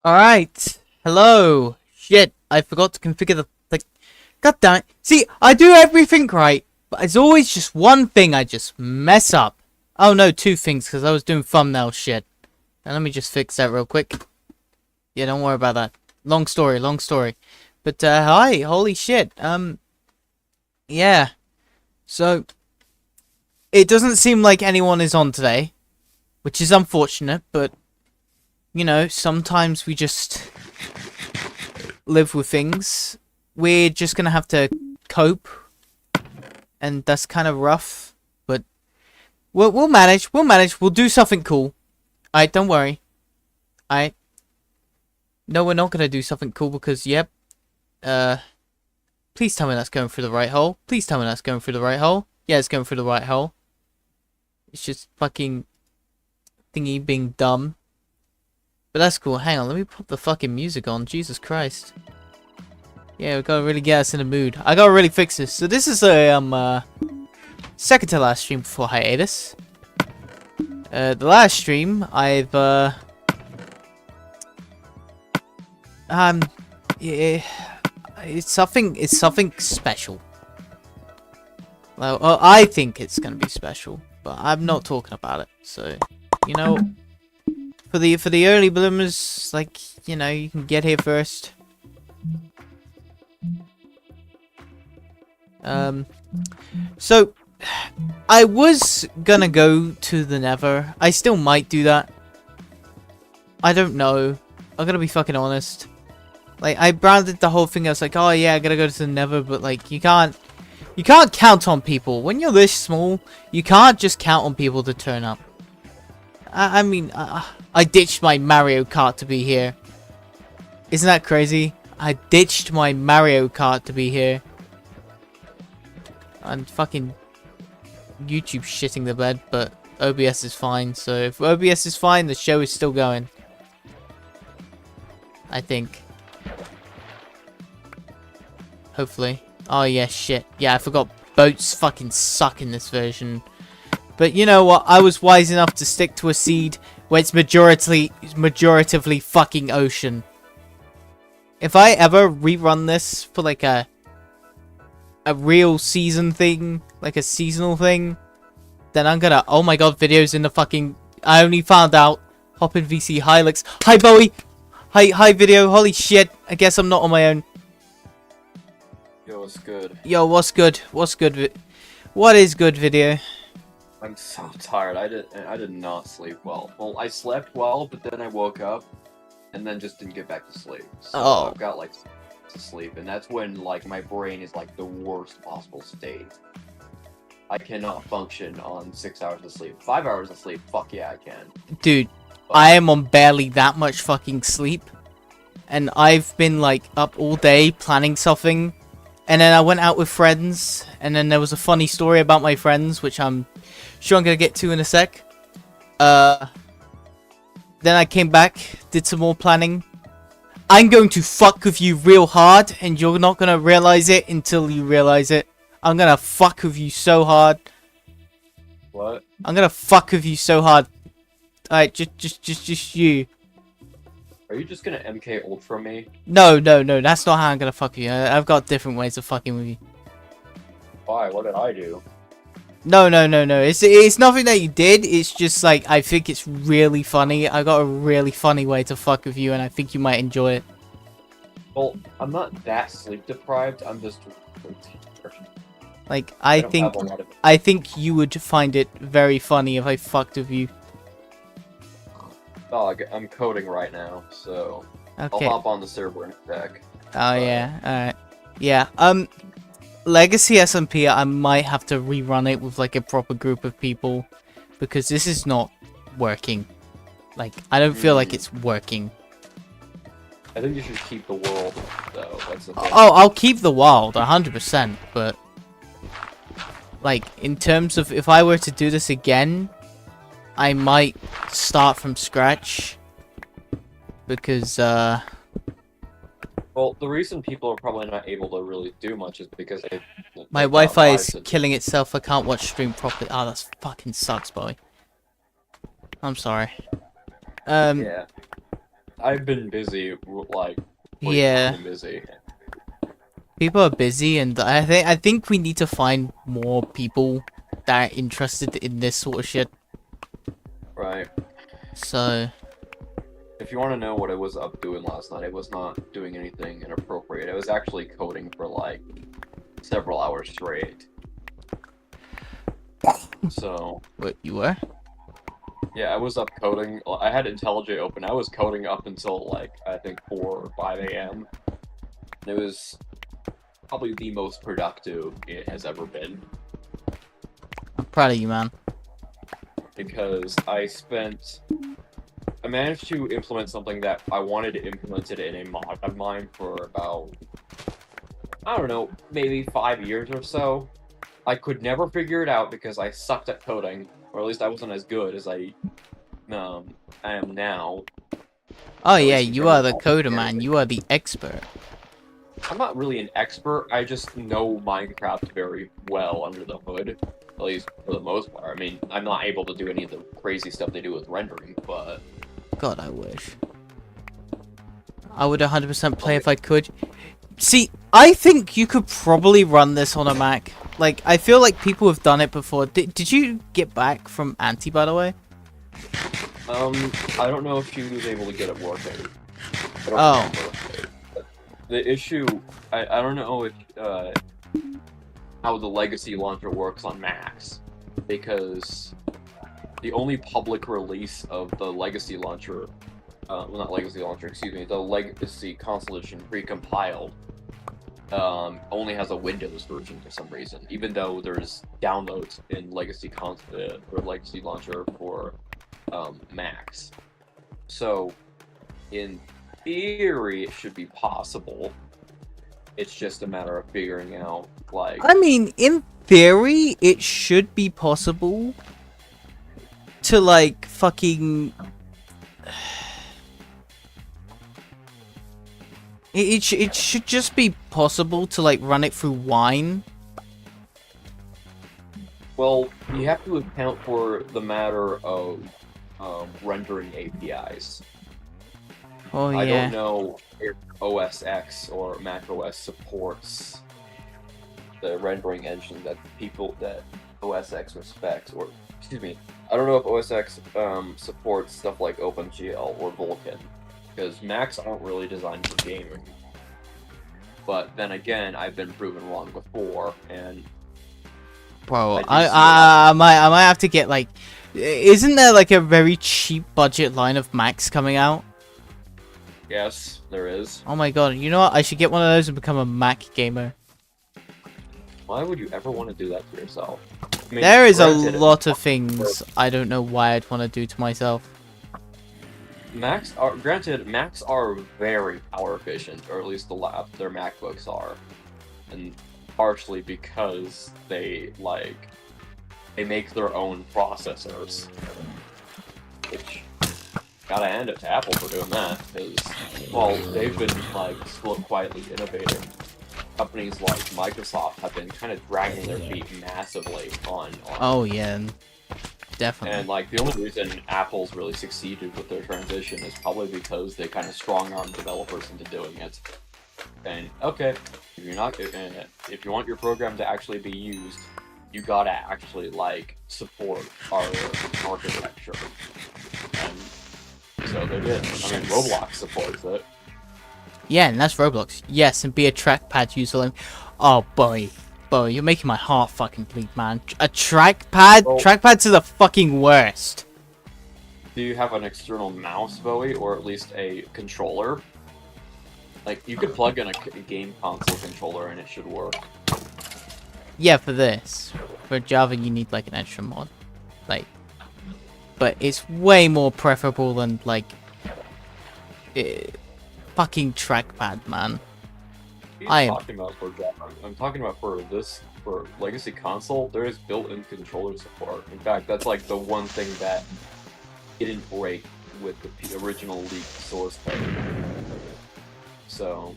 Alright. Hello. Shit, I forgot to configure the God damn it. See, I do everything right, but there's always just one thing I just mess up. Oh no, two things, because I was doing thumbnail shit. Now let me just fix that real quick. Yeah, don't worry about that. Long story, long story. But, hi, holy shit. Yeah. So, it doesn't seem like anyone is on today, which is unfortunate, but you know, sometimes we just live with things. We're just gonna have to cope, and that's kind of rough, but we'll manage. We'll manage. We'll do something cool. Alright, don't worry. Alright. No, we're not gonna do something cool because, yep. Please tell me that's going through the right hole. Please tell me that's going through the right hole. Yeah, it's going through the right hole. It's just fucking thingy being dumb. But that's cool. Hang on, let me put the fucking music on. Jesus Christ. Yeah, we gotta really get us in the mood. I gotta really fix this. So this is a second to last stream before hiatus. The last stream I've yeah, it's something special. Well, I think it's gonna be special, but I'm not talking about it. So, you know, for the early bloomers, like, you know, you can get here first. So I was gonna go to the Nether. I still might do that. I don't know. I'm gonna be fucking honest. Like, I branded the whole thing. I was like, oh yeah, I gotta go to the Nether, but like, you can't count on people when you're this small. You can't just count on people to turn up. I mean, I ditched my Mario Kart to be here. Isn't that crazy? I ditched my Mario Kart to be here. And fucking YouTube shitting the bed, but OBS is fine. So if OBS is fine, the show is still going. I think. Hopefully. Oh yeah, shit. Yeah, I forgot boats fucking suck in this version. But you know what? I was wise enough to stick to a seed where it's majoritively fucking ocean. If I ever rerun this for like a real season thing, like a seasonal thing, then I'm gonna, oh my god, videos in the fucking, I only found out, hop in VC, hi Alex, hi Bowie, hi video, holy shit, I guess I'm not on my own. Yo, what's good? Yo, what's good, what is good video? I'm so tired, I did not sleep well. Well, I slept well, but then I woke up, and then just didn't get back to sleep. So I've got like to sleep, and that's when like my brain is like the worst possible state. I cannot function on 6 hours of sleep. 5 hours of sleep, fuck yeah, I can. Dude, but I am on barely that much fucking sleep, and I've been like up all day planning something, and then I went out with friends, and then there was a funny story about my friends, which I'm sure I'm gonna get to in a sec. Then I came back, did some more planning. I'm going to fuck with you real hard, and you're not gonna realize it until you realize it. I'm gonna fuck with you so hard. What? I'm gonna fuck with you so hard. Alright, just you. Are you just gonna MK Ultra me? No, that's not how I'm gonna fuck you. I've got different ways of fucking with you. Why? What did I do? No. It's nothing that you did. It's just like I think it's really funny. I got a really funny way to fuck with you, and I think you might enjoy it. Well, I'm not that sleep deprived. I'm just Like I don't have a lot of. I think you would find it very funny if I fucked with you. Dog, I'm coding right now, so Okay. I'll hop on the server in a sec. Oh yeah. All right. Yeah. Legacy SMP, I might have to rerun it with like a proper group of people because this is not working. Like I don't feel like it's working. I think you should keep the world, though. That's the thing. Oh, I'll keep the wild 100%, but like in terms of if I were to do this again, I might start from scratch because Well, the reason people are probably not able to really do much is because my Wi-Fi is killing itself. I can't watch stream properly. Oh, that fucking sucks, boy. I'm sorry. Yeah. I've been busy, like. Yeah. Busy. People are busy, and I think we need to find more people that are interested in this sort of shit. Right. So. If you want to know what I was up doing last night, I was not doing anything inappropriate. I was actually coding for like several hours straight. So. What, you were? Yeah, I was up coding. I had IntelliJ open. I was coding up until like I think 4 or 5 a.m. It was probably the most productive it has ever been. I'm proud of you, man. Because I managed to implement something that I wanted to implement it in a mod of mine for about, I don't know, maybe 5 years or so. I could never figure it out because I sucked at coding, or at least I wasn't as good as I am now. Oh yeah, you are the coder, man. You are the expert. I'm not really an expert. I just know Minecraft very well under the hood, at least for the most part. I mean, I'm not able to do any of the crazy stuff they do with rendering, but... God, I wish. I would 100% play if I could. See, I think you could probably run this on a Mac. Like, I feel like people have done it before. Did you get back from Auntie, by the way? I don't know if she was able to get it working. I don't Oh. remember. The issue, I don't know if, how the Legacy launcher works on Macs, because the only public release of the Legacy launcher, well, not Legacy launcher, excuse me, the Legacy console edition pre-compiled, only has a Windows version for some reason, even though there's downloads in Legacy or Legacy launcher for Macs. So, in theory, it should be possible. It's just a matter of figuring out, like... I mean, in theory, it should be possible to, like, fucking... It should just be possible to, like, run it through Wine. Well, you have to account for the matter of rendering APIs. Oh, yeah. I don't know if OS X or Mac OS supports the rendering engine that OS X respects, or, excuse me, I don't know if OS X supports stuff like OpenGL or Vulkan, because Macs aren't really designed for gaming. But then again, I've been proven wrong before, and... Bro, I might have to get, like... Isn't there, like, a very cheap budget line of Macs coming out? Yes, there is. Oh my god, you know what? I should get one of those and become a Mac gamer. Why would you ever want to do that to yourself? I mean, There is a granted, lot of things I don't know why I'd want to do to myself. Macs are very power efficient, or at least their MacBooks are, and partially because they make their own processors, which gotta hand it to Apple for doing that, because well, they've been like quietly innovating. Companies like Microsoft have been kind of dragging their feet massively on. Oh yeah. Definitely. And like the only reason Apple's really succeeded with their transition is probably because they kind of strong-arm developers into doing it. And okay, if you're not, if you want your program to actually be used, you gotta actually like support our architecture. And so they did. I mean, Roblox supports it. Yeah, and that's Roblox. Yes, and be a trackpad user. Oh boy, you're making my heart fucking bleed, man. A trackpad? Well, Trackpads are the fucking worst. Do you have an external mouse, Bowie, or at least a controller? Like, you could plug in a game console controller and it should work. Yeah, for this. For Java, you need like an extra mod. Like, but it's way more preferable than like fucking trackpad, man. I'm talking about for Java. I'm talking about for Legacy Console. There is built-in controller support. In fact, that's like the one thing that didn't break with the original leaked source code. So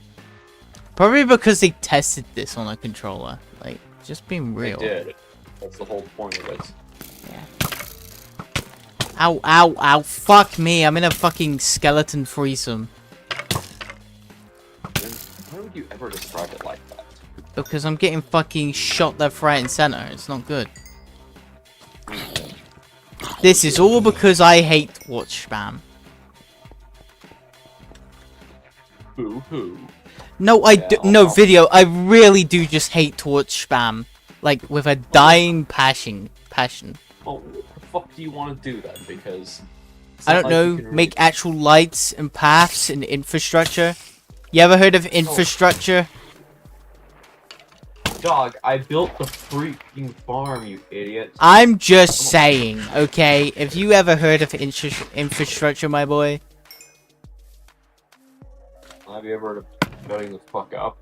probably because they tested this on a controller. Like, just being real. they did. That's the whole point of it. Yeah. Ow, ow, ow. Fuck me. I'm in a fucking skeleton threesome. Why would you ever describe it like that? Because I'm getting fucking shot left, right, and center. It's not good. This is all because I hate watch spam. Boo-hoo. No, I do. No, video. I really do just hate to watch spam. Like, with a dying passion. Well, what the fuck do you want to do then? Because I don't know. Make actual lights and paths and infrastructure. You ever heard of infrastructure? Dog, I built the freaking farm, you idiot. I'm just saying, okay? If you ever heard of infrastructure, my boy. Have you ever heard of shutting the fuck up?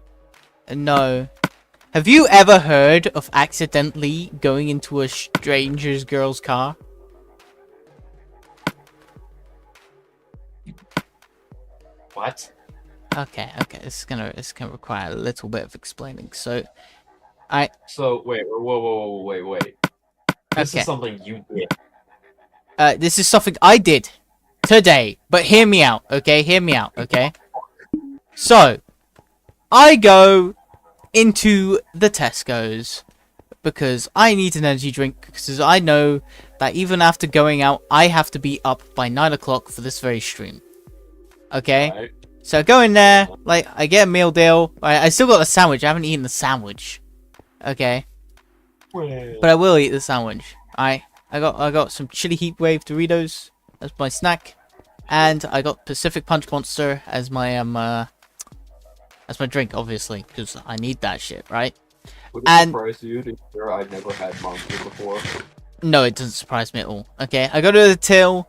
No. Have you ever heard of accidentally going into a stranger's girl's car? What? Okay, it's gonna require a little bit of explaining. So, So wait, whoa. This Okay. is something you did. This is something I did today, but hear me out, okay? Hear me out, okay? So, I go into the Tesco's because I need an energy drink because I know that even after going out, I have to be up by 9 o'clock for this very stream. Okay? Right? So I go in there, like, I get a meal deal. I still got the sandwich. I haven't eaten the sandwich. Okay? But I will eat the sandwich. I got some chili heat wave Doritos as my snack. And I got Pacific Punch Monster as my drink, obviously, because I need that shit, right? Would it surprise you to hear I'd never had Monster before? No, it doesn't surprise me at all. Okay, I go to the till.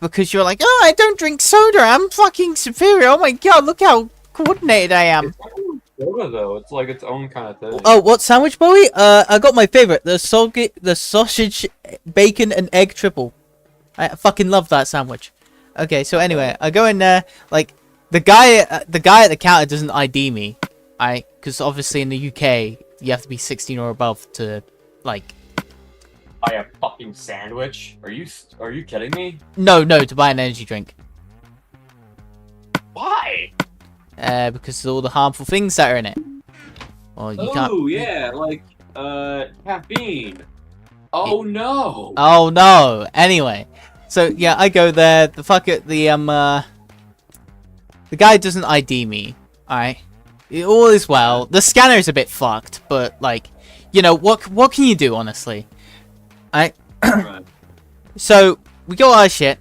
Because you're like, oh, I don't drink soda. I'm fucking superior. Oh my god, look how coordinated I am. It's not really soda though. It's like its own kind of thing. Oh, what sandwich, boy? I got my favorite, the sausage, bacon, and egg triple. I fucking love that sandwich. Okay, so anyway, I go in there. Like, the guy at the counter doesn't ID me, because obviously in the UK you have to be 16 or above to, like, buy a fucking sandwich? Are you kidding me? No, to buy an energy drink. Why? Because of all the harmful things that are in it. Well, you can't. Oh yeah, like caffeine. Oh no. Oh no. Anyway, so yeah, I go there. The guy doesn't ID me. Alright, all is well. The scanner is a bit fucked, but like, you know what can you do, honestly? Right. So we got our shit.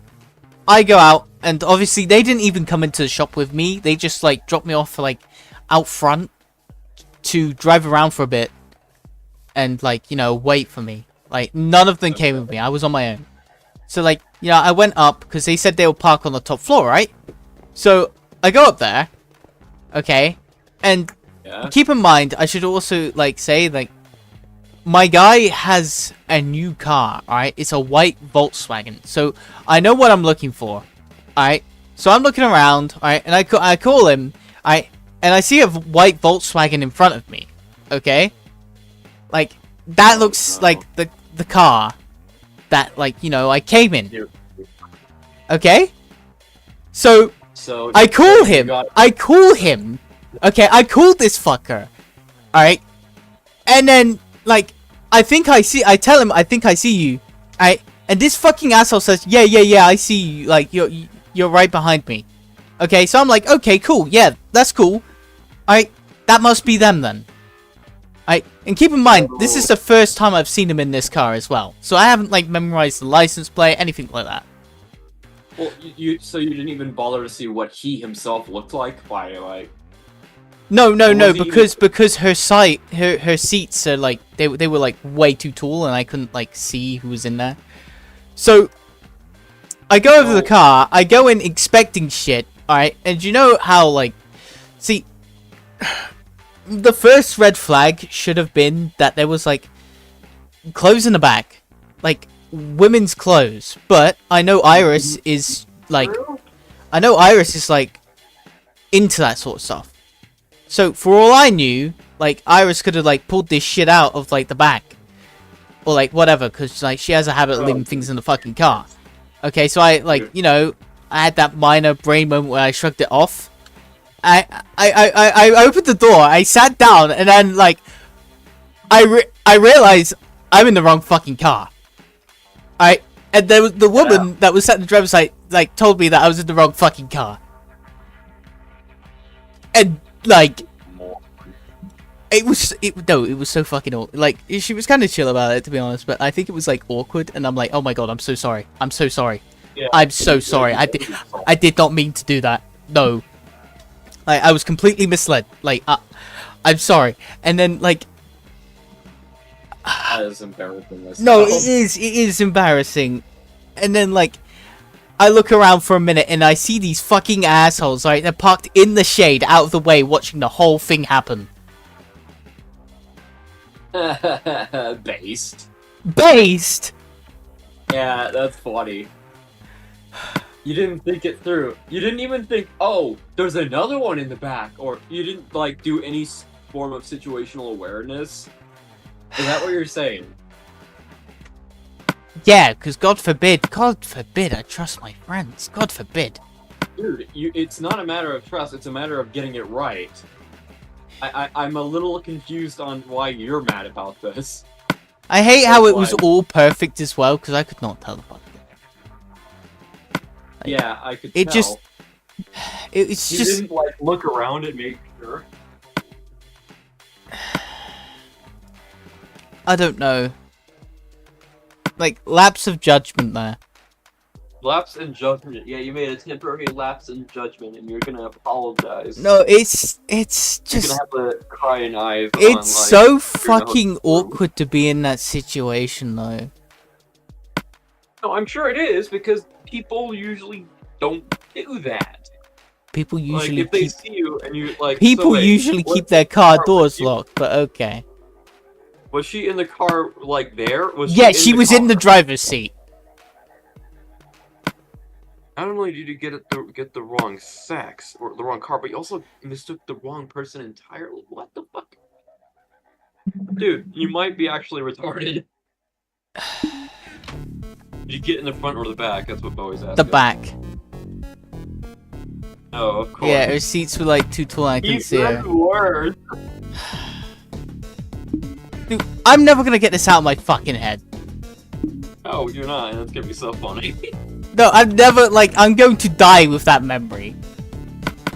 I go out, and obviously they didn't even come into the shop with me. They just like dropped me off like out front to drive around for a bit and like, you know, wait for me. Like, none of them came with me. I was on my own. So like, you know, I went up because they said they would park on the top floor, right? So I go up there. Okay. And keep in mind, I should also like say like, my guy has a new car, alright? It's a white Volkswagen. So, I know what I'm looking for, alright? So, I'm looking around, alright? And I call him, alright? And I see a white Volkswagen in front of me, okay? Like, that looks like the car that, like, you know, I came in. Okay? So I call him. Okay, I called this fucker. Alright? And then, like, I tell him, I think I see you. Alright? And this fucking asshole says, yeah, I see you. Like, you're right behind me. Okay, so I'm like, okay, cool. Yeah, that's cool. Alright, that must be them then. Alright, and keep in mind, this is the first time I've seen him in this car as well. So I haven't, like, memorized the license plate, anything like that. Well, so you didn't even bother to see what he himself looked like by, like... No, because her seats are, like, they were, like, way too tall, and I couldn't, like, see who was in there. So, I go over to the car, I go in expecting shit, alright, and you know how, like, see, the first red flag should have been that there was, like, clothes in the back, like, women's clothes, but I know Iris is, like, into that sort of stuff. So, for all I knew, like, Iris could have, like, pulled this shit out of, like, the back. Or, like, whatever, because, like, she has a habit of leaving things in the fucking car. Okay, so I, like, you know, I had that minor brain moment where I shrugged it off. I opened the door, I sat down, and then, like, I realized I'm in the wrong fucking car. Alright, and there was the woman that was sat in the driver's side, like, told me that I was in the wrong fucking car. And, like, it was so fucking awkward. Like, she was kind of chill about it, to be honest, but I think it was, like, awkward, and I'm like, oh my god, I'm so sorry. I'm so sorry. Yeah. I'm so sorry. I did not mean to do that. No. Like, I was completely misled. Like, I'm sorry. And then, like... That is embarrassing. No, it is embarrassing. And then, like, I look around for a minute and I see these fucking assholes, right? They're parked in the shade, out of the way, watching the whole thing happen. Based. Yeah, that's funny. You didn't think it through. You didn't even think, oh, there's another one in the back. Or you didn't, like, do any form of situational awareness. Is that what you're saying? Yeah, because God forbid, I trust my friends. God forbid. Dude, it's not a matter of trust, it's a matter of getting it right. I'm a little confused on why you're mad about this. I hate how it was all perfect as well, because I could not tell the fuck. Like, yeah, I could tell. It's you just... didn't, like, look around and make sure? I don't know. Like, lapse of judgment there. Lapse in judgment. Yeah, you made a temporary lapse in judgment, and you're gonna apologize. No, it's just... You're gonna have to cry an eye. It's so fucking awkward to be in that situation, though. No, I'm sure it is, because people usually don't do that. People usually like, if they see you and you, like... People usually keep their car doors locked, but okay. Was she in the car, like, there? Yeah, she was in the driver's seat. Not only did you get the wrong sex, or the wrong car, but you also mistook the wrong person entirely. What the fuck? Dude, you might be actually retarded. Did you get in the front or the back? That's what Bowie's asking. The back. Oh, of course. Yeah, her seats were, like, too tall and I couldn't see her. Words. Dude, I'm never gonna get this out of my fucking head. Oh, you're not, and that's gonna be so funny. No, I'm never, like, I'm going to die with that memory.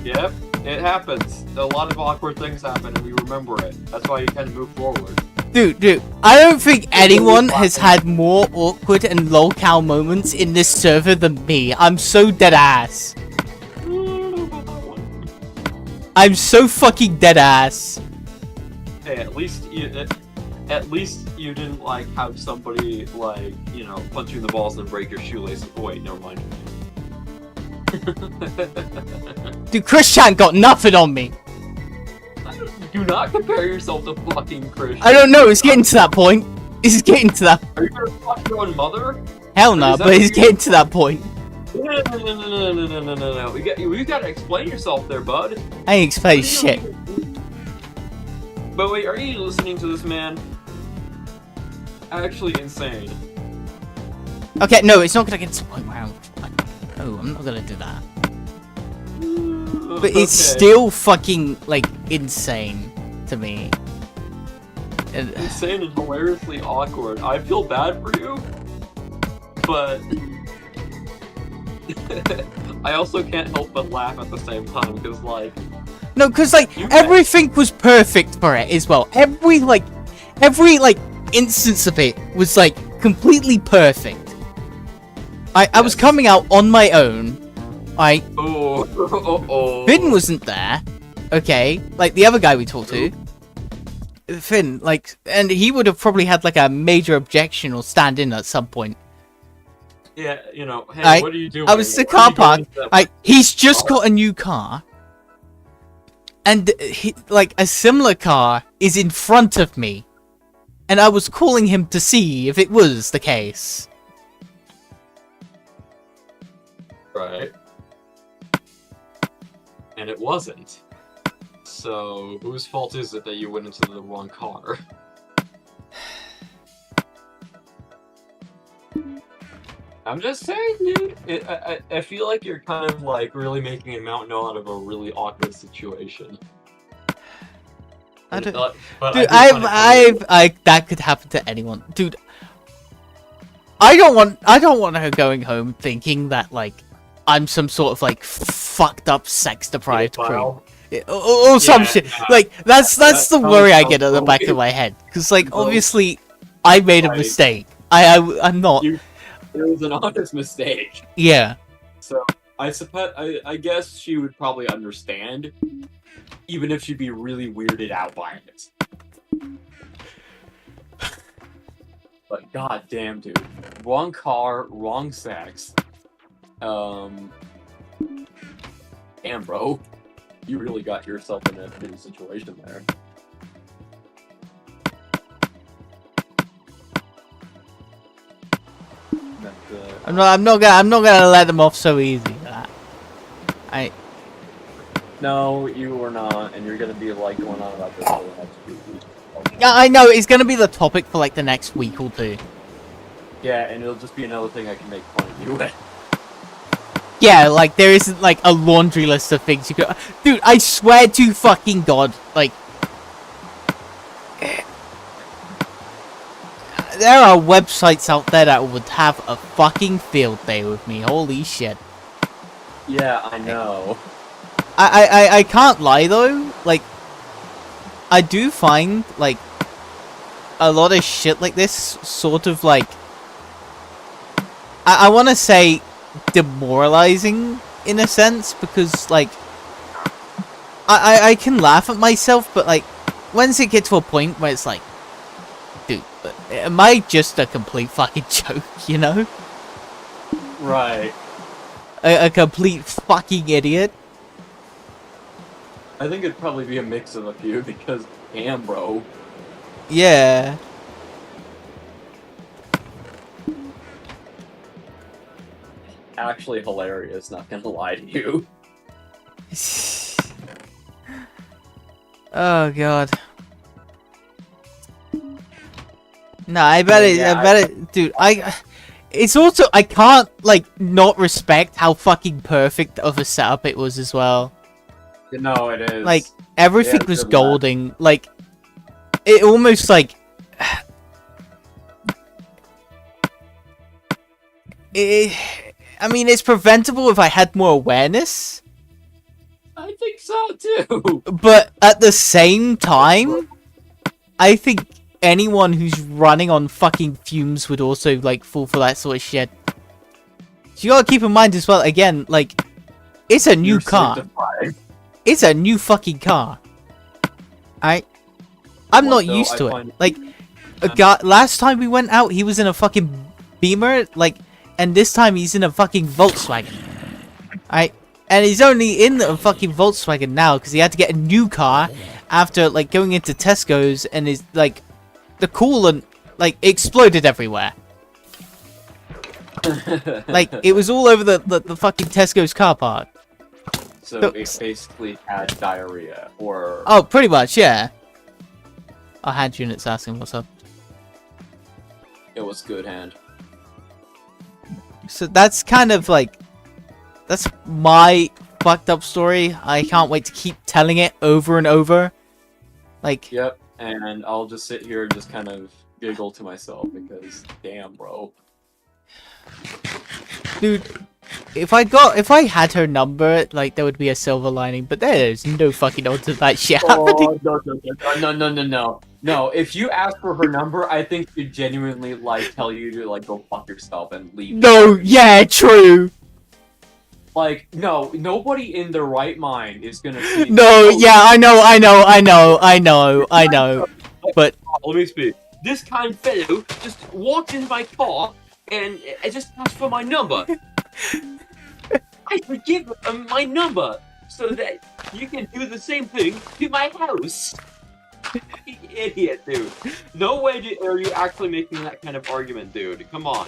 Yep, it happens. A lot of awkward things happen, and we remember it. That's why you kind of move forward. Dude, I don't think anyone has had more awkward and lol-cow moments in this server than me. I'm so dead ass. I'm so fucking dead ass. Hey, at least you didn't, like, have somebody, like, you know, punch you in the balls and break your shoelaces. Oh, wait, never mind. Dude, Christian got nothing on me. Do not compare yourself to fucking Christian. I don't know, it's getting to that point. It's getting to that. Are you gonna fuck your own mother? Hell no, but it's getting to that point. No. You gotta explain yourself there, bud. I ain't explain shit. But wait, are you listening to this man? actually insane. Okay, no, it's not gonna get to the point where I'm not gonna do that. But it's still fucking, like, insane to me. Insane and hilariously awkward. I feel bad for you, but I also can't help but laugh at the same time, because, like... No, because, like, everything was perfect for it as well. Every instance of it was, like, completely perfect. I was coming out on my own. Finn wasn't there. Okay, like, the other guy we talked to. Finn, like, and he would have probably had, like, a major objection or stand in at some point. Yeah, you know, hey, what are you doing? I was in the car park. He's just got a new car. And, like, a similar car is in front of me. And I was calling him to see if it was the case. Right. And it wasn't. So, whose fault is it that you went into the wrong car? I'm just saying, dude. I feel like you're kind of, like, really making a mountain out of a really awkward situation. I don't... Dude, that could happen to anyone. Dude, I don't want her going home thinking that, like, I'm some sort of, like, fucked up sex deprived creep. Or some shit. Like, that's the worry I get at the back of my head. Because, like, obviously, I made a mistake. I'm not. It was an honest mistake. Yeah. So, I suppose, I guess she would probably understand, even if she'd be really weirded out by it. But goddamn, dude. Wrong car, wrong sex. Damn, bro. You really got yourself in a good situation there. I'm not gonna let them off so easy. No, you are not, and you're gonna be like going on about this for the next few weeks. Yeah, I know, it's gonna be the topic for like the next week or two. Yeah, and it'll just be another thing I can make fun of you with. Yeah, like, there isn't, like, a laundry list of things you could... Dude, I swear to fucking God, like... There are websites out there that would have a fucking field day with me, holy shit. Yeah, I know. I can't lie, though, like... I do find, like... A lot of shit like this sort of, like... I want to say... demoralizing in a sense, because like I can laugh at myself, but like once it gets to a point where it's like, dude, am I just a complete fucking joke, you know? Right. A complete fucking idiot. I think it'd probably be a mix of a few, because damn, bro. Yeah. Actually hilarious, not gonna lie to you. Oh God. No, I bet it, dude. It's also, I can't like not respect how fucking perfect of a setup it was as well. No, it is. Like everything was golden. Like it almost like. I mean, it's preventable if I had more awareness. I think so, too. But at the same time, I think anyone who's running on fucking fumes would also, like, fall for that sort of shit. So you gotta keep in mind as well, again, like, it's a new car. It's a new fucking car. I'm not used to it. Like, a guy, last time we went out, he was in a fucking Beamer, like... And this time he's in a fucking Volkswagen. And he's only in a fucking Volkswagen now because he had to get a new car after, like, going into Tesco's and his, like, the coolant, like, exploded everywhere. Like, it was all over the fucking Tesco's car park. So it basically had diarrhea, or... Oh, pretty much, yeah. Our hand unit's asking what's up. It was good hand. So that's kind of like, that's my fucked up story. I can't wait to keep telling it over and over. Like, yep, and I'll just sit here and just kind of giggle to myself because, damn, bro. dude, if I had her number, like, there would be a silver lining, but there's no fucking odds of that shit happening. No. No, if you ask for her number, I think she'd genuinely, like, tell you to, like, go fuck yourself and leave. No, yeah, true. Like, no, nobody in their right mind is gonna see. No, yeah, I know. But let me speak. This kind fellow just walked into my car and just asked for my number. I should give him my number so that you can do the same thing to my house. You idiot, dude. No way are you actually making that kind of argument, dude. Come on.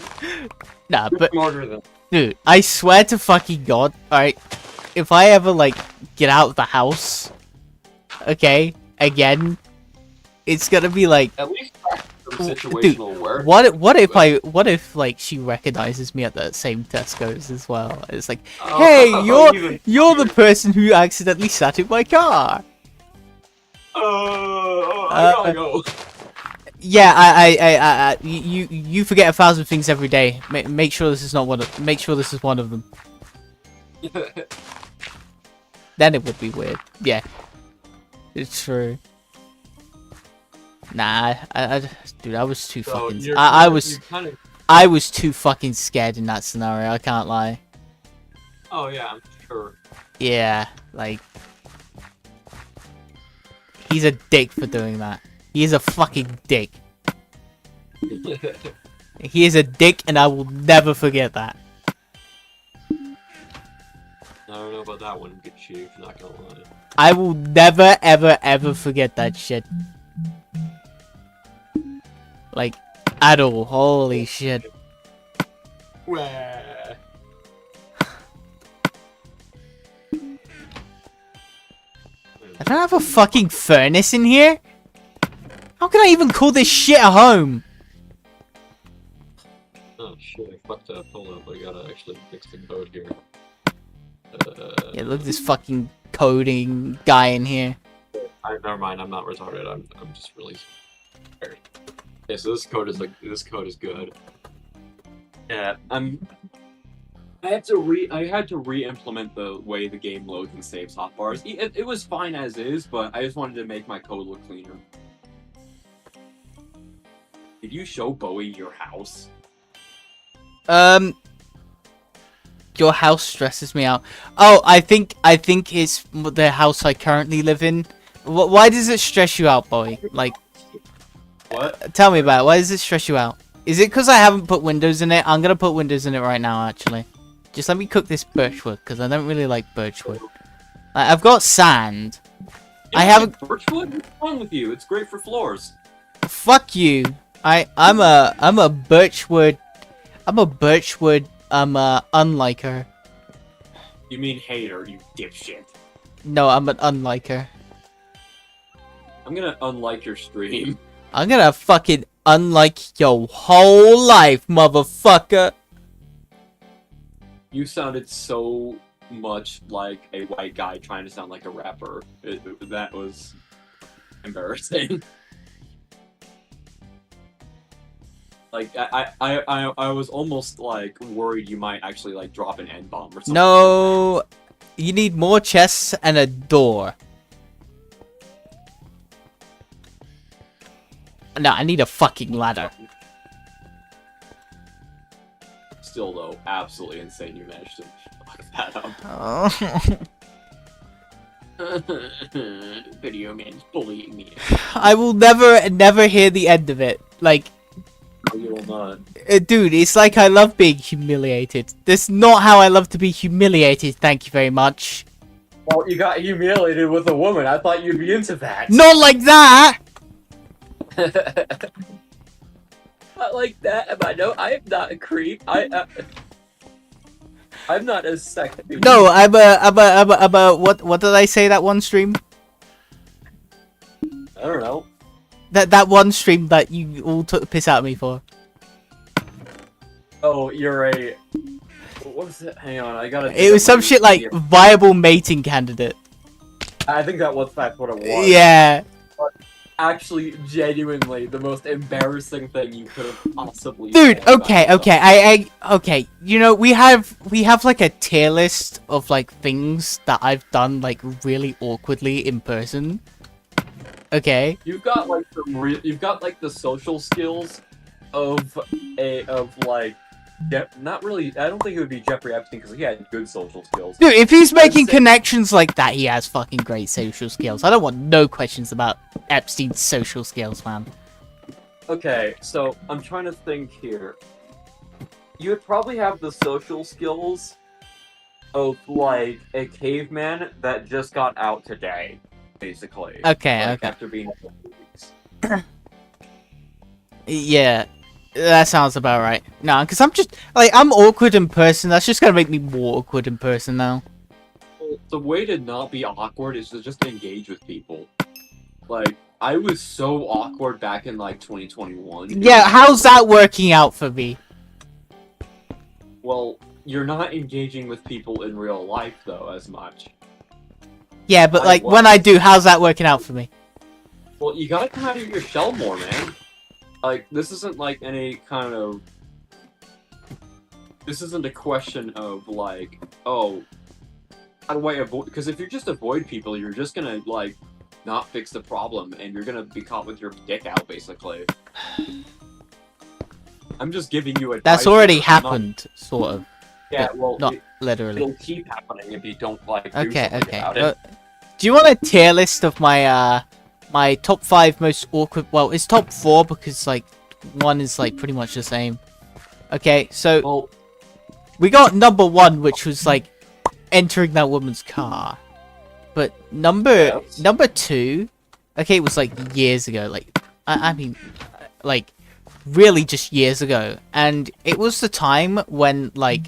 nah, You're but smarter than. dude, I swear to fucking God, alright, if I ever, like, get out of the house, okay, again, it's gonna be like, At least some dude, situational awareness. what if, like, she recognizes me at the same Tesco's as well? It's like, Oh, hey, you're the person who accidentally sat in my car. I gotta go. Yeah, you forget 1,000 things every day. Make sure this is not one of. Make sure this is one of them. Then it would be weird. Yeah, it's true. Nah, dude, I was too fucking. I was too fucking scared in that scenario. I can't lie. Oh yeah, I'm sure. Yeah, like, he's a dick for doing that. He is a fucking dick. He is a dick, and I will never forget that. I don't know about that one, Chief, not gonna lie. I will never, ever, ever forget that shit. Like, at all. Holy shit. Wah. I don't have a fucking furnace in here? How can I even call this shit a home? Oh shit, I fucked up. Hold up, I gotta actually fix the code here. Yeah, look at this fucking coding guy in here. Never mind, I'm not retarded. I'm just really scared. Yeah, so this code is good. Yeah, I had to re-implement the way the game loads and saves hotbars. It was fine as is, but I just wanted to make my code look cleaner. Did you show Bowie your house? Your house stresses me out. Oh, I think it's the house I currently live in. Why does it stress you out, Bowie? Like, what? Tell me about it. Why does it stress you out? Is it because I haven't put windows in it? I'm gonna put windows in it right now, actually. Just let me cook this birchwood, because I don't really like birchwood. I've got sand. I haven't. Birchwood? What's wrong with you? It's great for floors. Fuck you. I'm a birchwood. Unliker. You mean hater, you dipshit. No, I'm an unliker. I'm gonna unlike your stream. I'm gonna fucking unlike your whole life, motherfucker. You sounded so much like a white guy trying to sound like a rapper. That was embarrassing. Like, I was almost, like, worried you might actually, like, drop an N-bomb or something. No, you need more chests and a door. No, I need a fucking ladder. Still, though, absolutely insane you managed to fuck that up. Oh. Video man's bullying me. I will never hear the end of it. Like, No, you will not. Dude, it's like I love being humiliated. That's not how I love to be humiliated, thank you very much. Well, you got humiliated with a woman. I thought you'd be into that. Not like that! Not like that. I am not a creep. I'm not a sexy. No, I'm a, what did I say that one stream? I don't know. That one stream that you all took the piss out of me for. Oh, you're a... What was it? Hang on, I gotta... It was some shit like viable mating candidate. I think that's what it was. Yeah. But actually, genuinely, the most embarrassing thing you could have possibly Dude, said about okay. Okay. You know, we have like a tier list of like things that I've done like really awkwardly in person. Okay. You've got like you've got like the social skills of like not really. I don't think it would be Jeffrey Epstein because he had good social skills. Dude, if he's making connections like that, he has fucking great social skills. I don't want no questions about Epstein's social skills, man. Okay, so I'm trying to think here. You would probably have the social skills of like a caveman that just got out today, basically. Okay, like, okay. After being for weeks. Yeah, that sounds about right. Nah, because I'm just, like, I'm awkward in person. That's just gonna make me more awkward in person now. Well, the way to not be awkward is to just engage with people. Like, I was so awkward back in, like, 2021. Yeah, how's that working out for me? Well, you're not engaging with people in real life, though, as much. Yeah, but, like, when I do, how's that working out for me? Well, you gotta come out of your shell more, man. Like, this isn't, like, any kind of... This isn't a question of, like, oh, how do I avoid... Because if you just avoid people, you're just gonna, like, not fix the problem, and you're gonna be caught with your dick out, basically. I'm just giving you advice. That's already happened, sort of. Yeah, well, not literally. It'll keep happening if you don't, like, do Okay, something okay. about it. Do you want a tier list of my, my top 5 most awkward... Well, it's top 4 because, like, 1 is, like, pretty much the same. Okay, so... Well, we got number 1, which was, like, entering that woman's car. But number 2... Okay, it was, like, years ago. Like, I mean, like, really just years ago. And it was the time when, like,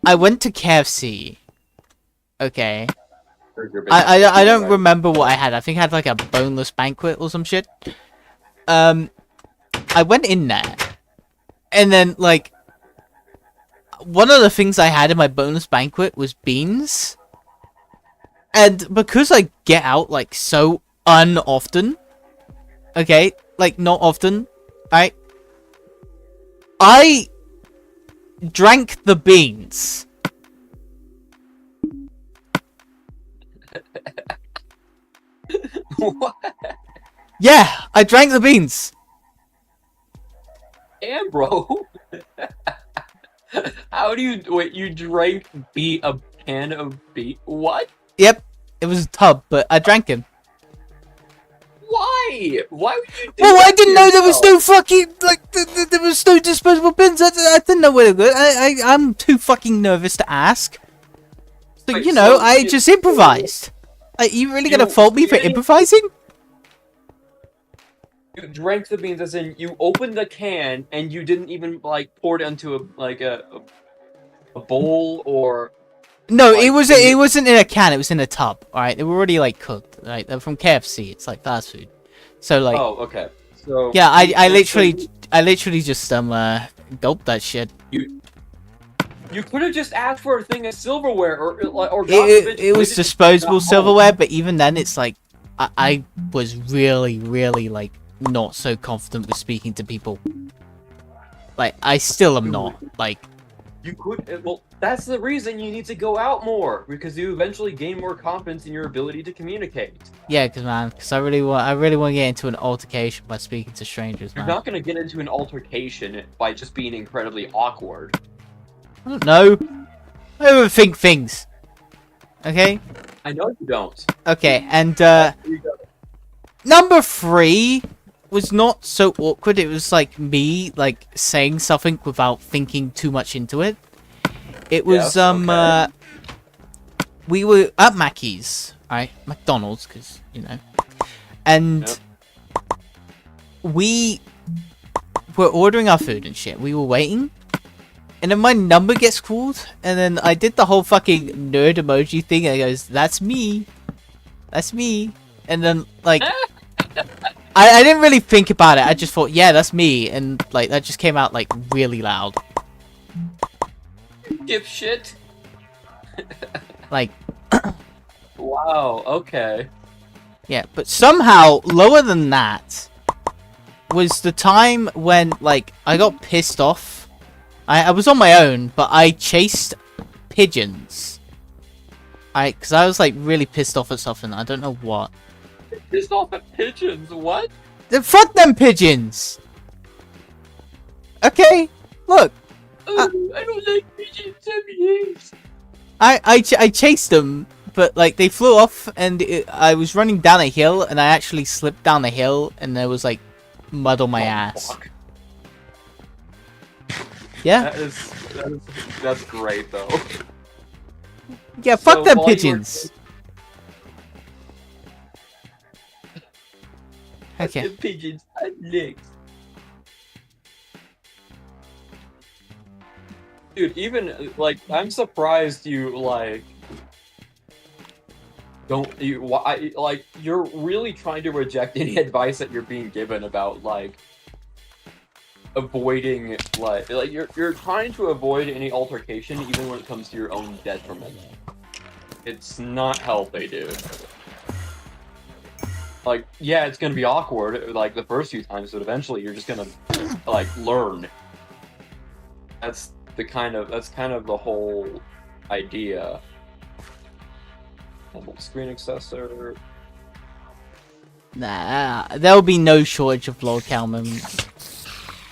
I went to KFC. Okay. I don't remember what I had. I think I had like a boneless banquet or some shit. I went in there, and then like one of the things I had in my boneless banquet was beans, and because I get out like so unoften, okay, like not often, right? I drank the beans. What? Yeah, I drank the beans. Damn, bro. How do you... Wait, you drank a can of what? Yep, it was a tub, but I drank him. Why? Why would you do Well, that I didn't know there was yourself? no fucking, like, there was no disposable bins. I didn't know where to go. I'm too fucking nervous to ask. So, Wait, you know, so I just improvised. Are you really gonna fault me for really- improvising? You drank the beans as in you opened the can and you didn't even like pour it into a bowl or No, like, it wasn't in a can. It was in a tub. All right, they were already like cooked. Right, they're from KFC. It's like fast food. So like, oh, okay. So yeah, I literally just gulped that shit. You could have just asked for a thing of silverware or It was disposable silverware, but even then, it's like I was really like not so confident with speaking to people. Like I still am not. Like you could. Well, that's the reason you need to go out more because you eventually gain more confidence in your ability to communicate. yeah, because I really want to get into an altercation by speaking to strangers. You're Man. not going to get into an altercation by just being incredibly awkward. I don't know. I overthink things. Okay. I know you don't. Okay, and number 3 was not so awkward. It was like me like saying something without thinking too much into it. It was okay. We were at Mackey's, right? McDonald's, because you know, and we were ordering our food and shit. We were waiting. And then my number gets called, and then I did the whole fucking nerd emoji thing, and it goes, "That's me. That's me." And then, like, I didn't really think about it. I just thought, yeah, that's me, and like that just came out like really loud. Dipshit. Like, Wow. Okay. yeah, but somehow lower than that was the time when like I got pissed off. I was on my own, but I chased pigeons. Because I was like really pissed off at something. I don't know what. Pissed off at pigeons. What? Then fuck them pigeons. Okay, look. I don't like pigeons. I chased them, but like they flew off, and I was running down a hill, and I actually slipped down the hill, and there was like mud on my ass. Fuck. Yeah. That's great though. Yeah, fuck So them while you were- pigeons. Okay. The pigeons are legs. Dude, even like I'm surprised you like like you're really trying to reject any advice that you're being given about like avoiding like you're trying to avoid any altercation even when it comes to your own detriment. It's not healthy, dude. Like, yeah, it's gonna be awkward like the first few times, but eventually you're just gonna like learn. That's kind of the whole idea. Screen accessor. Nah, there'll be no shortage of lol cow moments.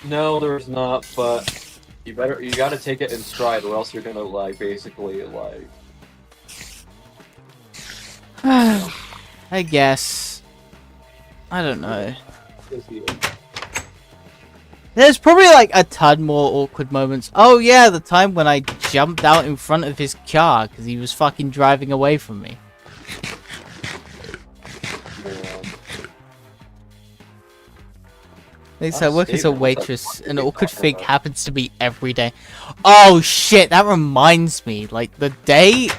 No, there's not, but you gotta take it in stride, or else you're gonna like basically like. I guess. I don't know. There's probably like a ton more awkward moments. Oh yeah, the time when I jumped out in front of his car because he was fucking driving away from me. At least I work as a waitress, and an awkward thing happens to me every day. Oh shit, that reminds me. Like the day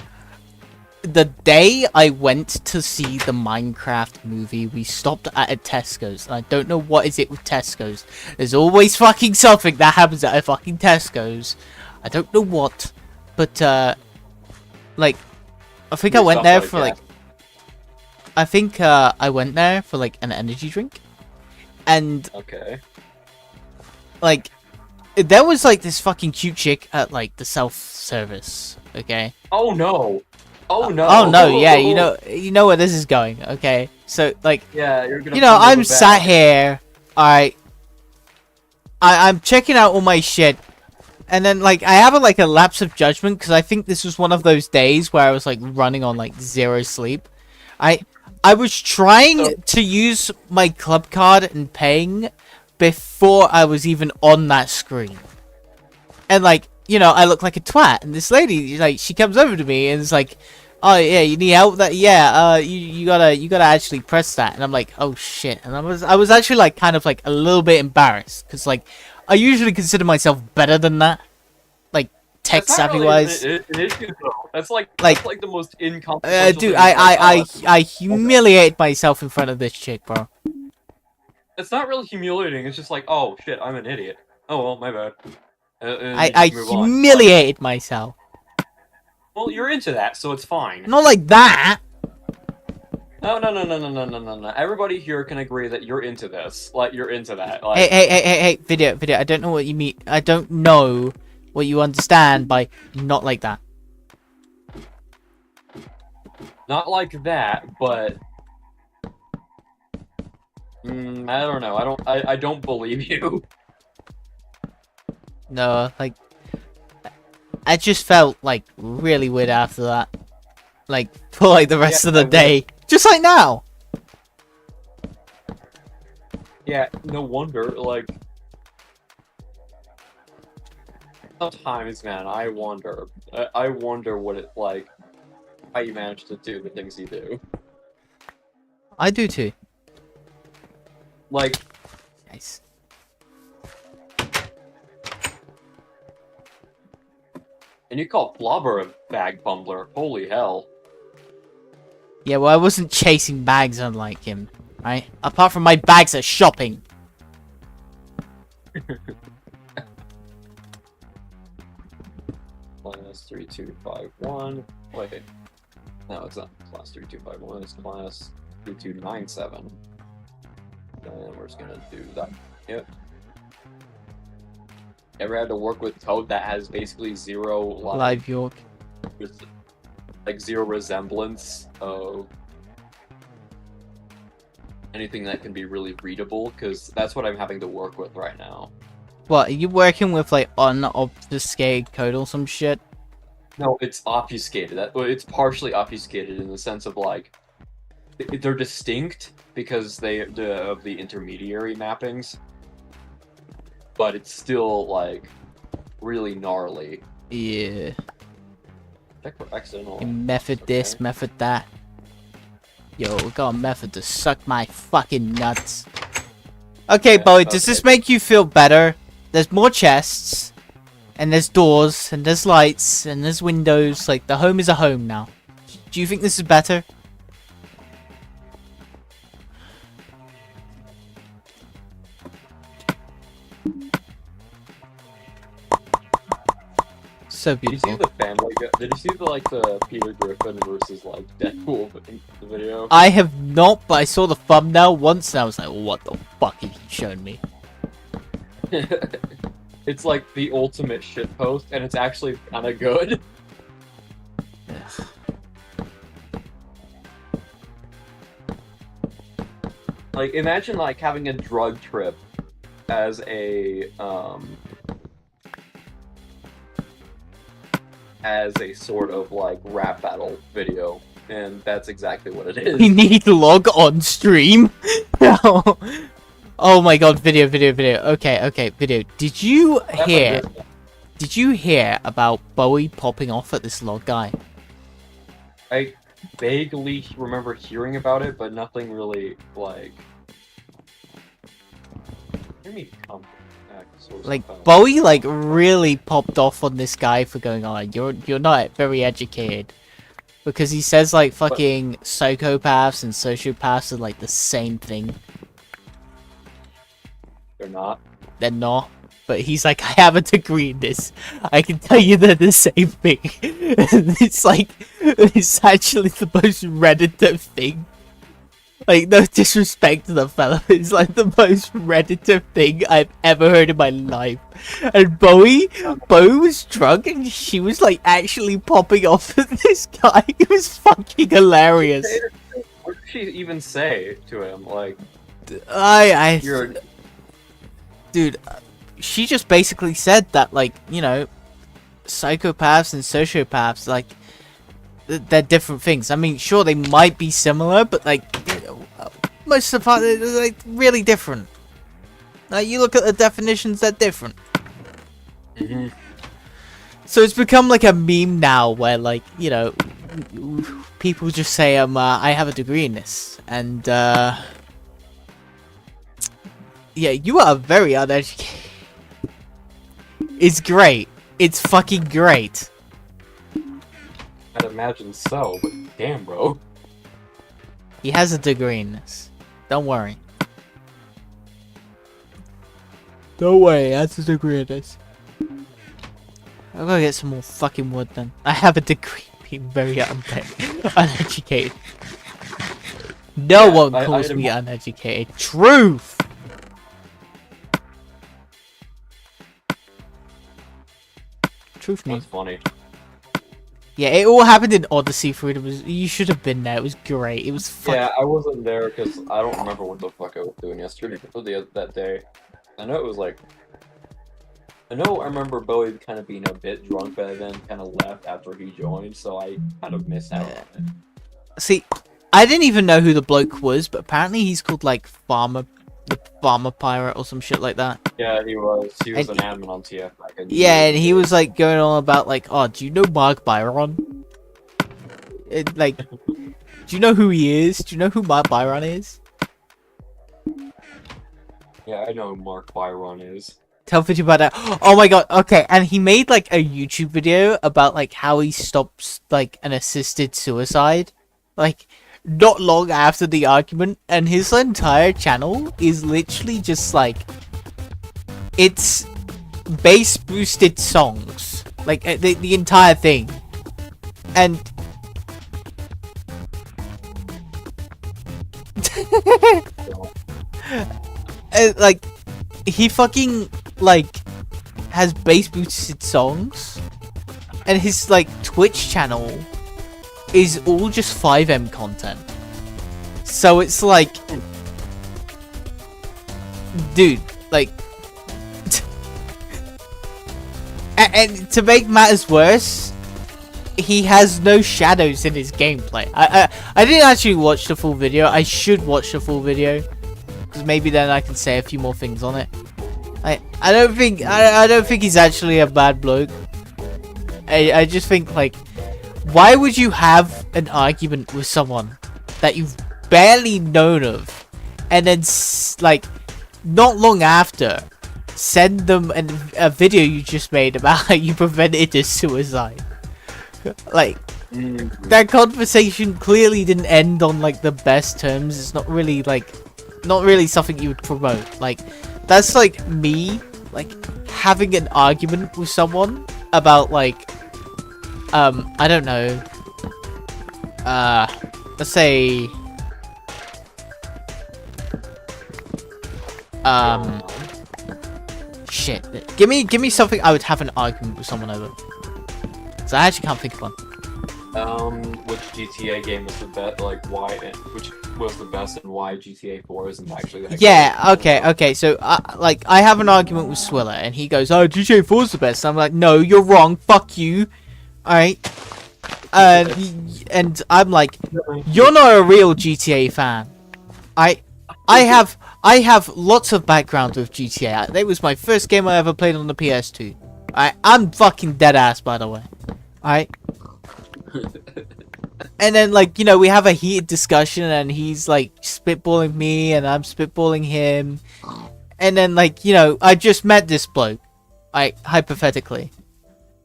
I went to see the Minecraft movie, we stopped at a Tesco's, and I don't know what is it with Tesco's. There's always fucking something that happens at a fucking Tesco's. I don't know what, but like, I think I went there for like, I think I went there for like an energy drink, and okay, like, there was like this fucking cute chick at like the self-service. Okay. Oh no. Oh no! Oh no! Yeah, you know where this is going. Okay, so like, yeah, you're gonna. You know, I'm sat here. I'm checking out all my shit, and then like I have a lapse of judgment because I think this was one of those days where I was like running on like zero sleep. I was trying to use my club card and paying before I was even on that screen, and like, you know, I look like a twat, and this lady, like, she comes over to me and is like, "Oh yeah, you need help?" That you gotta actually press that, and I'm like, "Oh shit!" And I was actually like kind of like a little bit embarrassed because like I usually consider myself better than that, like tech savvy wise. That's like the most inconsequential. Dude, I humiliated myself in front of this chick, bro. It's not really humiliating. It's just like, oh shit, I'm an idiot. Oh well, my bad. I humiliated myself. Well, you're into that, so it's fine. Not like that. No. Everybody here can agree that you're into this. Like, you're into that. Like, Hey, video. I don't know what you mean. I don't know what you understand by not like that. not like that, but I don't know. I don't believe you. No, like, I just felt like really weird after that. Like, for like the rest of the day. Just like now! Yeah, no wonder, like... Sometimes, man, I wonder. I wonder what it's like, how you manage to do the things you do. I do too. Like... Nice. And you call Blobber a bag bumbler. Holy hell. Yeah, well, I wasn't chasing bags unlike him. Right? Apart from my bags of shopping. Class 3251. Wait. No, it's not class 3251. It's class 3297. And we're just gonna do that. Yep. Ever had to work with code that has basically zero LiveYork. like zero resemblance of anything that can be really readable? Because that's what I'm having to work with right now. What, are you working with like unobfuscated code or some shit? No, it's obfuscated. It's partially obfuscated in the sense of like they're distinct because of the intermediary mappings, but it's still like really gnarly. Yeah. Check for accidental. Method this, method that. Yo, we got a method to suck my fucking nuts. Okay, Yeah, Bowie, does this make you feel better? There's more chests, and there's doors, and there's lights, and there's windows. Like, the home is a home now. Do you think this is better? So Did you beautiful. see the Family Guy? Did you see the Peter Griffin versus like Deadpool video? I have not, but I saw the thumbnail once, and I was like, what the fuck have you shown me? It's like the ultimate shitpost, and it's actually kind of good. Like, imagine like having a drug trip as a sort of like rap battle video, and that's exactly what it is. We need log on stream. Oh my god, video. Okay, video. Did you hear about Bowie popping off at this log guy? I vaguely remember hearing about it, but nothing really like. Let me come back. Like Bowie like really popped off on this guy for going on. You're not very educated. Because he says like fucking psychopaths and sociopaths are like the same thing. They're not. They're not. But he's like, I have a degree in this. I can tell you they're the same thing. It's like, it's actually the most Redditor thing. Like, no disrespect to the fella, it's like the most Redditor thing I've ever heard in my life. And Bowie was drunk and she was like actually popping off at this guy. It was fucking hilarious. What did she even say to him? Like, Dude, she just basically said that, like, you know, psychopaths and sociopaths, like, they're different things. I mean, sure, they might be similar, but, like, most of the part, they're, like, really different. Like, you look at the definitions, they're different. mm-hmm. So it's become, like, a meme now, where, like, you know, people just say, I have a degree in this, and, yeah, you are very uneducated. It's great. It's fucking great. I'd imagine so, but damn, bro. He has a degree in this. Don't worry. Don't worry, he has a degree in this. I'm gonna get some more fucking wood then. I have a degree in being very uneducated. No one calls me uneducated. Truth! Truth me. That's funny. Yeah, it all happened in Odyssey Fruit. You should have been there. It was great. It was fun. Yeah, I wasn't there because I don't remember what the fuck I was doing yesterday or that day. I know it was like. I remember Bowie kind of being a bit drunk, but then kind of left after he joined, so I kind of missed out on it. See, I didn't even know who the bloke was, but apparently he's called like the Farmer Pirate or some shit like that. Yeah, he was. He was an admin on TF back in. Yeah, and he was like going on about like, oh, do you know Mark Byron? Like, do you know who he is? Do you know who Mark Byron is? Yeah, I know who Mark Byron is. Tell video about that. Oh my god, okay, and he made like a YouTube video about like how he stops like an assisted suicide. Like, not long after the argument, and his entire channel is literally just like, it's bass boosted songs, like the entire thing, and like he fucking like has bass boosted songs, and his like Twitch channel is all just 5M content. So it's like, dude, like, and to make matters worse, he has no shadows in his gameplay. I didn't actually watch the full video. I should watch the full video, because maybe then I can say a few more things on it. I don't think he's actually a bad bloke. I just think, like, why would you have an argument with someone that you've barely known of, and then like not long after send them a video you just made about how you prevented a suicide? Like, that conversation clearly didn't end on like the best terms. It's not really something you would promote. Like, that's like me like having an argument with someone about like I don't know, let's say shit, give me something I would have an argument with someone over. So I actually can't think of one. Which GTA game was the best? Like, why? Which was the best, and why GTA 4 isn't actually that good? Okay. So, like, I have an argument with Swiller, and he goes, "Oh, GTA 4 is the best." I'm like, "No, you're wrong. Fuck you." All right. And I'm like, "You're not a real GTA fan." I have lots of background with GTA. That was my first game I ever played on the PS2. I'm fucking dead ass, by the way. Alright? And then, like, you know, we have a heated discussion, and he's, like, spitballing me, and I'm spitballing him. And then, like, you know, I just met this bloke. Hypothetically.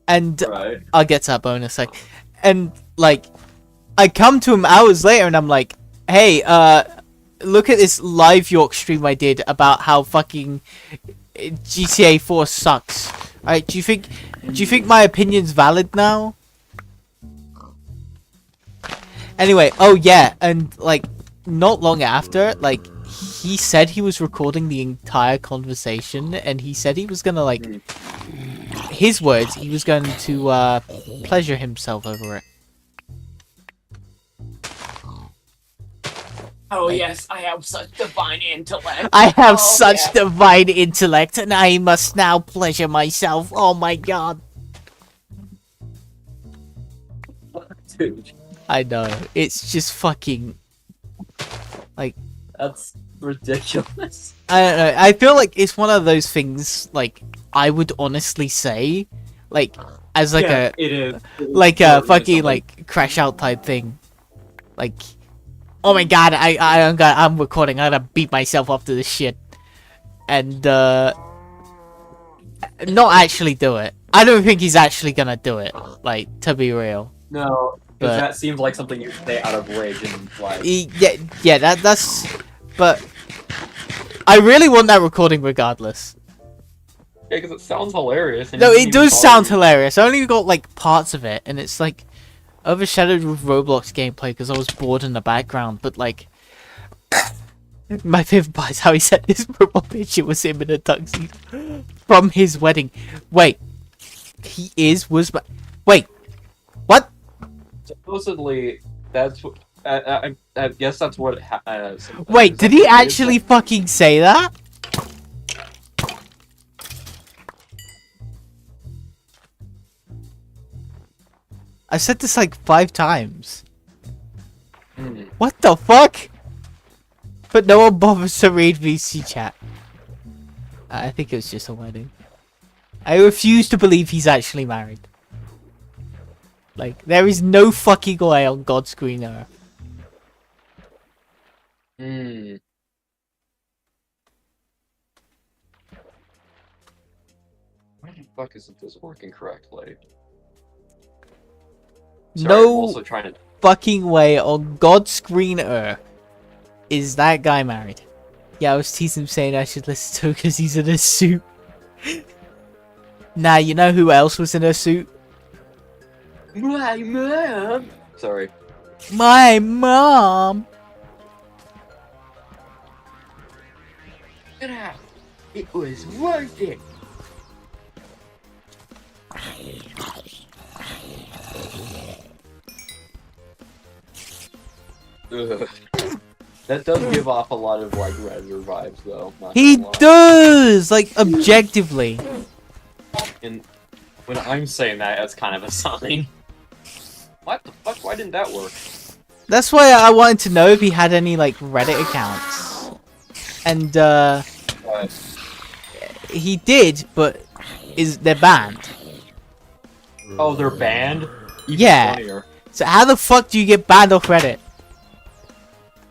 And right. I'll get to that bonus, like. And, like, I come to him hours later, and I'm like, hey, look at this LiveYork stream I did about how fucking GTA 4 sucks. Alright, do you think my opinion's valid now? Anyway, oh yeah, and like not long after, like he said he was recording the entire conversation, and he said he was gonna, like, his words, he was going to pleasure himself over it. Oh yes, I have such divine intellect. I have such divine intellect, and I must now pleasure myself. Oh my god. Dude. I know. It's just fucking, like, That's ridiculous. I don't know. I feel like it's one of those things, like, I would honestly say, like, as like it is. like a fucking like crash out type thing. Like, oh my god, I'm recording. I gotta beat myself up to this shit, and not actually do it. I don't think he's actually gonna do it. Like, to be real. No, But- because that seems like something you say out of rage and like. Yeah, that's. But I really want that recording regardless. Yeah, because it sounds hilarious. And No, you it can does even sound call hilarious. I only got like parts of it, and it's like overshadowed with Roblox gameplay because I was bored in the background. But like, my favorite part is how he said his profile picture was him in a tuxedo from his wedding. Wait, wait, what? Supposedly, that's what. I guess that's what. Wait, did he actually fucking say that? I said this like 5 times. What the fuck? But no one bothers to read VC chat. I think it was just a wedding. I refuse to believe he's actually married. Like, there is no fucking way on God's green earth. Why the fuck isn't this working correctly? No. I'm also trying to fucking way on God's green earth is that guy married. Yeah, I was teasing him saying I should listen to him because he's in a suit. Nah, you know who else was in a suit? My mom. Sorry. My mom. It was worth it. Ugh. That does give off a lot of like Redder vibes, though. He does, like objectively. And when I'm saying that, that's kind of a sign. What the fuck? Why didn't that work? That's why I wanted to know if he had any like Reddit accounts, and What? he did, but they're banned. Oh, they're banned? Even Yeah. funnier. So how the fuck do you get banned off Reddit?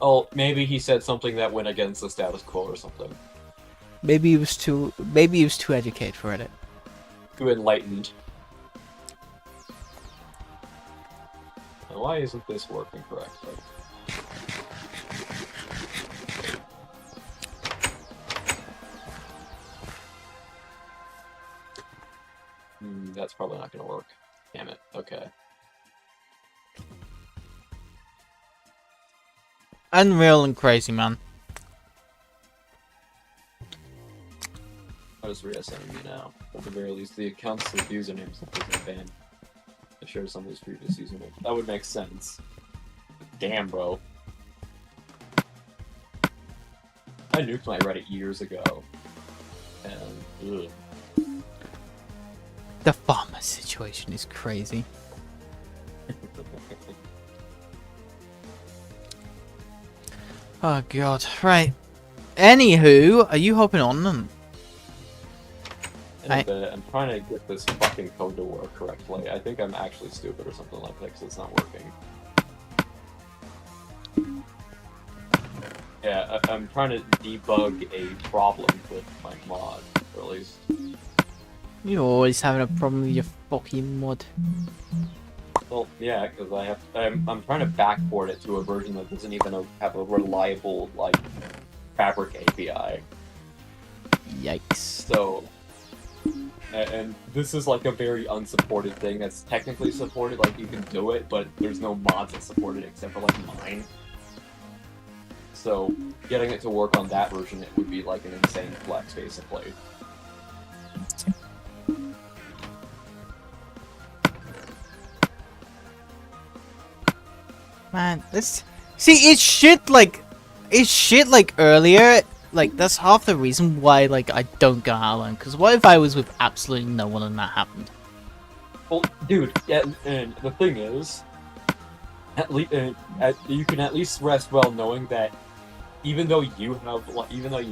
Oh, maybe he said something that went against the status quo or something. Maybe he was too educated for Reddit. Too enlightened. Now, why isn't this working correctly? That's probably not gonna work. Damn it. Okay. Unreal and crazy, man. I'll just reassign you now. At the very least, the accounts with usernames that isn't banned. I share some of his previous usernames. That would make sense. Damn, bro. I nuked my Reddit years ago. And, ugh. The farmer situation is crazy. Oh god, right. Anywho, are you hopping on them? In a bit, I'm trying to get this fucking code to work correctly. I think I'm actually stupid or something like that because it's not working. Yeah, I'm trying to debug a problem with my mod, or at least. You're always having a problem with your fucking mod. Well, yeah, because I'm trying to backport it to a version that doesn't even have a reliable, like, Fabric API. Yikes. So, and this is like a very unsupported thing that's technically supported, like you can do it, but there's no mods that support it except for like mine. So, getting it to work on that version, it would be like an insane flex, basically. Man, this it's shit like earlier. Like that's half the reason why like I don't go out alone. Because what if I was with absolutely no one and that happened? Well, dude, yeah, and the thing is, you can at least rest well knowing that even though you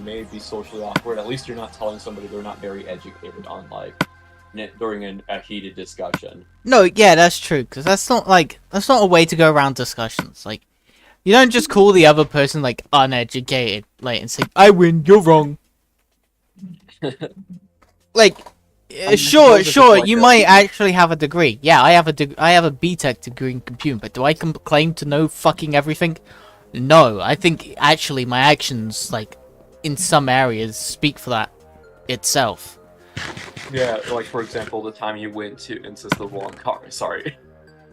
may be socially awkward, at least you're not telling somebody they're not very educated on like during a heated discussion. No, yeah, that's true. Because that's not a way to go around discussions. Like, you don't just call the other person like uneducated, like, and say I win, you're wrong. Like, sure, you might actually have a degree. Yeah, I have a BTech degree in computing, but do I claim to know fucking everything? No, I think actually my actions, like, in some areas, speak for that itself. Yeah, like for example, the time you went to insist the wrong car. Sorry.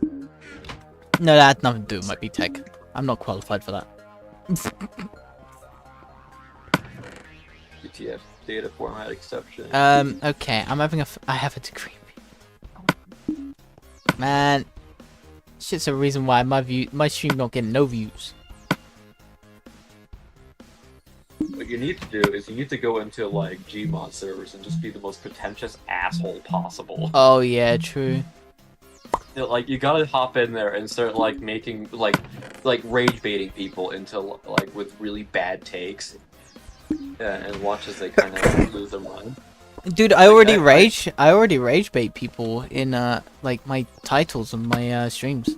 No, that had nothing to do with my BTech. I'm not qualified for that. UTF data format exception. Okay, I have a degree. Man, shit's a reason why my stream not getting no views. What you need to do is you need to go into like Gmod servers and just be the most pretentious asshole possible. Oh yeah, true. Like you gotta hop in there and start like making like rage baiting people into like with really bad takes, and watch as they kind of lose their mind. Dude, I already rage bait people in like my titles on my streams.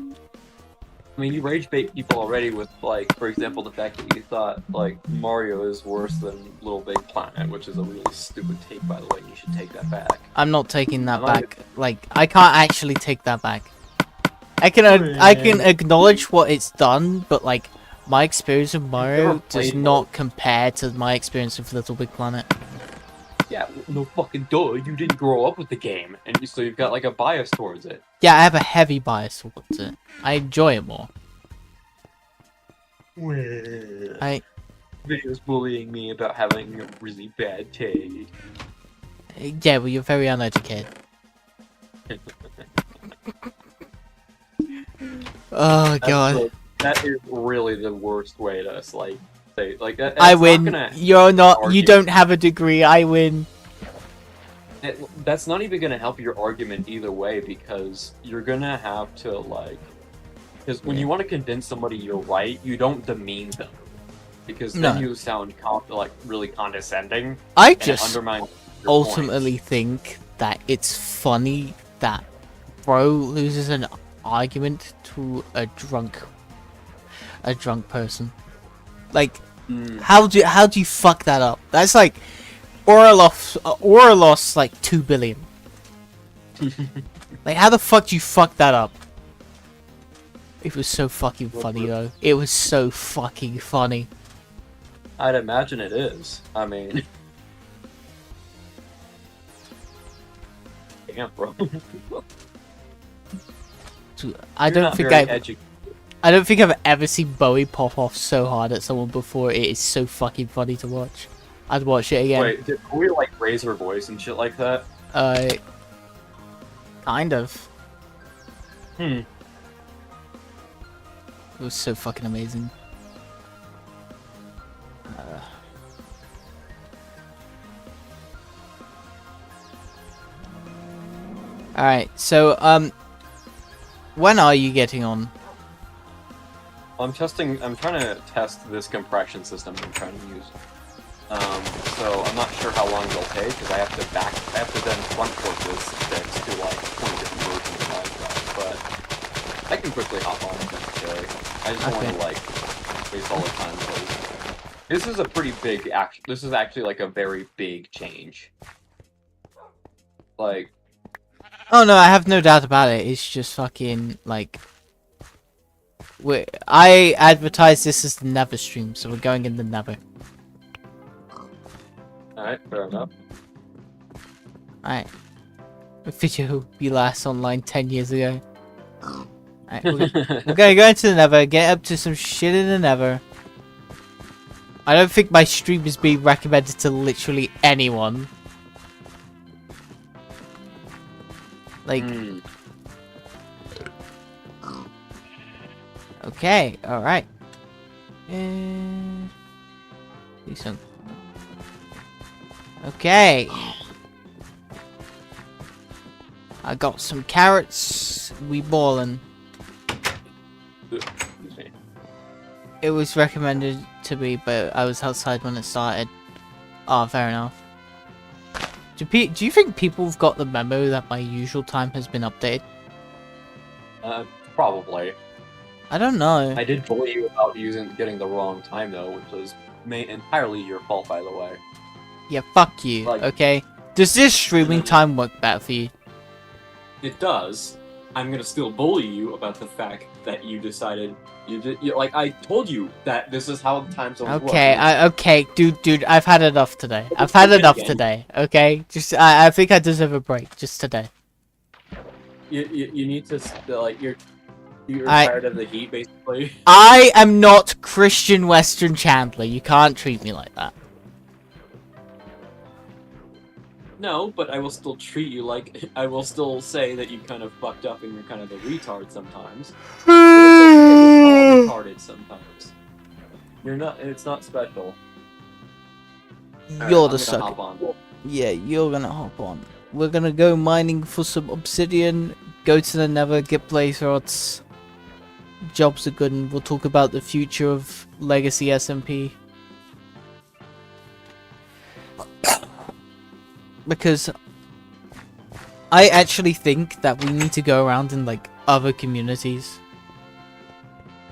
I mean, you rage bait people already with, like, for example, the fact that you thought, like, Mario is worse than Little Big Planet, which is a really stupid take, by the way, and you should take that back. I'm not taking that back. Like, I can't actually take that back. I can acknowledge what it's done, but like my experience with Mario does not compare to my experience with Little Big Planet. Yeah, no fucking duh. You didn't grow up with the game, and so you've got like a bias towards it. Yeah, I have a heavy bias towards it. I enjoy it more. Video's bullying me about having a really bad take. Yeah, well, you're very uneducated. Oh god. That is really the worst way to like say like that. I win. You're not. You don't have a degree. I win. That's not even gonna help your argument either way, because you're gonna have to like, because when you want to convince somebody you're right, you don't demean them, because then you sound like really condescending. I just undermine ultimately think that it's funny that bro loses an argument to a drunk person. Like, how do you fuck that up? That's like Aura lost like 2 billion. Like, how the fuck do you fuck that up? It was so fucking funny though. It was so fucking funny. I'd imagine it is. I mean, damn, bro. I don't think I've ever seen Bowie pop off so hard at someone before. It is so fucking funny to watch. I'd watch it again. Wait, did Bowie like raise her voice and shit like that? Kind of. It was so fucking amazing. Alright, so, when are you getting on? I'm trying to test this compression system I'm trying to use. So I'm not sure how long it'll take, because I have to then front port this fix to like 20 different versions of Minecraft, but I can quickly hop on if necessary. I just don't want to like waste all the time, because this is a pretty big this is actually like a very big change. Like, oh no, I have no doubt about it. It's just fucking like, I advertise this as the Nether stream, so we're going in the Nether. Alright, fair enough. Alright. The video we last online 10 years ago. Alright, we're gonna go into the Nether, get up to some shit in the Nether. I don't think my stream is being recommended to literally anyone. Like... Okay, alright. Decent. Okay. I got some carrots. We ballin'. It was recommended to me, but I was outside when it started. Oh, fair enough. Do you think people have got the memo that my usual time has been updated? Probably. I don't know. I did bully you about getting the wrong time though, which was entirely your fault, by the way. Yeah, fuck you. Like, okay. Does this streaming time work better for you? It does. I'm gonna still bully you about the fact that you decided like I told you that this is how the time zones work. Okay, dude, I've had enough today. I've had enough today. Okay, just I think I deserve a break just today. You need to like you're tired of the heat, basically. I am not Christian Western Chandler. You can't treat me like that. No, but I will still treat you like... I will still say that you kind of fucked up and you're kind of a retard sometimes. But it's okay, retarded sometimes. You're not... It's not special. You're the sucker. Yeah, you're gonna hop on. We're gonna go mining for some obsidian, go to the Nether, get blaze rods. Jobs are good, and we'll talk about the future of Legacy SMP. Because I actually think that we need to go around in like other communities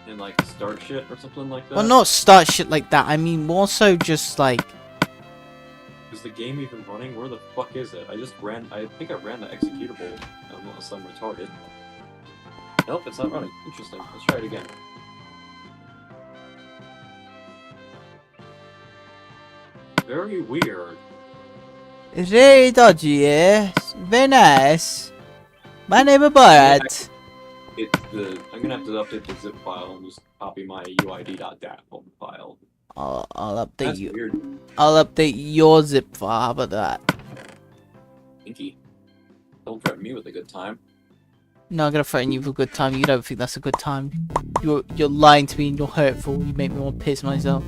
and like start shit or something like that. Well, not start shit like that. I mean more so just like, is the game even running? Where the fuck is it? I think I ran the executable, unless I'm retarded. Nope, it's not running. Interesting. Let's try it again. Very weird. It's very dodgy, yeah. Very nice. My name is Bart. I'm gonna have to update the zip file and just copy my uid.dat file. I'll update That's you. weird. I'll update your zip file. How about that? Pinky. Don't threaten me with a good time. No, I'm gonna threaten you with a good time. You don't think that's a good time. You're lying to me and you're hurtful. You make me want to piss myself.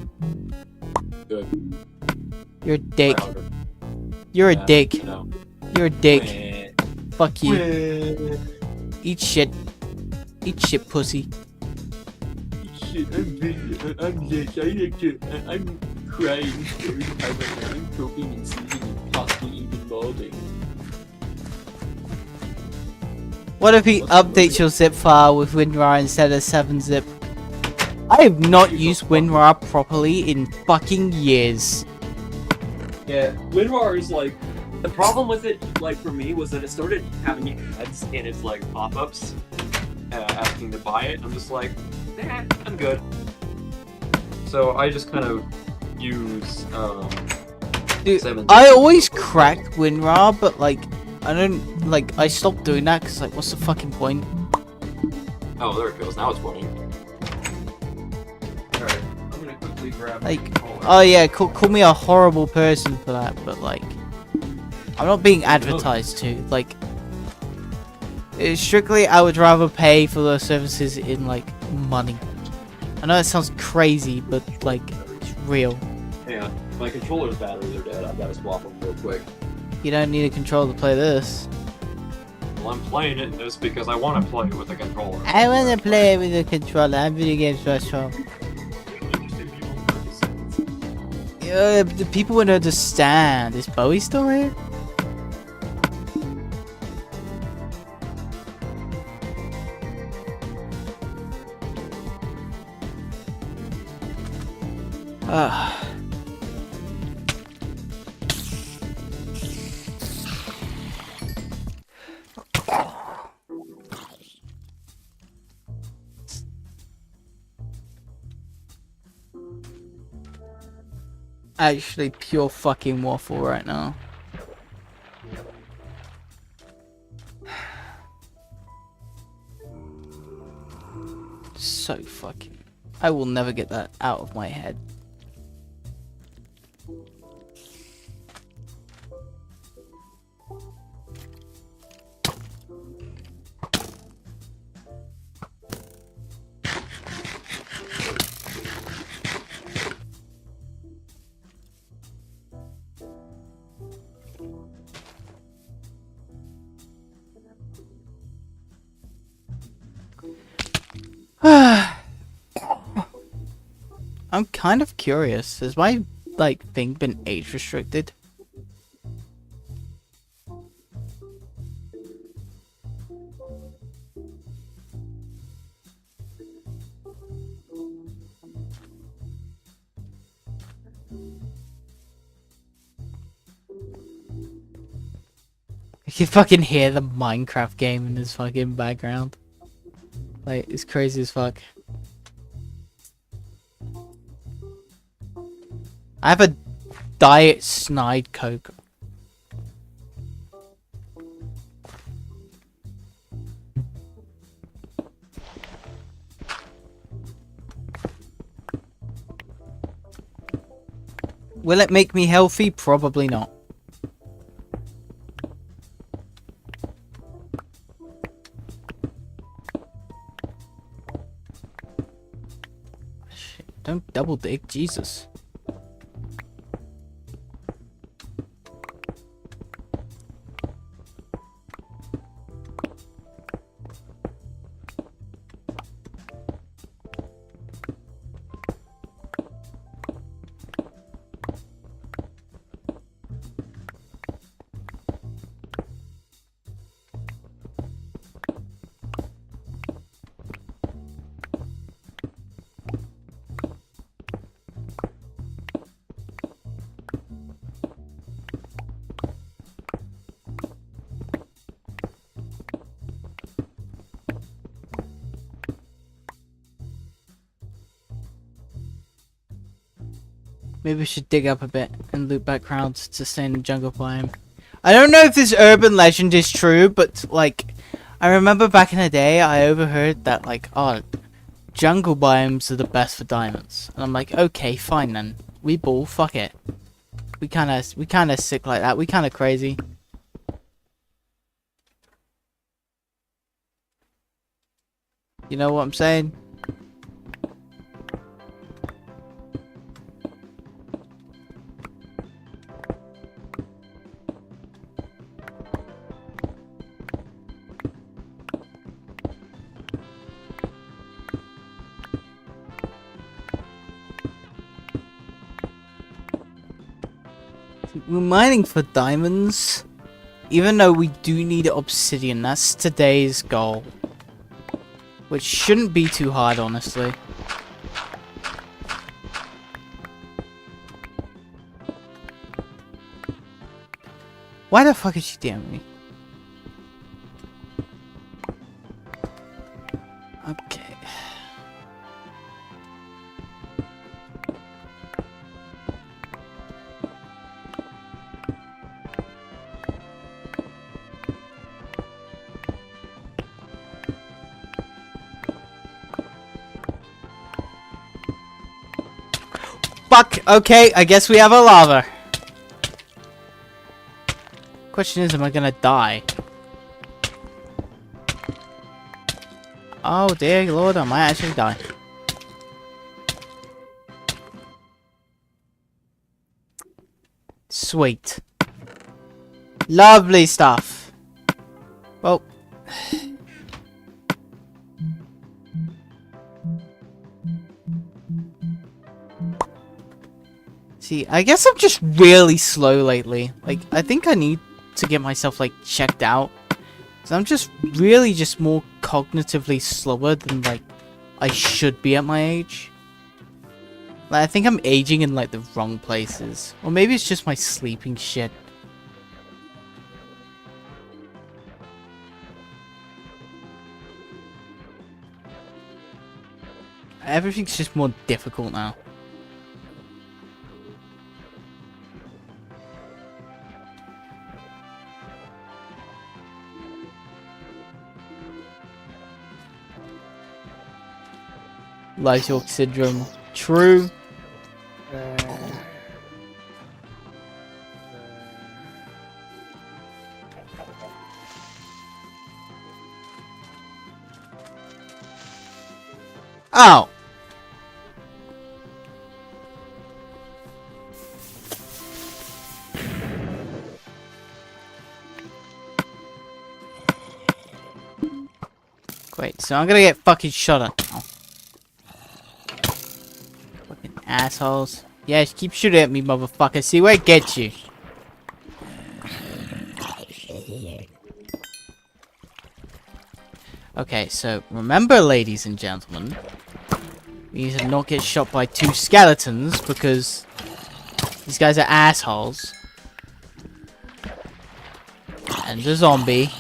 Good. You're a dick. Louder. You're a Yeah, dick. no. You're a dick. Meh. Fuck you. Meh. Eat shit. Eat shit, pussy. Shit, I'm crying. I'm choking and seizing and possibly even balding. What if he What's updates your zip file with WinRAR instead of 7-zip? I have not used WinRAR properly in fucking years. Yeah, WinRAR is like... The problem with it, like, for me, was that it started having ads in its, like, pop-ups asking to buy it. I'm just like, nah, I'm good. So I just kind of use, Dude, 7-zip. I always crack WinRAR, but like, I don't, like, I stopped doing that because, like, what's the fucking point? Oh, there it goes. Now it's running. Alright, I'm gonna quickly grab Like, the controller. oh yeah, call me a horrible person for that, but like, I'm not being advertised to. Like, strictly, I would rather pay for those services in like money. I know that sounds crazy, but like, it's real. Yeah, my controller's batteries are dead. I've got to swap them real quick. You don't need a controller to play this. Well, I'm playing it just because I want to play it with a controller. I want to play with a controller. I'm video games special. Yeah, the people would understand. Is Bowie still here? Actually, pure fucking waffle right now. So fucking... I will never get that out of my head. I'm kind of curious. Has my like thing been age restricted? I can fucking hear the Minecraft game in his fucking background. Like, it's crazy as fuck. I have a Diet Snide Coke. Will it make me healthy? Probably not. Shit, don't double dig, Jesus. Maybe we should dig up a bit and loot backgrounds to stay in the jungle biome. I don't know if this urban legend is true, but like, I remember back in the day I overheard that like, oh, jungle biomes are the best for diamonds. And I'm like, okay, fine then. We ball, fuck it. We kinda sick like that. We kinda crazy. You know what I'm saying? We're mining for diamonds, even though we do need obsidian. That's today's goal, which shouldn't be too hard, honestly. Why the fuck is she DMing me? Okay. Fuck! Okay, I guess we have a lava. Question is, am I gonna die? Oh dear lord, I might actually die. Sweet. Lovely stuff. Well. See, I guess I'm just really slow lately. Like, I think I need to get myself, like, checked out. Because I'm just really just more cognitively slower than, like, I should be at my age. Like, I think I'm aging in, like, the wrong places. Or maybe it's just my sleeping shit. Everything's just more difficult now. LiveYork syndrome. True. Oh. Wait, so I'm gonna get fucking shot at now. Fucking assholes. Yeah, keep shooting at me, motherfucker. See where it gets you. Okay, so remember, ladies and gentlemen, we need to not get shot by 2 skeletons because these guys are assholes. And a zombie.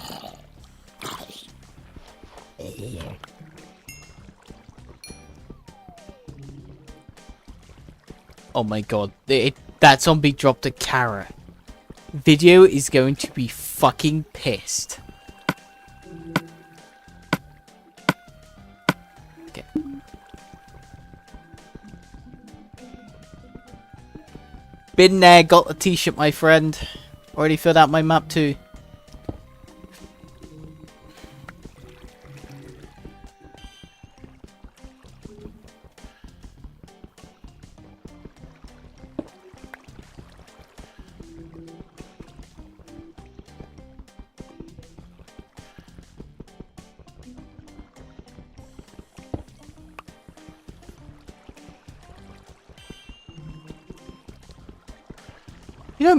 Oh my god, that zombie dropped a carrot. Video is going to be fucking pissed. Okay. Been there, got the t-shirt, my friend. Already filled out my map too. You know,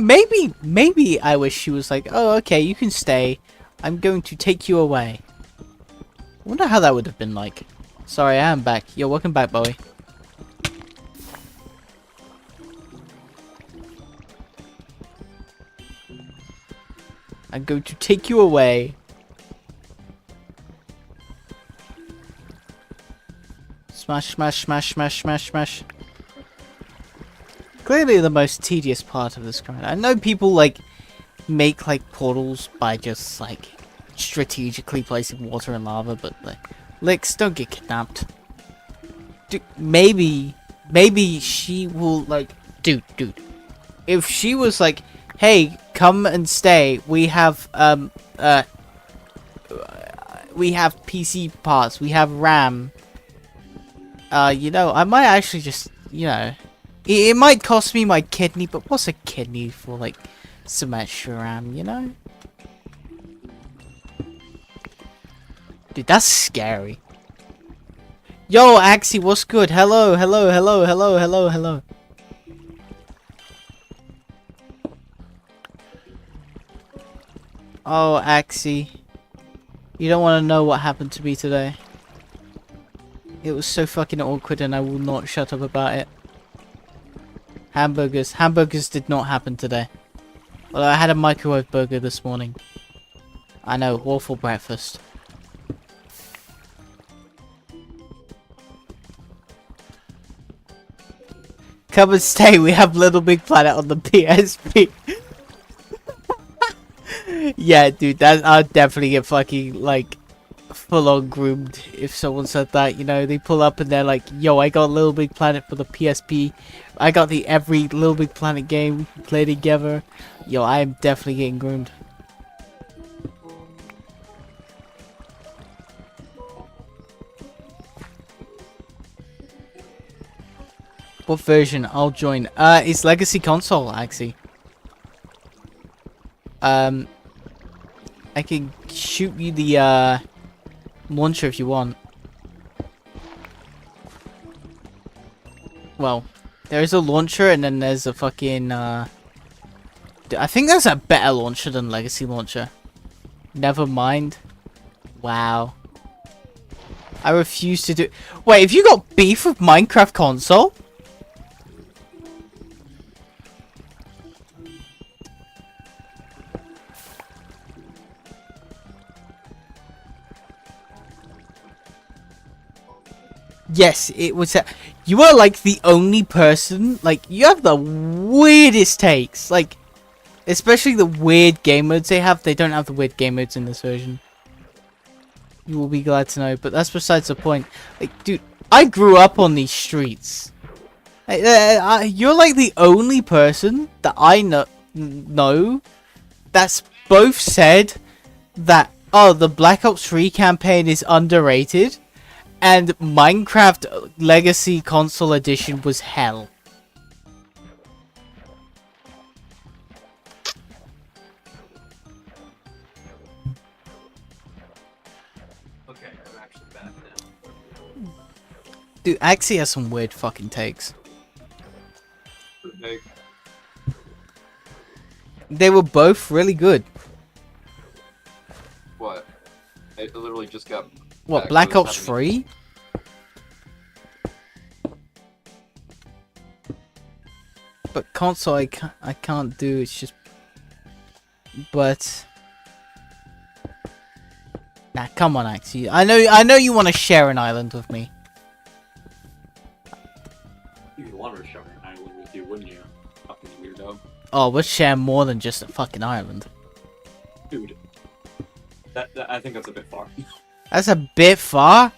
maybe I wish she was like, oh, okay, you can stay. I'm going to take you away. I wonder how that would have been like. Sorry, I am back. Yo, welcome back, Bowie. I'm going to take you away. Smash, smash, smash, smash, smash, smash. Clearly the most tedious part of this grind. I know people, like, make, like, portals by just, like, strategically placing water and lava, but, like, Licks, don't get kidnapped. Dude, maybe she will, like, dude, if she was like, hey, come and stay, we have PC parts, we have RAM, you know, I might actually just, you know, it might cost me my kidney, but what's a kidney for, like, some extra RAM, you know? Dude, that's scary. Yo, Axie, what's good? Hello. Oh, Axie. You don't want to know what happened to me today. It was so fucking awkward and I will not shut up about it. Hamburgers. Hamburgers did not happen today. Although I had a microwave burger this morning. I know, awful breakfast. Come and stay, we have Little Big Planet on the PSP. Yeah, dude, I'd definitely get fucking, like, full-on groomed if someone said that, you know. They pull up and they're like, yo, I got Little Big Planet for the PSP. I got every Little Big Planet game we can play together. Yo, I am definitely getting groomed. What version? I'll join. It's Legacy Console, actually. I can shoot you the, launcher if you want. Well, there's a launcher and then there's a fucking, I think there's a better launcher than Legacy Launcher. Never mind. Wow. I refuse to do- Wait, have you got beef with Minecraft Console? Yes, it was. You are like the only person. Like, you have the weirdest takes. Like, especially the weird game modes they have. They don't have the weird game modes in this version. You will be glad to know. But that's besides the point. Like, dude, I grew up on these streets. You're like the only person that I know that's both said that, oh, the Black Ops 3 campaign is underrated. And Minecraft Legacy Console Edition was hell. Okay, I'm actually back now. Dude, Axie has some weird fucking takes. Okay. They were both really good. What? I literally just got... What, Black Ops 3? But console I can't do, it's just... But... Nah, come on, Axie. I know you want to share an island with me. You'd want to share an island with you, wouldn't you? Fucking weirdo. Oh, we'll share more than just a fucking island. Dude. I think that's a bit far. That's a bit far?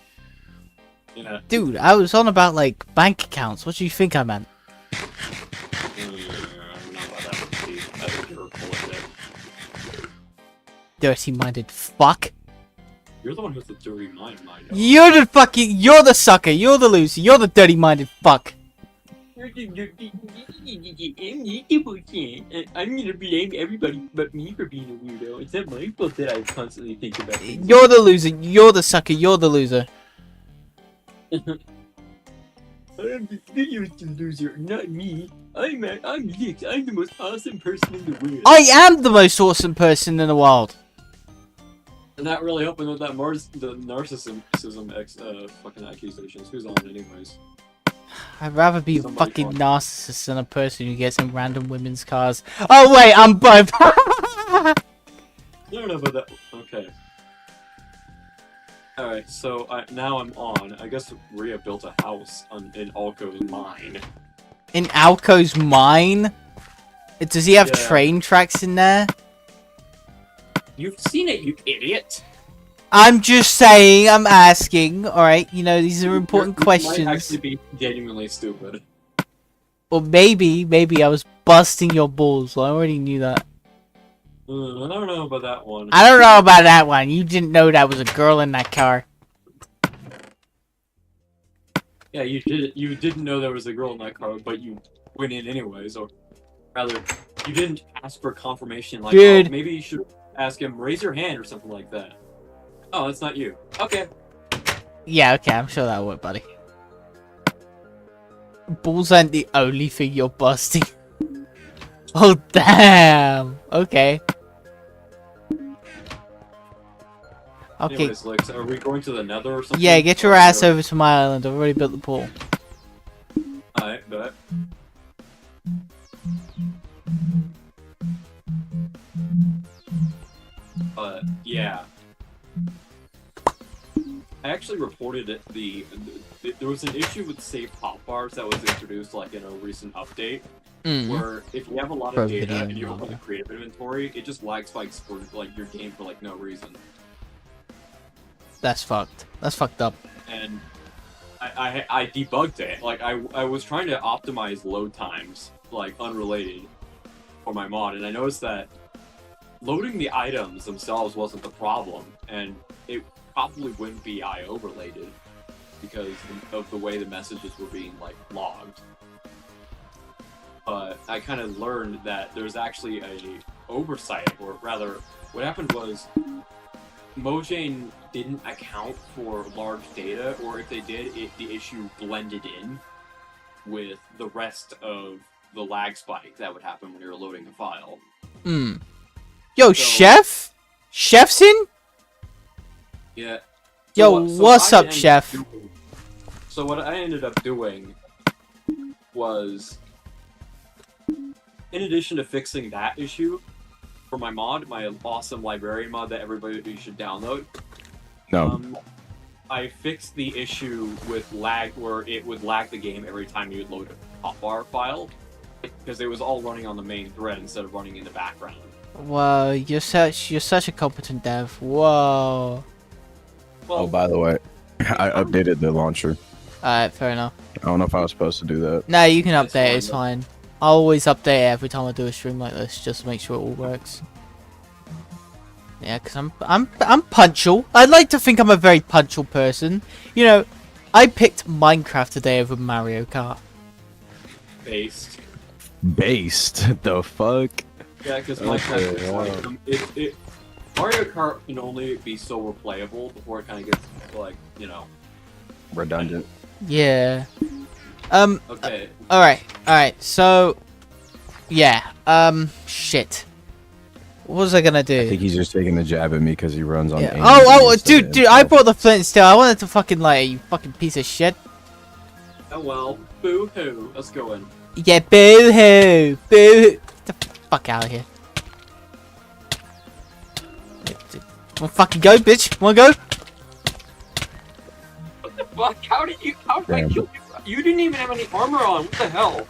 Yeah. Dude, I was on about, like, bank accounts. What do you think I meant? Dirty-minded fuck. You're the one who's the dirty mind. You're the sucker. You're the loser. You're the dirty-minded fuck. I'm gonna blame everybody but me for being a weirdo. It's not my fault that I constantly think about things. You're the loser. You're the sucker. You're the loser. I'm the loser, not me. I'm Nick. I'm the most awesome person in the world. I am the most awesome person in the world. Not really helping with that the narcissism fucking accusations. Who's on anyways? I'd rather be a Somebody fucking fun. narcissist than a person who gets in random women's cars. Oh wait, I'm both. I don't know about that. Okay. Alright, so now I'm on. I guess Rhea built a house in Alco's mine. In Alco's mine? Does he have Yeah. train tracks in there? You've seen it, you idiot. I'm just saying, I'm asking. Alright, you know, these are important You questions. might actually be genuinely stupid. Or maybe I was busting your balls. I already knew that. I don't know about that one. I don't know about that one. You didn't know that was a girl in that car. Yeah, you did. You didn't know there was a girl in that car, but you went in anyways, or rather, you didn't ask for confirmation. Like, Dude. oh, maybe you should ask him, raise your hand or something like that. Oh, that's not you. Okay. Yeah, okay, I'm sure that would, buddy. Balls aren't the only thing you're busting. Oh, damn. Okay. Okay. Anyways, Lex, are we going to the Nether or something? Yeah, get your ass over to my island. I've already built the pool. Alright, bet. Yeah. I actually reported it, there was an issue with safe hotbars that was introduced like in a recent update, where if you have a lot of data and you open the creative inventory, it just lag spikes for like your game for like no reason. That's fucked. That's fucked up. And I debugged it. Like I was trying to optimize load times, like unrelated, for my mod, and I noticed that loading the items themselves wasn't the problem, and it probably wouldn't be IO related because of the way the messages were being like logged. But I kind of learned that there's actually a oversight, or rather, what happened was Mojang didn't account for large data, or if they did, the issue blended in with the rest of the lag spike that would happen when you're loading a file. Yo, Chef? Chef's in? Yeah. Yo, what's up, Chef? So what I ended up doing was, in addition to fixing that issue for my mod, my awesome librarian mod that everybody should download, I fixed the issue with lag, where it would lag the game every time you would load a hotbar file, because it was all running on the main thread instead of running in the background. Whoa, you're such a competent dev. Whoa. Well, Oh, by the way, I updated the launcher. Alright, fair enough. I don't know if I was supposed to do that. No, you can It's update it, fine, it's though. fine. I'll always update it every time I do a stream like this, just to make sure it all works. Yeah, because I'm punctual. I'd like to think I'm a very punctual person. You know, I picked Minecraft today over Mario Kart. based. Based? The fuck? Yeah, because Okay, Minecraft is wow. like, Mario Kart can only be so replayable before it kind of gets, like, you know. Redundant. Yeah. Okay. Alright, so... Yeah, shit. What was I gonna do? I think he's just taking a jab at me because he runs on. Yeah. aim Oh, instead of dude, I himself. brought the flint and steel. I wanted to fucking like you fucking piece of shit. Oh well. Boo hoo. Let's go in. Yeah, boo hoo, boo. Get the fuck out of here. Wanna fucking go, bitch? Wanna go? What the fuck? How did I Damn. kill you? You didn't even have any armor on. What the hell?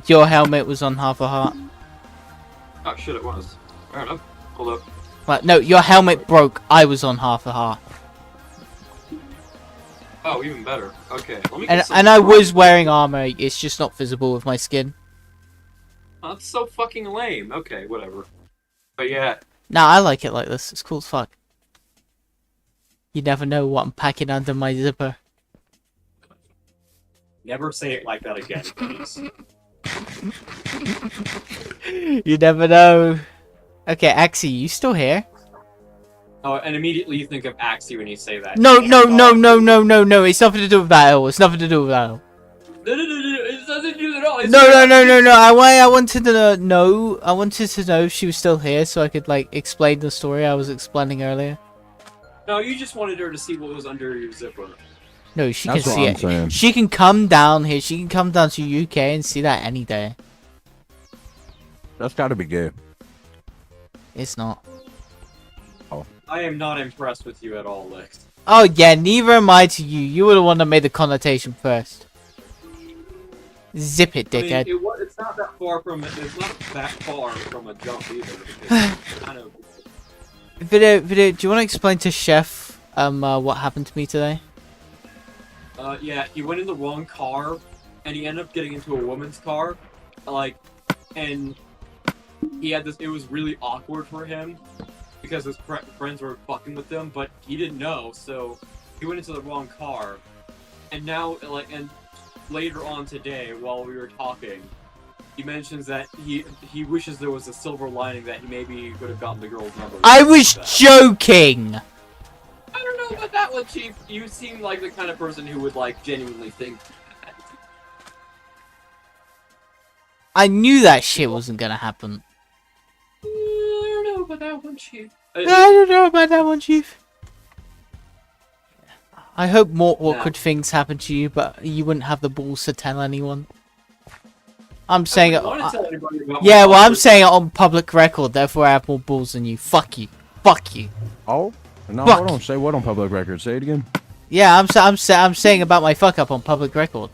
Your helmet was on half a heart. Oh shit, it was. Fair enough. Hold up. Like, no, your helmet broke. I was on half a heart. Oh, even better. Okay. Let me get some And I was wearing armor. It's just not visible with my skin. Oh, that's so fucking lame. Okay, whatever. But yeah. Nah, I like it like this. It's cool as fuck. You never know what I'm packing under my zipper. Never say it like that again, please. You never know. Okay, Axie, you still here? Oh, and immediately you think of Axie when you say that. No. It's nothing to do with that at all. It's nothing to do with that at all. No, it's nothing to do at all. It's No. I wanted to know. I wanted to know if she was still here so I could like explain the story I was explaining earlier. No, you just wanted her to see what was under your zipper. No, she That's can what see I'm it. saying. She can come down here. She can come down to UK and see that any day. That's gotta be gay. It's not. I am not impressed with you at all, Lex. Oh yeah, neither am I to you. You were the one that made the connotation first. Zip it, I mean, dickhead. it's not that far from it's not that far from a jump either. Because it's kind of. Video, do you want to explain to Chef what happened to me today? Yeah, he went in the wrong car, and he ended up getting into a woman's car, like, and he had this. It was really awkward for him because his friends were fucking with him, but he didn't know, so he went into the wrong car, and now, like, and later on today, while we were talking, he mentions that he wishes there was a silver lining that he maybe could have gotten the girl's number. I was joking! I don't know about that one, Chief. You seem like the kind of person who would, like, genuinely think that. I knew that shit wasn't gonna happen. I don't know about that one, Chief. I don't know about that one, Chief. I hope more awkward things happen to you, but you wouldn't have the balls to tell anyone. I'm saying it. Yeah, well, I'm saying it on public record. Therefore, I have more balls than you. Fuck you. Fuck you. Oh? No, Fuck. hold on. Say what on public record? Say it again. Yeah, I'm saying about my fuck up on public record.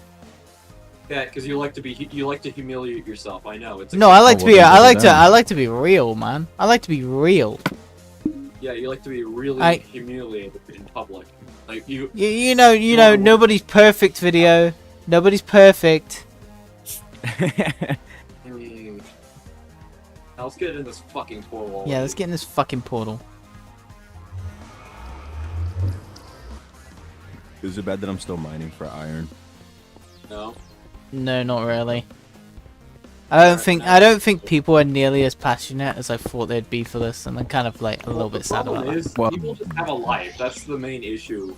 Yeah, because you like to humiliate yourself. I know. It's No, I like to be. well, I like to be real, man. I like to be real. Yeah, you like to be really humiliated in public. Like you. You know. Nobody's perfect. Video. Nobody's perfect. Now let's get in this fucking portal. Yeah, let's get in this fucking portal. Is it bad that I'm still mining for iron? No. No, not really. I don't think people are nearly as passionate as I thought they'd be for this, and I'm kind of like a little bit sad about that. Well, people just have a life. That's the main issue.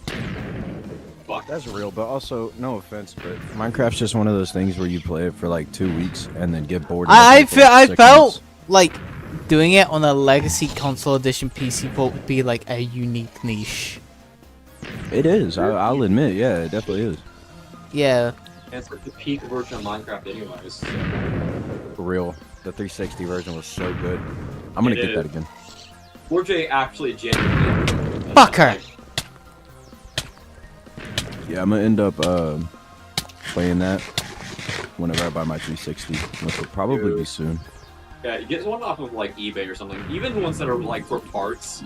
Fuck. That's real, but also, no offense, but Minecraft's just one of those things where you play it for like 2 weeks and then get bored. I felt like doing it on a legacy console edition PC port would be like a unique niche. It is. I'll admit. Yeah, it definitely is. Yeah. And it's like the peak version of Minecraft, anyways. For real. The 360 version was so good. I'm gonna get that again. 4J actually genuinely. Fuck her. Yeah, I'm gonna end up playing that whenever I buy my 360, which will probably be soon. Yeah, you get one off of like eBay or something. Even the ones that are like for parts,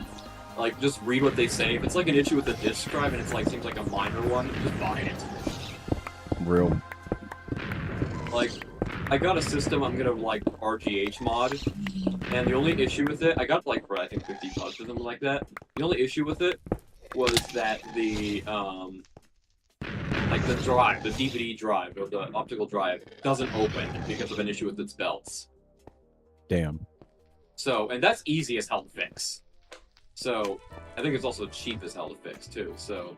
like just read what they say. If it's like an issue with the disk drive and it's like seems like a minor one, just buy it. Real. Like, I got a system I'm gonna like RGH mod, and the only issue with it, I got like for I think $50 or something like that. The only issue with it was that the like the drive, the DVD drive or the optical drive doesn't open because of an issue with its belts. Damn. So, and that's easy as hell to fix. So, I think it's also cheap as hell to fix too. So.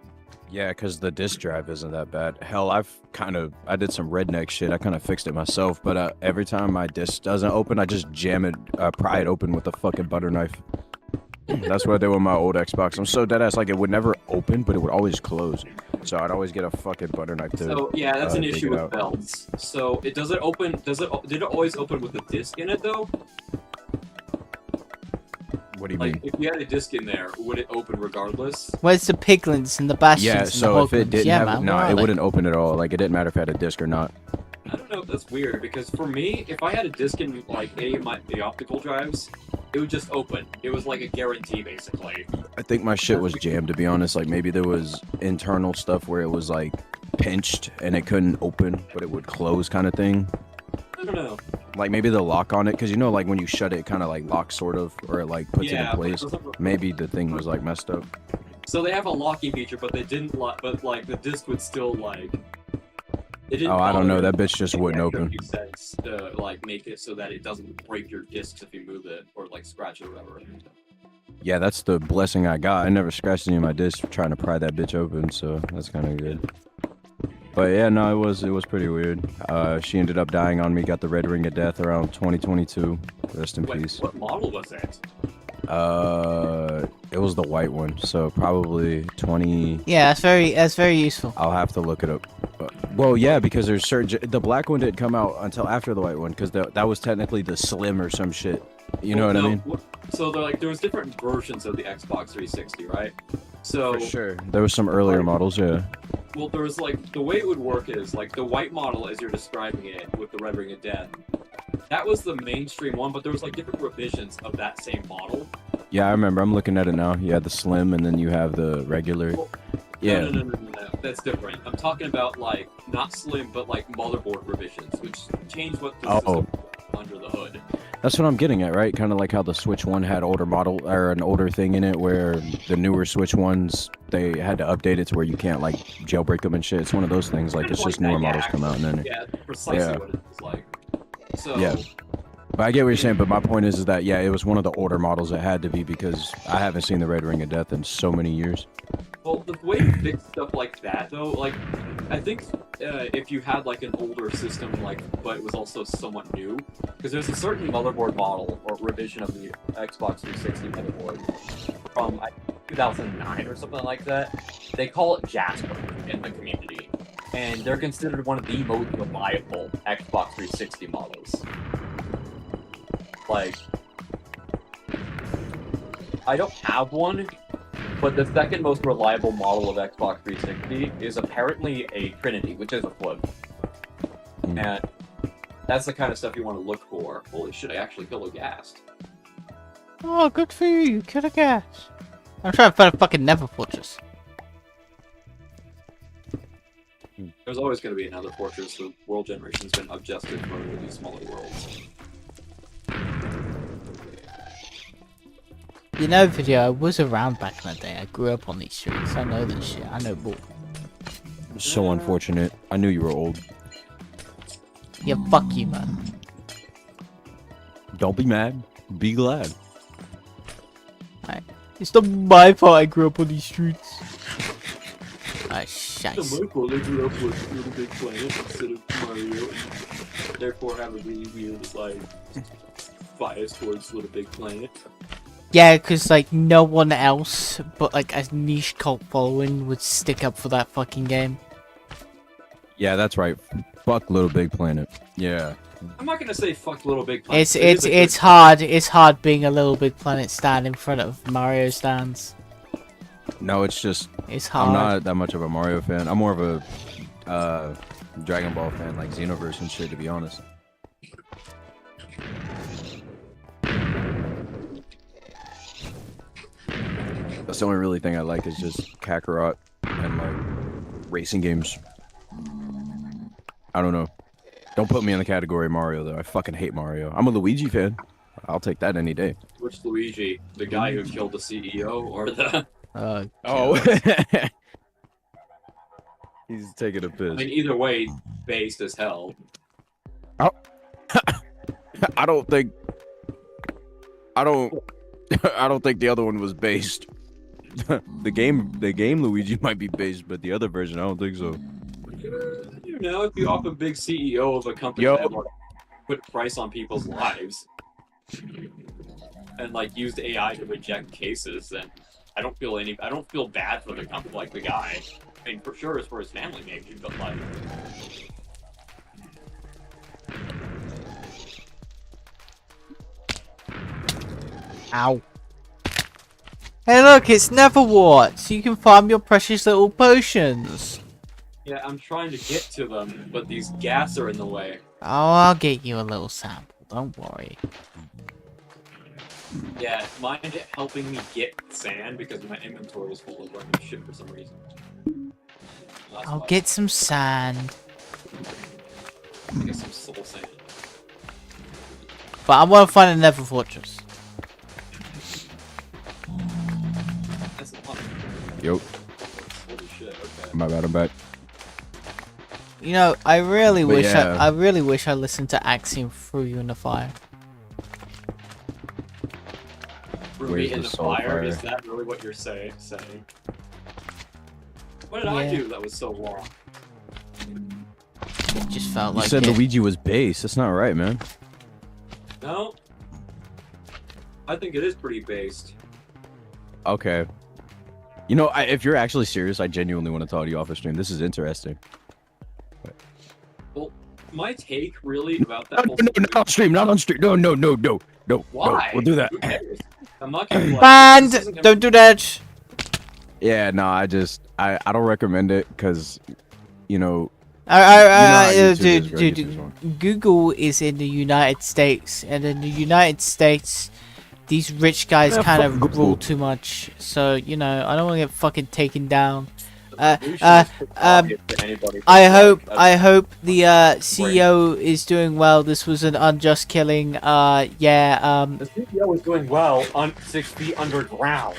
Yeah, because the disk drive isn't that bad. Hell, I did some redneck shit. I kind of fixed it myself, but every time my disk doesn't open, I just jam it, pry it open with a fucking butter knife. That's what I did with my old Xbox. I'm so deadass, like it would never open, but it would always close. So I'd always get a fucking butter knife to. So yeah, that's an issue with out. belts. So did it always open with a disc in it though? What do you Like, mean? if you had a disc in there, would it open regardless? Where's the piglins and the bastions? Yeah, and so the if it hoglins? didn't Yeah, have, man, no, where are it they? wouldn't open at all. Like it didn't matter if it had a disc or not. I don't know if that's weird, because for me, if I had a disc in, like, any of the optical drives, it would just open. It was like a guarantee, basically. I think my shit was jammed, to be honest. Like maybe there was internal stuff where it was like pinched and it couldn't open, but it would close kind of thing. I don't know. Like maybe the lock on it, because you know, like when you shut it, it kind of like locks sort of, or it like puts it in place. Maybe the thing was like messed up. So they have a locking feature, but they didn't lock, but like the disc would still like. It didn't Oh, I don't know. bother That bitch just wouldn't open. Sense to like make it so that it doesn't break your discs if you move it or like scratch it or whatever. Yeah, that's the blessing I got. I never scratched any of my discs trying to pry that bitch open, so that's kind of good. But yeah, no, it was pretty weird. She ended up dying on me. Got the red ring of death around 2022. Rest in peace. What model was it? It was the white one, so probably 20. Yeah, that's very useful. I'll have to look it up. Well, yeah, because there's certain. The black one didn't come out until after the white one, because that was technically the slim or some shit. You know what I mean? So there was different versions of the Xbox 360, right? So For sure. There was some earlier models, yeah. well, there was like the way it would work is like the white model as you're describing it with the Red Ring of Death. That was the mainstream one, but there was like different revisions of that same model. Yeah, I remember. I'm looking at it now. You had the slim, and then you have the regular. Well, Yeah. No. That's different. I'm talking about like not slim, but like motherboard revisions, which changed what the system was under the hood. That's what I'm getting at, right? Kind of like how the Switch 1 had older model or an older thing in it, where the newer Switch ones they had to update it to where you can't like jailbreak them and shit. It's one of those things. Like it's just newer models come out and then. Yeah, precisely what it was like. So. Yeah. But I get what you're saying. But my point is that yeah, it was one of the older models. It had to be because I haven't seen the Red Ring of Death in so many years. Well, the way to fix stuff like that, though, like, I think if you had, like, an older system, like, but it was also somewhat new, because there's a certain motherboard model, or revision of the Xbox 360 motherboard from, 2009 or something like that. They call it Jasper in the community, and they're considered one of the most reliable Xbox 360 models. Like, I don't have one, but the second most reliable model of Xbox 360 is apparently a Trinity, which is a flip. And that's the kind of stuff you want to look for. Holy shit, I actually killed a ghast. Oh, good for you. You killed a gas. I'm trying to find a fucking Nether fortress. There's always going to be another fortress. The world generation's been adjusted for these smaller worlds. You know, video, I was around back in the day. I grew up on these streets. I know this shit. I know bull. So unfortunate. I knew you were old. Yeah, fuck you, man. Don't be mad. Be glad. It's not my fault I grew up on these streets. Ah, shite. So my fault I grew up with Little Big Planet instead of Mario, and therefore have a really weird, like, bias towards Little Big Planet. Yeah, because, like, no one else but, like, a niche cult following would stick up for that fucking game. Yeah, that's right. Fuck Little Big Planet. Yeah. I'm not gonna say fuck Little Big Planet. It's hard being a Little Big Planet stand in front of Mario stands. No, it's just It's hard. I'm not that much of a Mario fan. I'm more of a Dragon Ball fan, like Xenoverse and shit, to be honest. That's the only really thing I like is just Kakarot and like racing games. I don't know. Don't put me in the category of Mario though. I fucking hate Mario. I'm a Luigi fan. I'll take that any day. Which Luigi? The guy who killed the CEO or the... Oh. He's taking a piss. I mean, either way, based as hell. I don't think I don't think the other one was based. the game Luigi might be based, but the other version I don't think so. You know, if you off a big CEO of a company that would put price on people's lives and like used AI to reject cases, then I don't feel bad for the company, like the guy. I mean, for sure it's for his family maybe, but like Ow. Hey look, it's Netherwart, so you can farm your precious little potions. yeah, I'm trying to get to them, but these gas are in the way. Oh, I'll get you a little sample, don't worry. Yeah, mind helping me get sand because my inventory is full of random shit for some reason. That's I'll why. get some sand. Get some soul sand. But I want to find a Nether fortress. That's a lot. Yo, Holy shit, okay. my bad, I'm back. You know, I really But wish yeah. I really wish I listened to Axiom through Unify. Ruby Where's in the the soul fire? fire? Is that really what you're saying? What did I Yeah. do that was so wrong? It just felt You like said it. Luigi was based. That's not right, man. No? I think it is pretty based. Okay. You know, if you're actually serious, I genuinely want to talk to you off the stream. This is interesting. Well, my take really about that No, whole no, not on stream, not on stream. No. Why? We'll do that. Who cares? I'm not gonna be like, this Banned! isn't gonna- Don't do that! Yeah, no, I don't recommend it because, you know, Dude, Google is in the United States, and in the United States, these rich guys Yeah, kind fuck of Google. rule too much. So, you know, I don't want to get fucking taken down. The solution is pretty obvious to anybody, but, I like, hope the CEO is doing well. This was an unjust killing. Yeah. the CEO is doing well on 6 feet underground.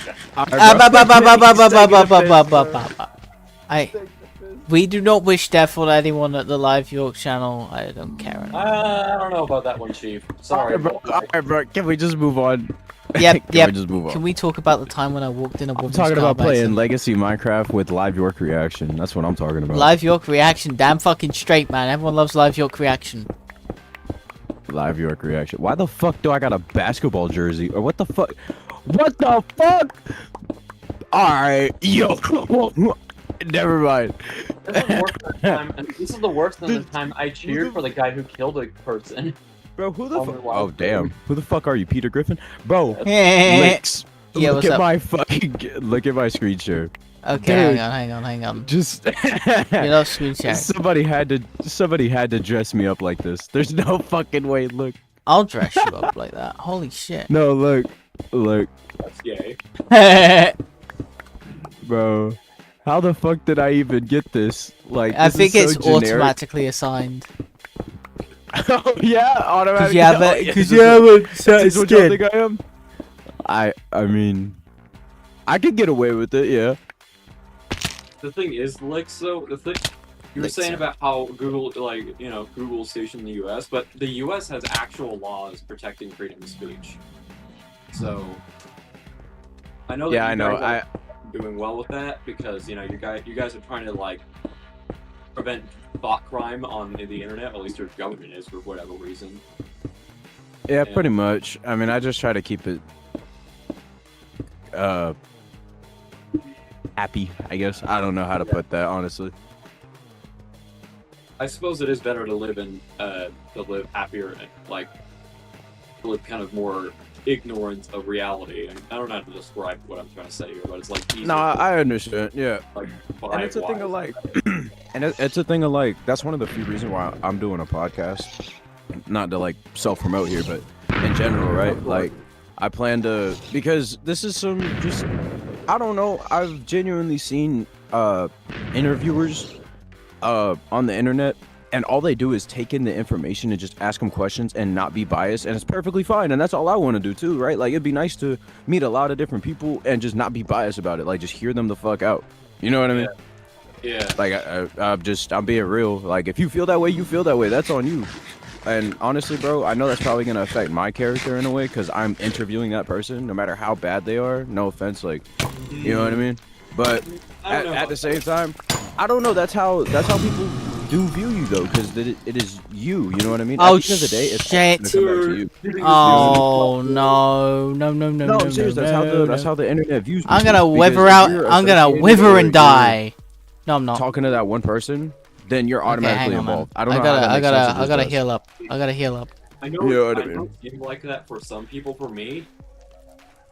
We do not wish death on anyone at the LiveYork channel. I don't care. I don't know about that one, Chief. Sorry. Alright, bro. Can we just move on? Yep. Can we just move on? Can we talk about the time when I walked in a I'm woman's talking car about by playing accident? Legacy Minecraft with LiveYork reaction. That's what I'm talking about. LiveYork reaction, damn fucking straight, man. Everyone loves LiveYork reaction. LiveYork reaction. Why the fuck do I got a basketball jersey? Or what the fuck? What the fuck? Alright, yo. Never mind. This is the worst than the time I cheered for the guy who killed a person. Bro, who the Oh, fuck? wow. Oh, damn. Who the fuck are you, Peter Griffin? Bro, Yeah, Licks. Look what's at up? my fucking. Look at my screen share. Okay, Dude. hang on. Just. You know, screen share. Somebody had to dress me up like this. There's no fucking way. Look. I'll dress you up like that. Holy shit. No, look. That's gay. Bro. How the fuck did I even get this? Like, I this think is it's so generic. automatically assigned. Oh yeah, automatically. Because you have a certain Is what y'all skin. think I am? I mean, I could get away with it, yeah. The thing is, like, so the thing you were saying about how Google, like, you know, Google's stationed in the U.S., but the U.S. has actual laws protecting freedom of speech. So I know that Yeah, you I know. guys are doing well with that because you know you guys are trying to like prevent thought crime on the internet. At least your government is for whatever reason. Yeah, pretty much. I mean, I just try to keep it happy, I guess. I don't know how to put that, honestly. I suppose it is better to live happier and like to live kind of more ignorant of reality. I don't know how to describe what I'm trying to say here, but it's like easier. No, I understand. Yeah. Like, And it's a thing of like, it's a thing of like, that's one of the few reasons why I'm doing a podcast. Not to like self-promote here, but in general, right? Like, I plan to, because this is some just, I don't know, I've genuinely seen interviewers on the internet, and all they do is take in the information and just ask them questions and not be biased, and it's perfectly fine, and that's all I want to do too, right? Like, it'd be nice to meet a lot of different people and just not be biased about it, like, just hear them the fuck out. You know what I mean? Yeah. Like, I'm being real. Like, if you feel that way, you feel that way. That's on you. And honestly, bro, I know that's probably gonna affect my character in a way, because I'm interviewing that person, no matter how bad they are. No offense, like, you know what I mean? But at the same time, I don't know. That's how people do view you, though, because it is you. You know what I mean? Oh, at the end of the day, it's shit. gonna come back to you. Oh no, no, I'm serious. That's how the internet views people. I'm gonna because wither if out. you're I'm gonna associated wither or and you're die. No, I'm not. Talking to that one person, then you're Okay, automatically hang on, man. involved. I don't know. I gotta heal up. I gotta heal up. I know, You know what I I know mean? it's like that for some people. For me,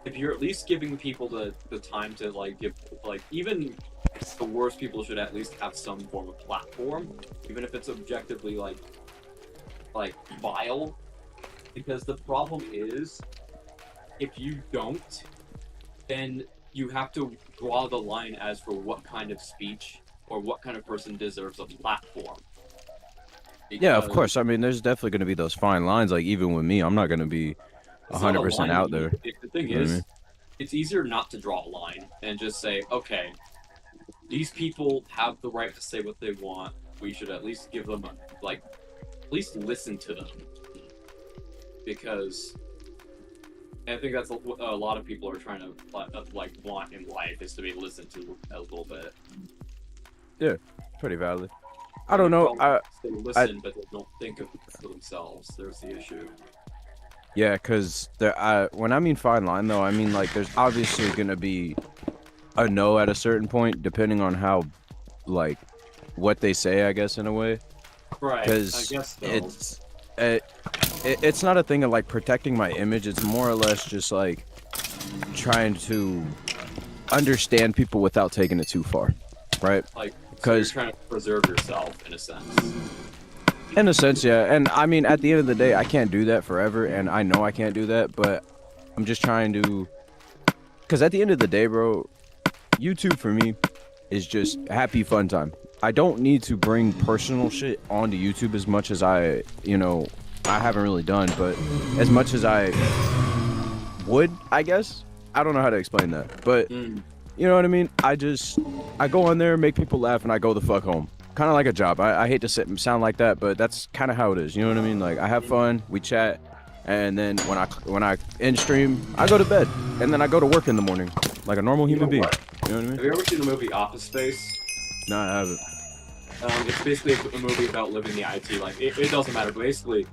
if you're at least giving people the time to like give, like, even the worst people should at least have some form of platform, even if it's objectively like vile. Because the problem is, if you don't, then you have to draw the line as for what kind of speech or what kind of person deserves a platform. Yeah, of Because course. I mean, there's definitely going to be those fine lines. Like, even with me, I'm not going to be it's not a 100% line. out there. The thing You know what I is, mean? it's easier not to draw a line and just say, okay, these people have the right to say what they want. We should at least give them, at least listen to them. Because I think that's what a lot of people are trying to, want in life, is to be listened to a little bit. Yeah, pretty valid. I don't know. They listen, but they don't think of it for themselves. There's the issue. Yeah, because when I mean fine line, though, I mean, like, there's obviously going to be a no at a certain point, depending on how, like, what they say, I guess, in a way. Right. Because I guess so. it's not a thing of, like, protecting my image. It's more or less just, like, trying to understand people without taking it too far, right? Like, so you're 'Cause- trying to preserve yourself in a sense. In a sense, yeah. And I mean, at the end of the day, I can't do that forever, and I know I can't do that, but I'm just trying to. Because at the end of the day, bro, YouTube for me is just happy fun time. I don't need to bring personal shit onto YouTube as much as I haven't really done, but as much as I would, I guess. I don't know how to explain that, but you know what I mean? I go on there, make people laugh, and I go the fuck home. Kind of like a job. I hate to sound like that, but that's kind of how it is. You know what I mean? Like, I have fun, we chat, and then when I end stream, I go to bed, and then I go to work in the morning like a normal human being. You know what I mean? Have you ever seen the movie Office Space? No, I haven't. It's basically a movie about living the IT life. It doesn't matter. Basically,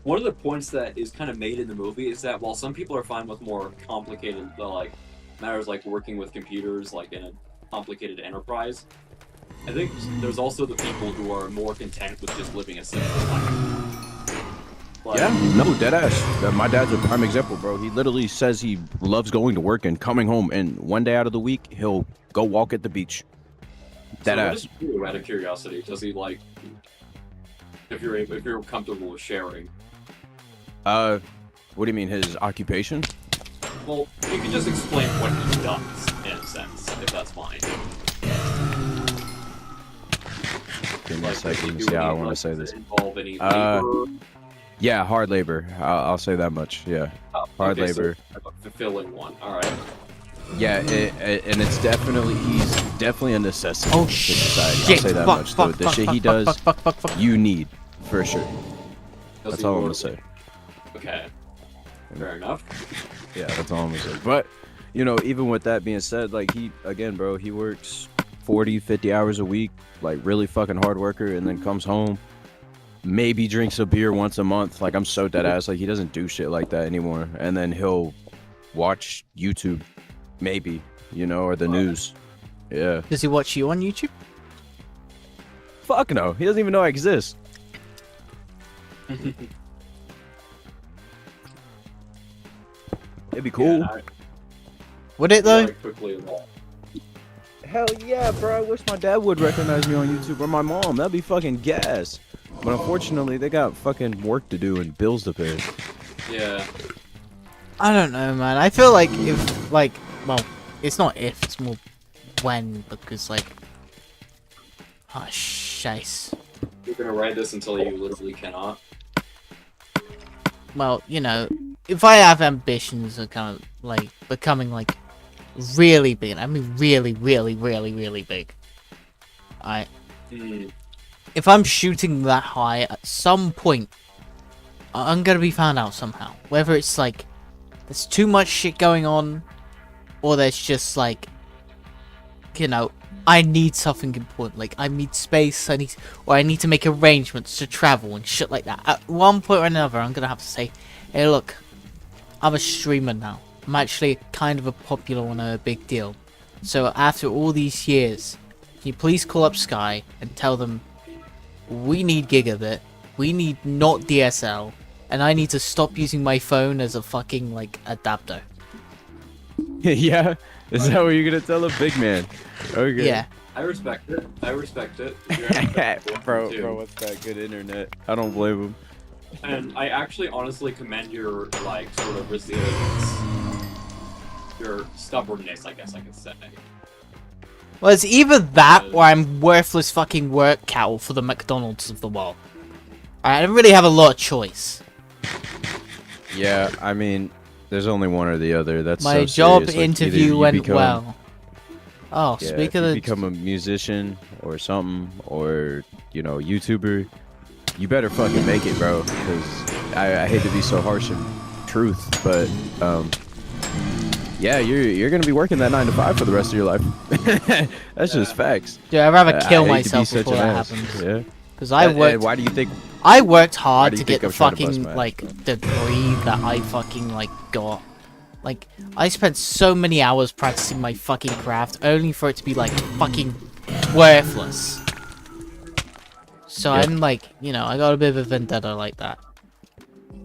one of the points that is kind of made in the movie is that while some people are fine with more complicated, matters like working with computers, like in a complicated enterprise, I think there's also the people who are more content with just living a simple life. Like, Yeah, no, deadass. My dad's a prime example, bro. He literally says he loves going to work and coming home, and one day out of the week, he'll go walk at the beach. So what Deadass. does he do, out of curiosity? Does he like, if you're comfortable with sharing? What do you mean, his occupation? Well, you can just explain what he does in a sense, if that's fine. Give me a Like, second. does he See do how I any, want to like, say does this. it involve any labor? Yeah, hard labor. I'll say that much. Yeah, hard Okay, so labor. a fulfilling one. All right. Yeah, and he's definitely a necessity Oh to society. shit! I'll say that Fuck, much. fuck, The fuck, shit fuck, he fuck, does, fuck, fuck, fuck. you need for sure. Does That's he all I'm work- gonna say. Okay. Fair enough. Yeah, that's all I'm gonna say. But, even with that being said, like, he works 40, 50 hours a week, like, really fucking hard worker, and then comes home, maybe drinks a beer once a month. Like, I'm so dead ass. Like, he doesn't do shit like that anymore. And then he'll watch YouTube, maybe, or the news. Yeah. Does he watch you on YouTube? Fuck no. He doesn't even know I exist. It'd be cool. Yeah, Would it though? like, quickly. Hell yeah, bro. I wish my dad would recognize me on YouTube, or my mom. That'd be fucking gas. But unfortunately, they got fucking work to do and bills to pay. Yeah. I don't know, man. I feel like if, like, well, it's not if, it's more when, because, like, oh, shice. You're gonna write this until you literally cannot. Well, if I have ambitions of kind of, like, becoming, like, really big, I mean really, really, really, really big, if I'm shooting that high, at some point, I'm gonna be found out somehow. Whether it's, like, there's too much shit going on, or there's just, like, I need something important. Like, I need space, I need to make arrangements to travel and shit like that. At one point or another, I'm gonna have to say, hey, look, I'm a streamer now. I'm actually kind of a popular one, a big deal. So after all these years, can you please call up Sky and tell them we need gigabit, we need not DSL, and I need to stop using my phone as a fucking, like, adapter. Yeah? Is that what you're gonna tell a big man? Okay. Yeah. I respect it. bro, what's that good internet? I don't blame him. And I actually honestly commend your, like, sort of resilience. Your stubbornness, I guess I could say. Well, it's either that or I'm worthless fucking work cattle for the McDonald's of the world. I don't really have a lot of choice. Yeah, I mean, there's only one or the other. That's My so job serious. Like, either interview you went become- well. Oh, Yeah, speak if of you the... become a musician or something, or YouTuber, you better fucking make it, bro. Because I hate to be so harsh in truth, but yeah, you're gonna be working that 9 to 5 for the rest of your life. That's just facts. Dude, I'd rather kill I hate to be myself such before an that ass. happens. Yeah. Because I worked... Why do you think? I worked Why hard do to you get think the I'm trying to bust fucking, my ass? like, degree that I fucking, like, got. Like, I spent so many hours practicing my fucking craft, only for it to be, like, fucking worthless. So Yep. I'm, like, I got a bit of a vendetta like that.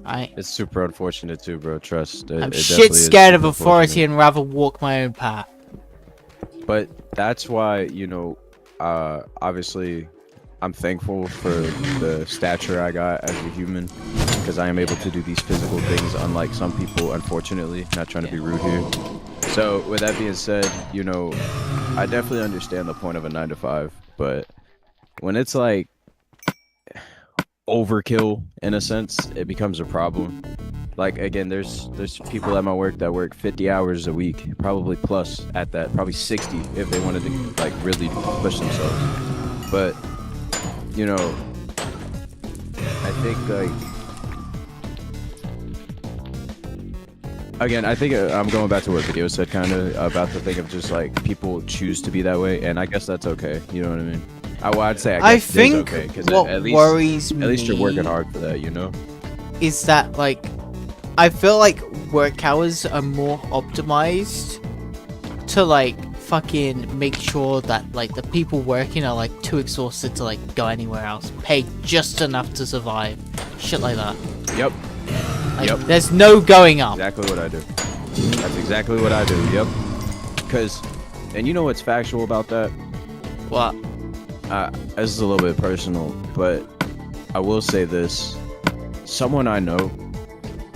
It's super unfortunate too, bro. Trust. I'm it shit definitely is scared of super authority unfortunate. and rather walk my own path. But that's why, you know, obviously I'm thankful for the stature I got as a human, because I am able to do these physical things, unlike some people, unfortunately. Not trying to be rude here. So with that being said, you know, I definitely understand the point of a 9 to 5, but when it's like overkill in a sense, it becomes a problem. Like, again, there's people at my work that work 50 hours a week, probably plus at that, probably 60 if they wanted to like really push themselves. But you know, I think like, again, I think I'm going back to what Video said kind of about the thing of just like people choose to be that way, and I guess that's okay. You know what I mean? I'd say I guess think it is okay, because what at least you're me working hard for that, you know? is that like I feel like work hours are more optimized to like fucking make sure that like the people working are like too exhausted to like go anywhere else, pay just enough to survive, shit like that. Yep. Like, Yep. there's no going up. Exactly what I do. That's exactly what I do. Yep. Because, and you know what's factual about that? What? This is a little bit personal, but I will say this. Someone I know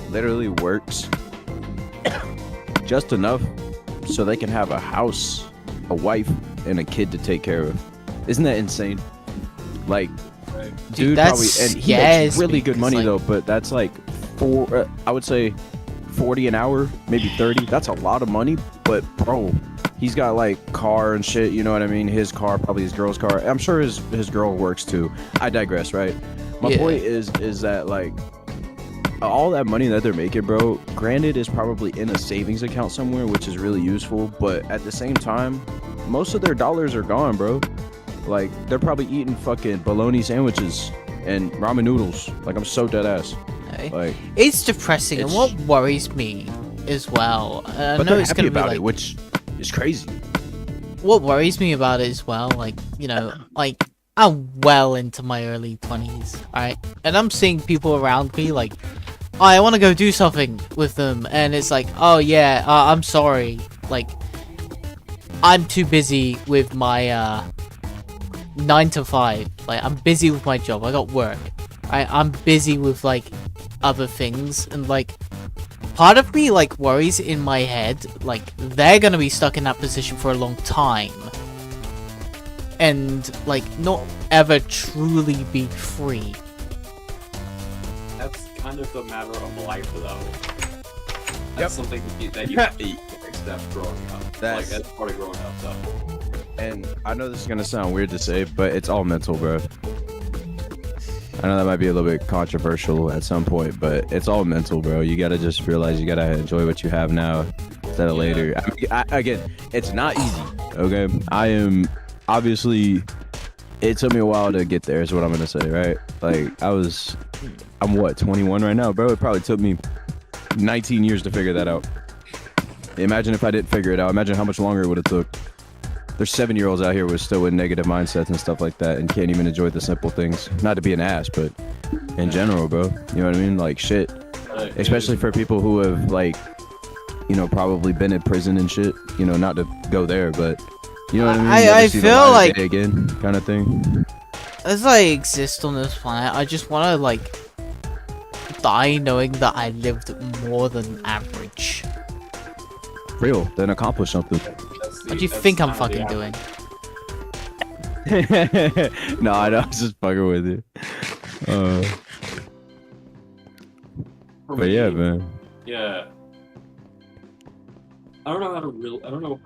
literally works just enough so they can have a house, a wife, and a kid to take care of. Isn't that insane? Like, dude, that's probably, and he makes really good money like, though, but that's like I would say 40 an hour, maybe 30. That's a lot of money, but bro, he's got like car and shit, you know what I mean? His car, probably his girl's car. I'm sure his girl works too. I digress, right? My point is that like all that money that they're making, bro, granted is probably in a savings account somewhere, which is really useful, but at the same time, most of their dollars are gone, bro. Like, they're probably eating fucking bologna sandwiches and ramen noodles. Like, I'm so dead ass. Like, it's depressing, and what worries me as well, I know it's gonna be like, which is crazy. What worries me about it as well, like, you know, like, I'm well into my early 20s, alright? And I'm seeing people around me, like, oh, I want to go do something with them, and it's like, oh yeah, I'm sorry, like, I'm too busy with my, 9 to 5, like, I'm busy with my job, I got work, I'm busy with, like, other things, and, like, part of me, like, worries in my head, like, they're gonna be stuck in that position for a long time, and, like, not ever truly be free. That's kind of the matter of life, though. That's something that you have to accept growing up. That's part of growing up, though. And I know this is gonna sound weird to say, but it's all mental, bro. I know that might be a little bit controversial at some point, but it's all mental, bro. You gotta just realize you gotta enjoy what you have now instead of later. I mean, again, it's not easy, okay? I am, obviously, it took me a while to get there, is what I'm gonna say, right? Like, I'm what, 21 right now, bro? It probably took me 19 years to figure that out. Imagine if I didn't figure it out. Imagine how much longer it would have took. There's 7-year-olds out here with still with negative mindsets and stuff like that and can't even enjoy the simple things. Not to be an ass, but in general, bro. You know what I mean? Like, shit. Especially for people who have, like, you know, probably been in prison and shit. You know, not to go there, but you know what I mean? I feel like again, kind of thing. As I exist on this planet, I just want to, like, die knowing that I lived more than average. Real, then accomplish something. What do you think I'm fucking doing? No, I know, I was just fucking with you. But yeah, man. Yeah. I don't know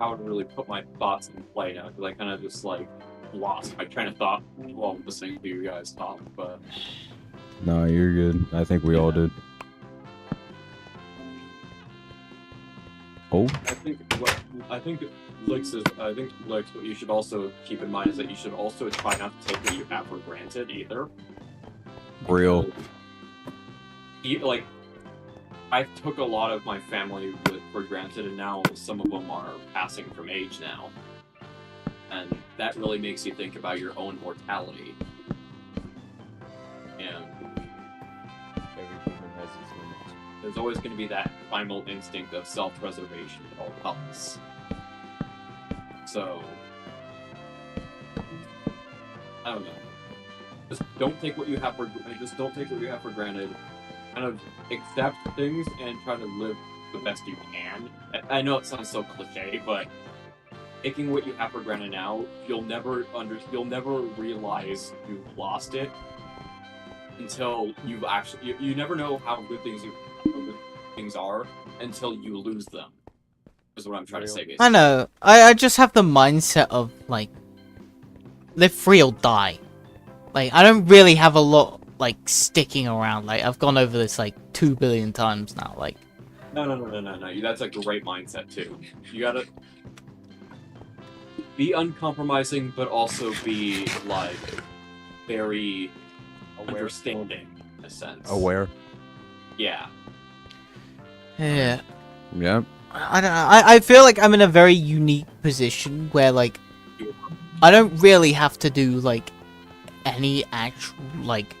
how to really put my thoughts in play now, because I kind of just like lost my train of thought while listening to you guys talk. But no, you're good. I think we all did. Oh. I think Lex, what you should also keep in mind is that you should also try not to take what you have for granted either. Real. Like, I took a lot of my family for granted, and now some of them are passing from age now. And that really makes you think about your own mortality. And there's always going to be that primal instinct of self-preservation at all costs. So, I don't know. Just don't take what you have for granted. Kind of accept things and try to live the best you can. I know it sounds so cliche, but taking what you have for granted now, you'll never realize you've lost it until you've actually you never know how good things are until you lose them. Is what I'm trying to say, basically. I know. I just have the mindset of like live free or die. Like I don't really have a lot like sticking around. Like I've gone over this like 2 billion times now. Like no. That's a great mindset too. You gotta be uncompromising, but also be like very understanding in a sense. Aware. Yeah. yeah. Yeah. I don't know. I feel like I'm in a very unique position where like I don't really have to do like any actual like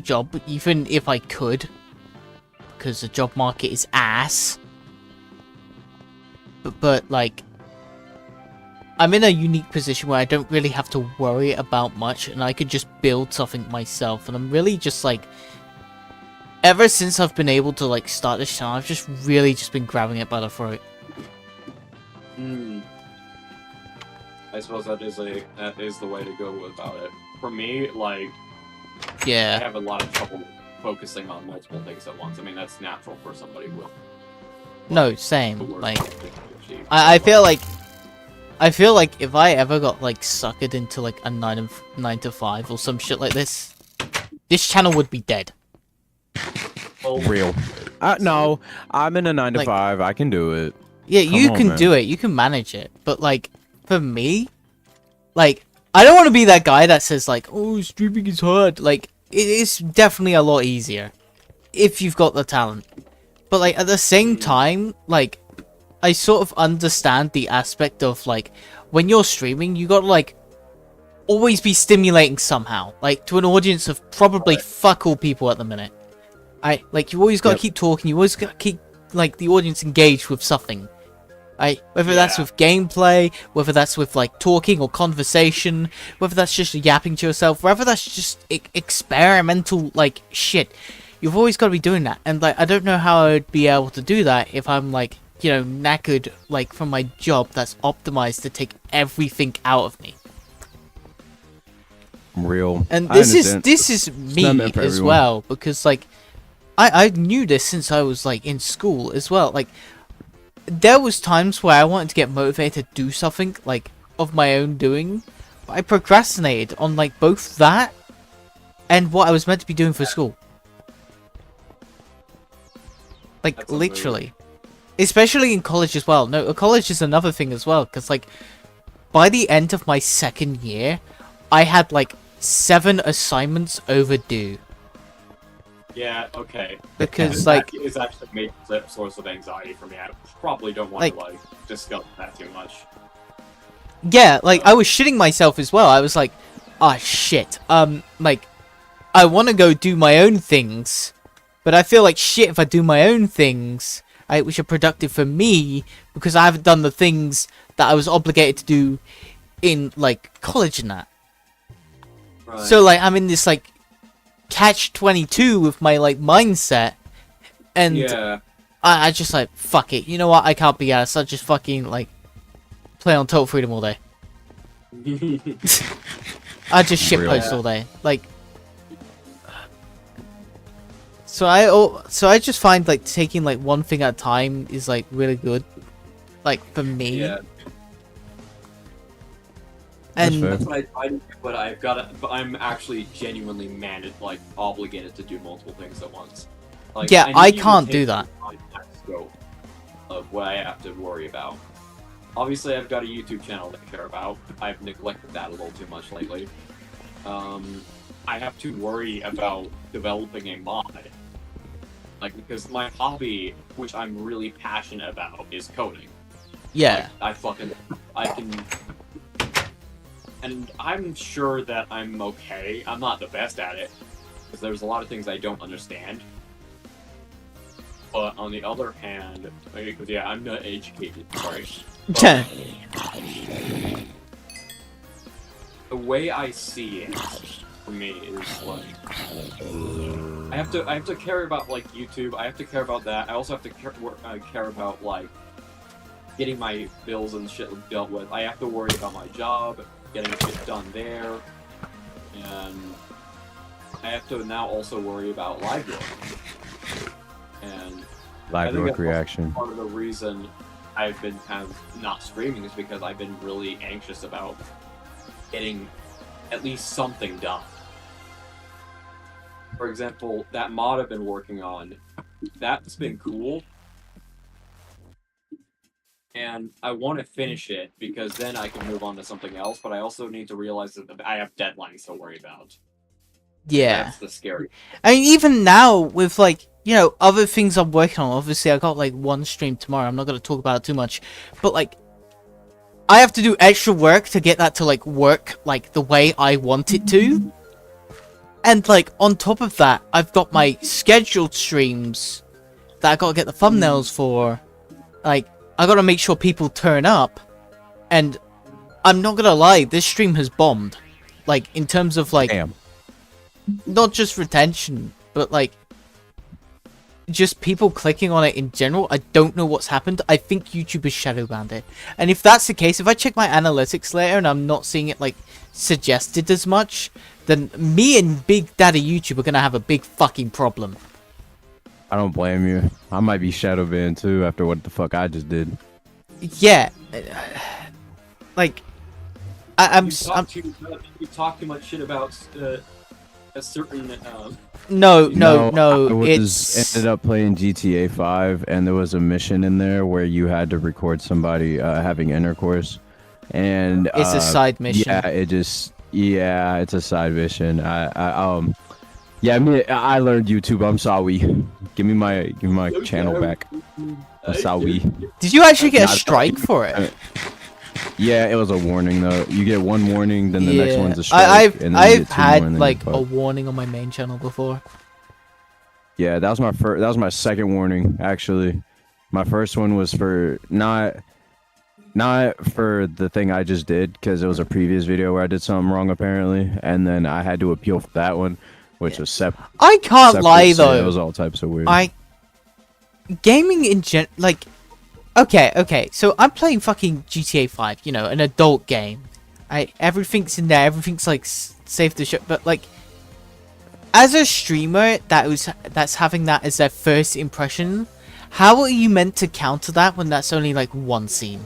job, even if I could, because the job market is ass. But like I'm in a unique position where I don't really have to worry about much, and I could just build something myself. And I'm really just like, ever since I've been able to like start this channel, I've just really just been grabbing it by the throat. I suppose that is the way to go about it. For me, like, Yeah. I have a lot of trouble focusing on multiple things at once. I mean, that's natural for somebody with. No, same. Like, I feel like if I ever got like suckered into like a 9 to 5 or some shit like this channel would be dead. Real. No, I'm in a 9 to Like- 5. I can do it. Yeah, you on, can man. do it. You can manage it. But like, for me, like, I don't want to be that guy that says like, oh, streaming is hard. Like, it is definitely a lot easier if you've got the talent. But like, at the same time, like, I sort of understand the aspect of like, when you're streaming, you gotta like, always be stimulating somehow. Like, to an audience of probably fuck all people at the minute. Like, you always gotta keep talking, you always gotta keep, like, the audience engaged with something. Whether that's with gameplay, whether that's with, like, talking or conversation, whether that's just yapping to yourself, whether that's just experimental, like, shit. You've always gotta be doing that. And, like, I don't know how I'd be able to do that if I'm, like, you know, knackered, like, from my job that's optimized to take everything out of me. Real. And I understand. this is me not meant for as everyone. well, because like I knew this since I was like in school as well. Like there was times where I wanted to get motivated to do something like of my own doing, but I procrastinated on like both that and what I was meant to be doing for school. Like That's literally. Especially in college as well. No, college is another thing as well, because like by the end of my second year, I had like 7 assignments overdue. Yeah, okay. Because like that is actually a major source of anxiety for me. I probably don't want to like discuss that too much. yeah, like I was shitting myself as well. I was like, ah shit. Like I want to go do my own things, but I feel like shit if I do my own things, which are productive for me, because I haven't done the things that I was obligated to do in like college and that. Right. So like I'm in this like catch-22 with my like mindset, and yeah. I just like fuck it. You know what? I can't be asked. I just fucking like play on Total Freedom all day. I just shitpost all day. Like, so I just find like taking like one thing at a time is like really good, like for me. Yeah. And fair. That's what I try to do, but I'm actually genuinely like obligated to do multiple things at once. Like, yeah, I need you to can't take do that. that scope of what I have to worry about. Obviously, I've got a YouTube channel to care about. I've neglected that a little too much lately. I have to worry about developing a mod. Like, because my hobby, which I'm really passionate about, is coding. Yeah. Like, I can... And I'm sure that I'm okay. I'm not the best at it, because there's a lot of things I don't understand. But on the other hand, because yeah, I'm not educated, sorry. Tch. The way I see it, for me, is like I have to care about like YouTube. I have to care about that. I also have to care about like getting my bills and shit dealt with. I have to worry about my job, getting shit done there, and I have to now also worry about LiveYork. And LiveYork reaction. Part of the reason I've been kind of not streaming is because I've been really anxious about getting at least something done. For example, that mod I've been working on, that's been cool. And I want to finish it because then I can move on to something else, but I also need to realize that I have deadlines to worry about. Yeah. That's the scary. I mean, even now with like, you know, other things I'm working on. Obviously, I got like one stream tomorrow. I'm not going to talk about it too much, but like, I have to do extra work to get that to like work like the way I want it to. And like on top of that, I've got my scheduled streams that I got to get the thumbnails for. Like, I got to make sure people turn up. And I'm not going to lie, this stream has bombed. Like, in terms of like, Damn. not just retention, but like just people clicking on it in general. I don't know what's happened. I think YouTube has shadow banned it. And if that's the case, if I check my analytics later and I'm not seeing it like suggested as much, then me and Big Daddy YouTube are gonna have a big fucking problem. I don't blame you. I might be shadow banned too after what the fuck I just did. Yeah. Like I'm You talk too much shit about a certain no, I it's ended up playing GTA 5 and there was a mission in there where you had to record somebody having intercourse, and it's a side mission. Yeah, it's a side mission. I learned YouTube. I'm sorry. Give me my channel back. I'm sorry. Did you actually get a strike for it? Yeah, it was a warning though. You get one warning, then the next one's a strike. I've and then you get two more, had and then like you're a fucked. warning on my main channel before. Yeah, that was my first. That was my second warning, actually. My first one was for not for the thing I just did, because it was a previous video where I did something wrong apparently, and then I had to appeal for that one, which was separate. I can't lie so though. it was all types of weird. Gaming in like. Okay, so I'm playing fucking GTA 5, you know, an adult game. Everything's in there, everything's like safe to show, but like, as a streamer that's having that as their first impression, how are you meant to counter that when that's only like one scene?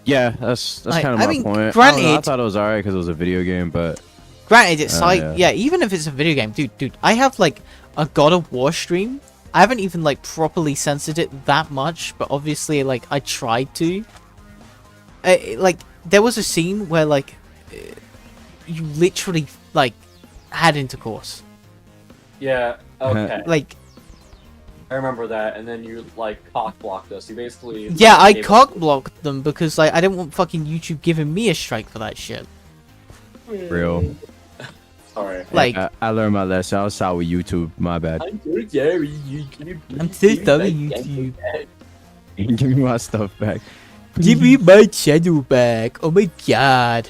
Yeah, that's Like, kind of I my mean, point. I granted- thought it was alright because it was a video game, but Granted, it's like, yeah. yeah, even if it's a video game, dude, I have like a God of War stream. I haven't even like properly censored it that much, but obviously like I tried to. Like there was a scene where like you literally like had intercourse. Yeah, okay. Like I remember that, and then you like cock blocked us. You basically yeah, I gave us- cock blocked them because like I didn't want fucking YouTube giving me a strike for that shit. real. Sorry. Like I learned my lesson. I was sorry, YouTube. My bad. I'm so sorry, YouTube. I'm so sorry, YouTube. Give me my stuff back. Give me my channel back. Oh my god.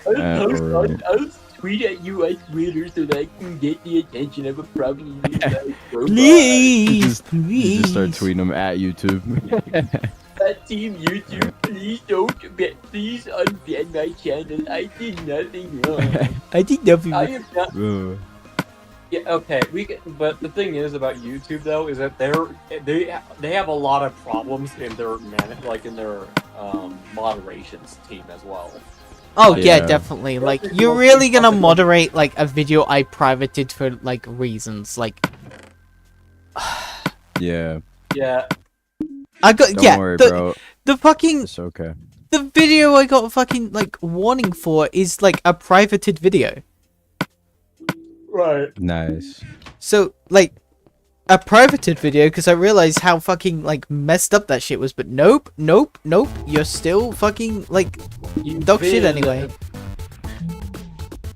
Alright. I'll tweet at you on Twitter so that I can get the attention of a probably Please, You just start please. tweeting them at YouTube. Team YouTube, please please unban my channel. I did nothing wrong. I did nothing. I am not. Ugh. Yeah, okay. But the thing is about YouTube though is that they have a lot of problems in their moderations team as well. Oh yeah, Yeah. definitely. Like you're really gonna moderate like a video I privated for like reasons. Like Yeah. Yeah. I got Don't yeah worry, the bro. the fucking It's okay. the video I got a fucking like warning for is like a privated video. Right. Nice. So like a privated video because I realized how fucking like messed up that shit was. But nope. You're still fucking like dog shit anyway.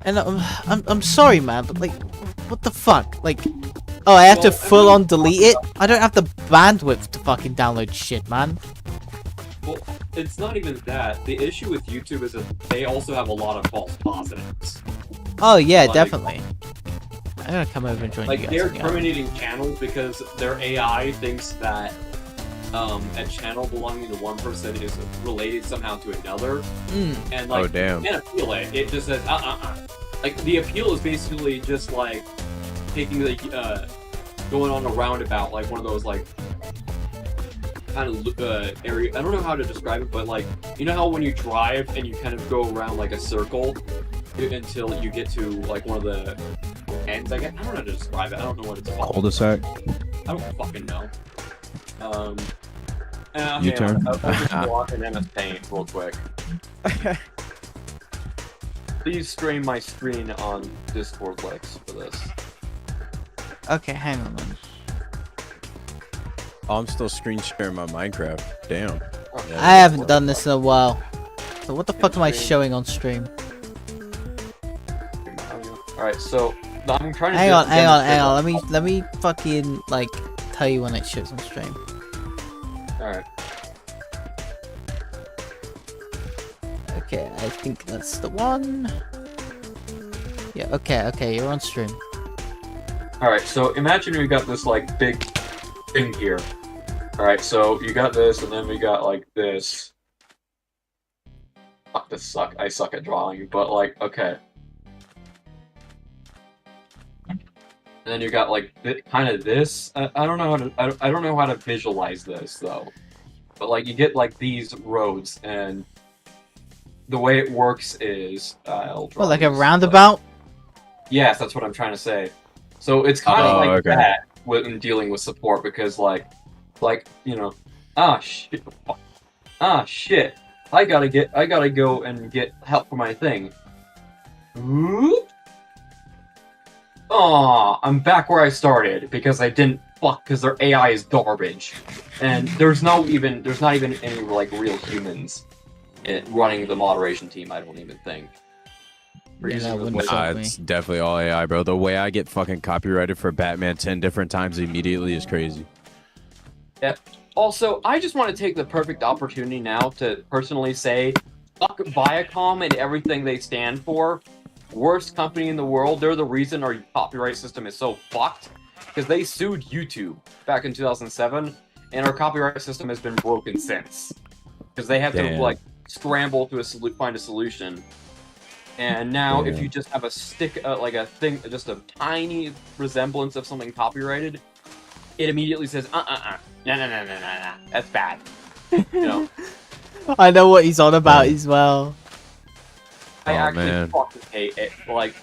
And I'm sorry, man, but like, what the fuck? Like, Oh, I have to Well, full on delete it? I don't have the bandwidth to fucking download shit, man. Well, it's not even that. The issue with YouTube is that they also have a lot of false positives. Oh yeah, Like- definitely. I'm gonna come over and join you Like, guys. they're on the island. terminating channels because their AI thinks that a channel belonging to one person is related somehow to another. And, like, Oh, damn. you can't appeal it. It just says, Like, the appeal is basically just, like, taking, like, going on a roundabout, like, one of those, like, kind of area. I don't know how to describe it, but, like, you know how when you drive and you kind of go around, like, a circle until you get to, like, one of the ends, I guess? I don't know how to describe it. I don't know what it's called. Cul-de-sac. I don't fucking know. U-turn. I'll just walk in MS Paint real quick. Please stream my screen on Discord Lex for this. Okay, hang on then. Oh, I'm still screen sharing my Minecraft. Damn. Yeah, I haven't done this in a while. So what the fuck am I showing on stream? Alright, so I'm trying to Hang on. demonstrate- Let me fucking like tell you when it shows on stream. Alright. Okay, I think that's the one. Yeah, okay, you're on stream. Alright, so imagine we got this, like, big thing here. Alright, so you got this, and then we got, like, this. Fuck, this suck. I suck at drawing, but, like, okay. And then you got, like, kind of this. I don't know how to. I don't know how to visualize this, though. But, like, you get, like, these roads, and the way it works is I'll draw What, like a these, roundabout? Yes, that's what I'm trying to say. So it's kind of Oh, like okay. that when dealing with support, because like, you know, shit, I gotta go and get help for my thing. Oop. Aw, I'm back where I started because I didn't because their AI is garbage, and there's not even any like real humans running the moderation team. I don't even think. We're Yeah, using that the wouldn't voice- suck. It's definitely all AI, bro. The way I get fucking copyrighted for Batman 10 different times immediately is crazy. Also, I just want to take the perfect opportunity now to personally say, fuck Viacom and everything they stand for. Worst company in the world. They're the reason our copyright system is so fucked. Because they sued YouTube back in 2007, and our copyright system has been broken since. Because they have to, Damn. like, scramble to find a solution. And now, if Damn. you just have a like a thing, just a tiny resemblance of something copyrighted, it immediately says, no, that's bad. You know, I know what he's on about as well. I Oh, actually man. fucking hate it. Like,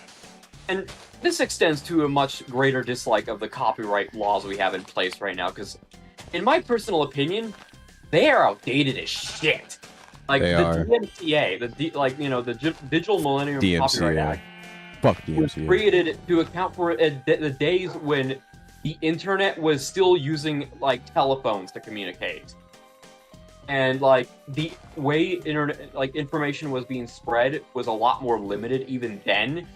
and this extends to a much greater dislike of the copyright laws we have in place right now, because, in my personal opinion, they are outdated as shit. Like They the are. DMCA, the Digital Millennium Copyright DMCA. Act, Fuck was DMCA. created to account for the days when the internet was still using like telephones to communicate, and like the way internet like information was being spread was a lot more limited even then,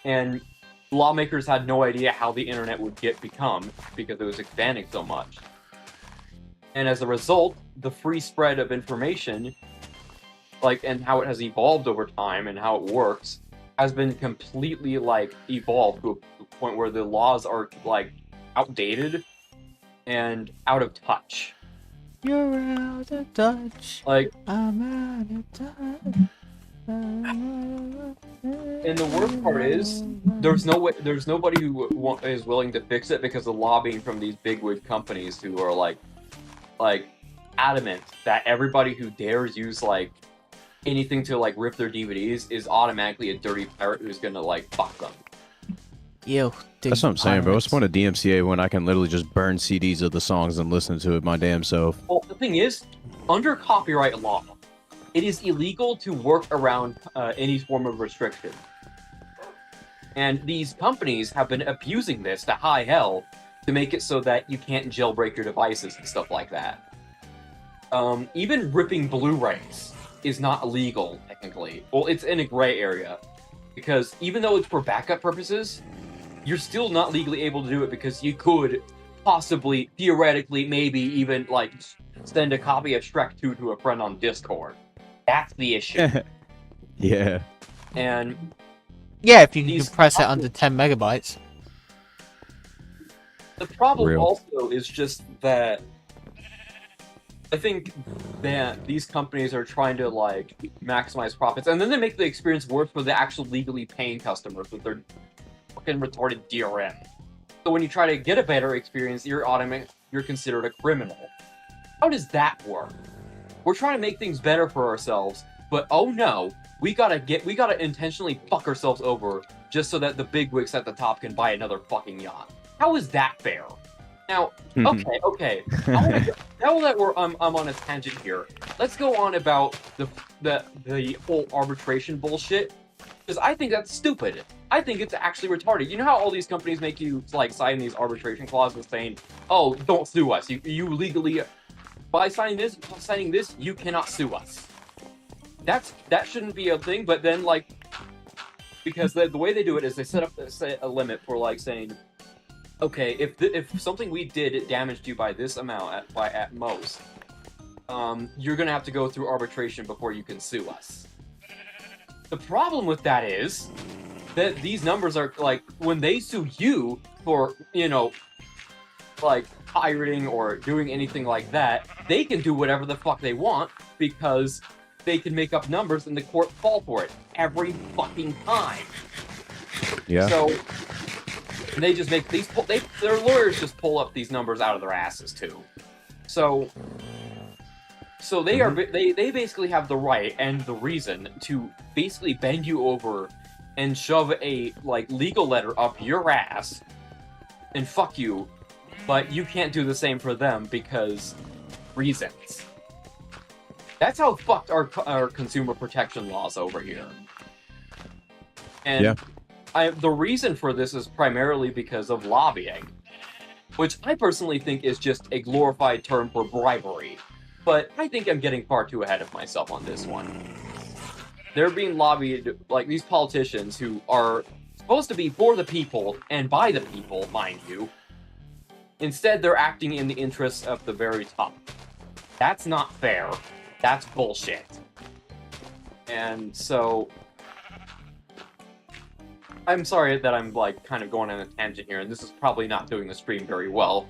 and lawmakers had no idea how the internet would become because it was expanding so much. And as a result, the free spread of information, like, and how it has evolved over time and how it works, has been completely, like, evolved to a point where the laws are, like, outdated and out of touch. You're out of touch. Like, I'm out of touch. and the worst part is, there's nobody who is willing to fix it because of lobbying from these bigwig companies who are, like adamant that everybody who dares use like anything to like rip their DVDs is automatically a dirty pirate who's gonna like fuck them. Ew, That's what I'm saying, bro. What's the pirates. point of DMCA when I can literally just burn CDs of the songs and listen to it my damn self? Well, the thing is, under copyright law, it is illegal to work around any form of restriction. And these companies have been abusing this to high hell to make it so that you can't jailbreak your devices and stuff like that. Even ripping Blu-rays is not illegal, technically. Well, it's in a gray area. Because even though it's for backup purposes, you're still not legally able to do it because you could possibly, theoretically, maybe even like send a copy of Shrek 2 to a friend on Discord. That's the issue. Yeah. And Yeah, if you can these compress it under 10 megabytes. the problem Real. also is just that I think that these companies are trying to like maximize profits, and then they make the experience worse for the actual legally paying customers with their fucking retarded DRM. So when you try to get a better experience, you're considered a criminal. How does that work? We're trying to make things better for ourselves, but oh no, we gotta intentionally fuck ourselves over just so that the bigwigs at the top can buy another fucking yacht. How is that fair? Now, okay. Now that I'm on a tangent here, let's go on about the whole arbitration bullshit, because I think that's stupid. I think it's actually retarded. You know how all these companies make you like sign these arbitration clauses saying, "Oh, don't sue us. You legally by signing this, you cannot sue us." That shouldn't be a thing. But then like, because the way they do it is they set a limit for like saying, okay, if something we did damaged you by this amount at most, you're gonna have to go through arbitration before you can sue us. The problem with that is that these numbers are like, when they sue you for, you know, like pirating or doing anything like that, they can do whatever the fuck they want because they can make up numbers and the court fall for it every fucking time. Yeah. So they just make these. Their lawyers just pull up these numbers out of their asses too. So they are. They basically have the right and the reason to basically bend you over and shove a like legal letter up your ass and fuck you, but you can't do the same for them because reasons. That's how fucked our consumer protection laws over here. And yeah. The reason for this is primarily because of lobbying, which I personally think is just a glorified term for bribery. But I think I'm getting far too ahead of myself on this one. They're being lobbied, like these politicians who are supposed to be for the people and by the people, mind you. Instead, they're acting in the interests of the very top. That's not fair. That's bullshit. And so I'm sorry that I'm like kind of going on a tangent here, and this is probably not doing the stream very well,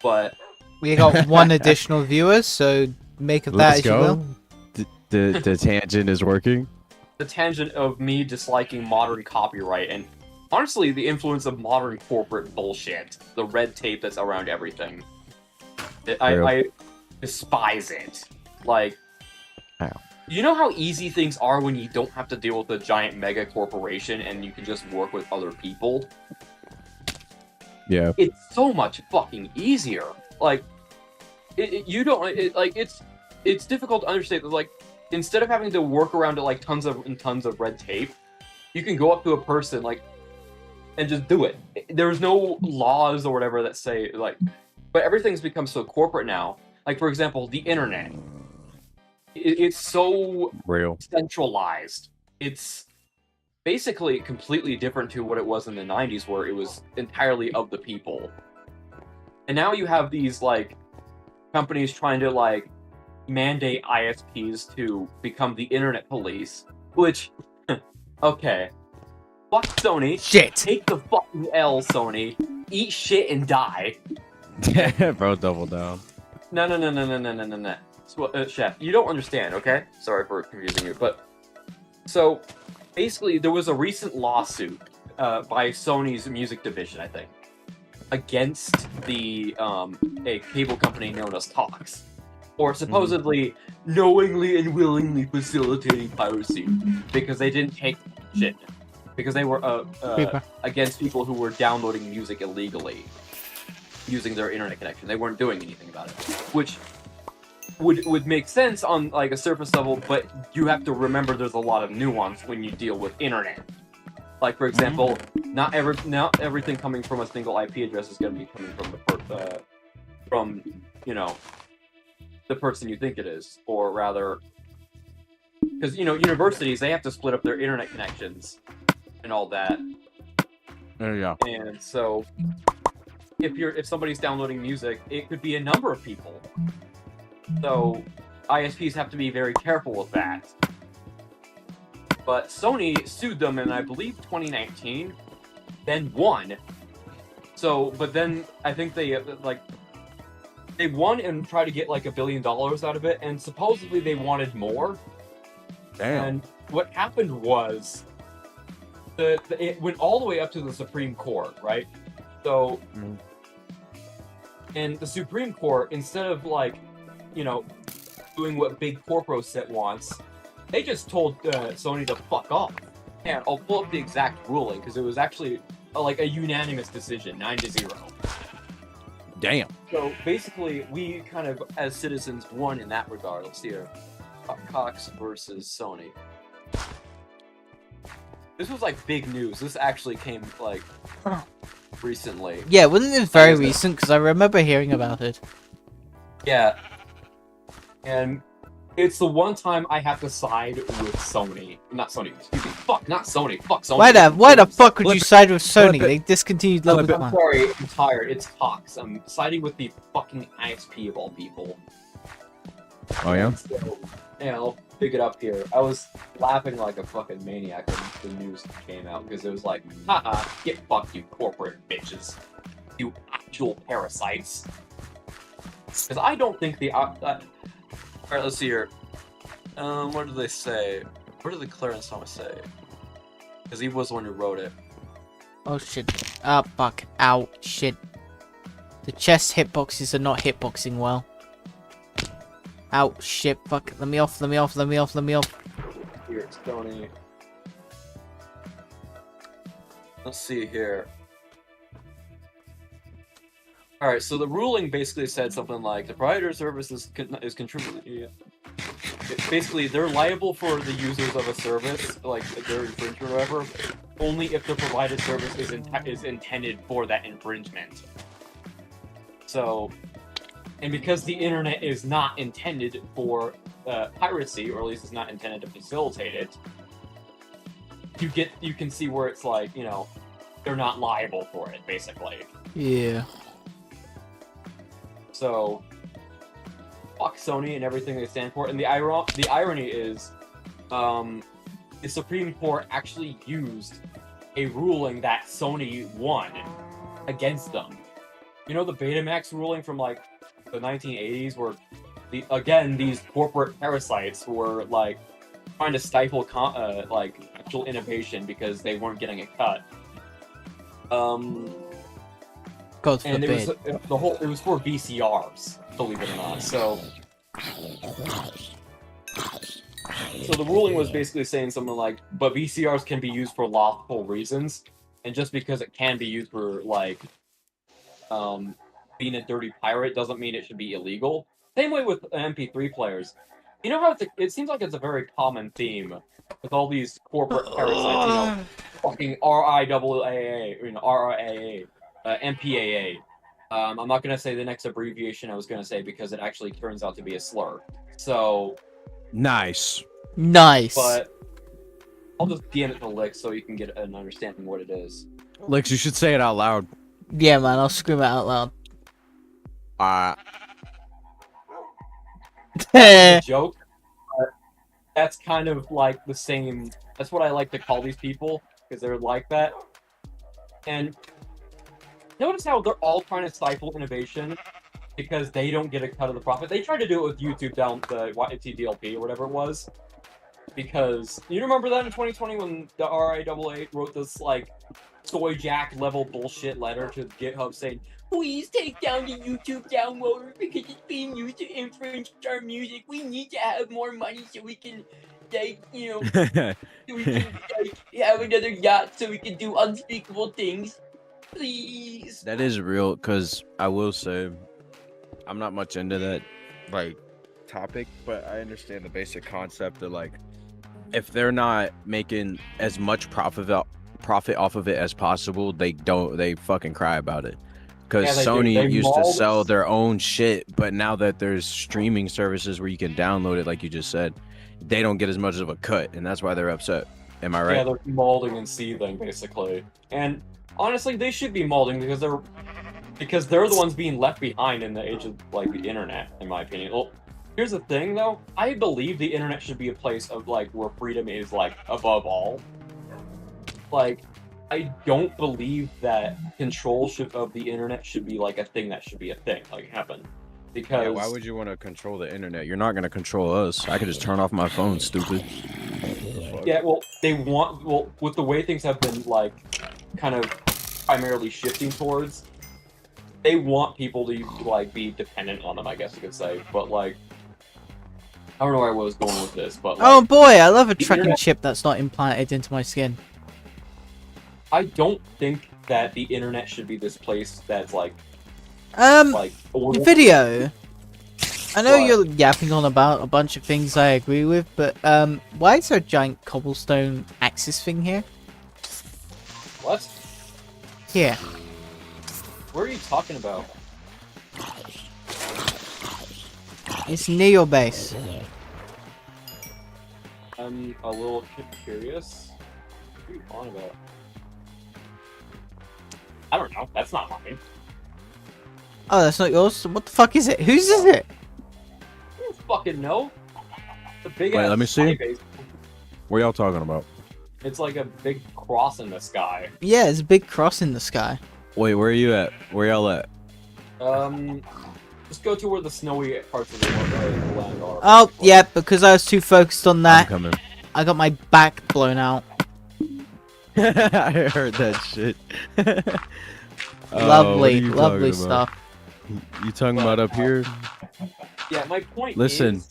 but We got one additional viewer, so make of that as you will. The tangent is working. The tangent of me disliking modern copyright and honestly the influence of modern corporate bullshit, the red tape that's around everything. I despise it. Like, you know how easy things are when you don't have to deal with a giant mega corporation and you can just work with other people? Yeah. It's so much fucking easier. Like, it's difficult to understand. Like, instead of having to work around to like tons of red tape, you can go up to a person like and just do it. There's no laws or whatever that say like, but everything's become so corporate now. Like, for example, the internet. It's so real centralized. It's basically completely different to what it was in the 90s, where it was entirely of the people. And now you have these like companies trying to like mandate ISPs to become the internet police, which okay, fuck Sony. Shit. Take the fucking L, Sony. Eat shit and die. Bro, double down. No. So, Chef, you don't understand, okay? Sorry for confusing you, but so basically there was a recent lawsuit by Sony's music division, I think, against the a cable company known as Talks, for supposedly knowingly and willingly facilitating piracy because they didn't take shit, because they were against people who were downloading music illegally using their internet connection. They weren't doing anything about it, which would make sense on like a surface level, but you have to remember there's a lot of nuance when you deal with internet. Like, for example, not everything coming from a single IP address is going to be coming from from you know, the person you think it is, or rather, because you know, universities, they have to split up their internet connections and all that. Yeah. And so if somebody's downloading music, it could be a number of people. So ISPs have to be very careful with that. But Sony sued them in, I believe, 2019, then won. So, but then I think they won and tried to get like $1 billion out of it, and supposedly they wanted more. Damn. And what happened was it went all the way up to the Supreme Court, right? So, and the Supreme Court, instead of like, doing what big corporate wants, they just told Sony to fuck off. And I'll pull up the exact ruling because it was actually like a unanimous decision, 9-0. Damn. So basically, we kind of, as citizens, won in that regard. Let's see here. Cox versus Sony. This was like big news. This actually came like recently. Yeah, wasn't it very recent? Because I remember hearing about it. Yeah. And it's the one time I have to side with Sony. Not Sony, excuse me. Fuck, not Sony. Fuck Sony. Why the fuck would you Flip it. side with Sony? Flip it. They discontinued Level Flip it. 1. I'm sorry, I'm tired. It's Cox. I'm siding with the fucking ISP of all people. Oh yeah. So, I'll pick it up here. I was laughing like a fucking maniac when the news came out because it was like, haha, get fucked, you corporate bitches. You actual parasites. Because I don't think the... Alright, let's see here. What did they say? What did the Clarence Thomas say? Because he was the one who wrote it. Oh shit. Ah, fuck. Ow. Shit. The chest hitboxes are not hitboxing well. Ow. Shit. Fuck. Let me off. Let me off. Let me off. Let me off. Here, it's Tony. Let's see here. Alright, so the ruling basically said something like the provider service is contributing. Yeah. Basically, they're liable for the users of a service, like their infringement or whatever, only if the provided service is intended for that infringement. So, and because the internet is not intended for piracy, or at least it's not intended to facilitate it, you can see where it's like, they're not liable for it, basically. Yeah. So, fuck Sony and everything they stand for. And the irony is, the Supreme Court actually used a ruling that Sony won against them. You know the Betamax ruling from like the 1980s, where these corporate parasites were like trying to stifle like actual innovation because they weren't getting a cut. God And forbid. it was for VCRs, believe it or not. So the ruling was basically saying something like, but VCRs can be used for lawful reasons, and just because it can be used for like being a dirty pirate doesn't mean it should be illegal. Same way with MP3 players. You know how it seems like it's a very common theme with all these corporate parasites, fucking RIAA, RIAA. MPAA. I'm not gonna say the next abbreviation I was gonna say because it actually turns out to be a slur. So Nice. Nice. But I'll just DM it to Lick so you can get an understanding what it is. Lex, you should say it out loud. Yeah, man. I'll scream it out loud. That's a joke. But that's kind of like the same. That's what I like to call these people because they're like that. And notice how they're all trying to stifle innovation because they don't get a cut of the profit. They tried to do it with YouTube down the YTDLP or whatever it was. Because you remember that in 2020 when the RIAA wrote this like soy jack level bullshit letter to GitHub saying, "Please take down the YouTube downloader because it's being used to infringe our music. We need to have more money so we can, like, so we can have another yacht so we can do unspeakable things. Please." That is real, because I will say, I'm not much into that, like, topic, but I understand the basic concept of, like, if they're not making as much profit off of it as possible, they fucking cry about it. Because Sony used to sell their own shit, but now that there's streaming services where you can download it, like you just said, they don't get as much of a cut, and that's why they're upset. Am I right? Yeah, they're molding and seething, basically. And Honestly, they should be molding because they're the ones being left behind in the age of like the internet, in my opinion. Well, here's the thing though. I believe the internet should be a place of like where freedom is like above all. Like, I don't believe that control of the internet should be like a thing that should be a thing, like happen. Because Yeah, why would you want to control the internet? You're not gonna control us. I could just turn off my phone, stupid. yeah, well, with the way things have been like kind of primarily shifting towards, they want people to like be dependent on them, I guess you could say. But like, I don't know where I was going with this, but like, Oh boy, I love a tracking internet- chip that's not implanted into my skin. I don't think that the internet should be this place that's like order. Video. I know What? you're yapping on about a bunch of things I agree with, but why is there a giant cobblestone axis thing here? What? Here. What are you talking about? It's near your base. I'm a little curious. What are you on about? I don't know. That's not mine. Oh, that's not yours? What the fuck is it? Whose is it? I don't fucking know. The big Wait, ass let me see. base. What y'all talking about? It's like a big cross in the sky. Yeah, it's a big cross in the sky. Wait, where are you at? Where y'all at? Just go to where the snowy parts of the land are. Oh, yeah, because I was too focused on I'm that, coming. I got my back blown out. I heard that shit. Lovely, what are you lovely talking about? stuff. You talking about up here? Yeah, my point Listen, is...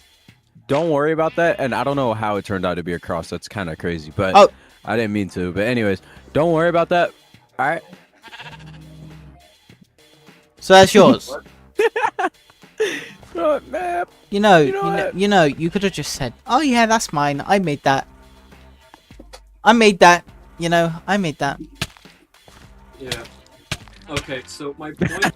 don't worry about that. And I don't know how it turned out to be a cross. That's kind of crazy, but Oh. I didn't mean to. But anyways, don't worry about that. All right. So that's yours. Oh, man. You know, what? you could have just said, "Oh yeah, that's mine. I made that. I made that. You know, I made that." Yeah. Okay, so my point is...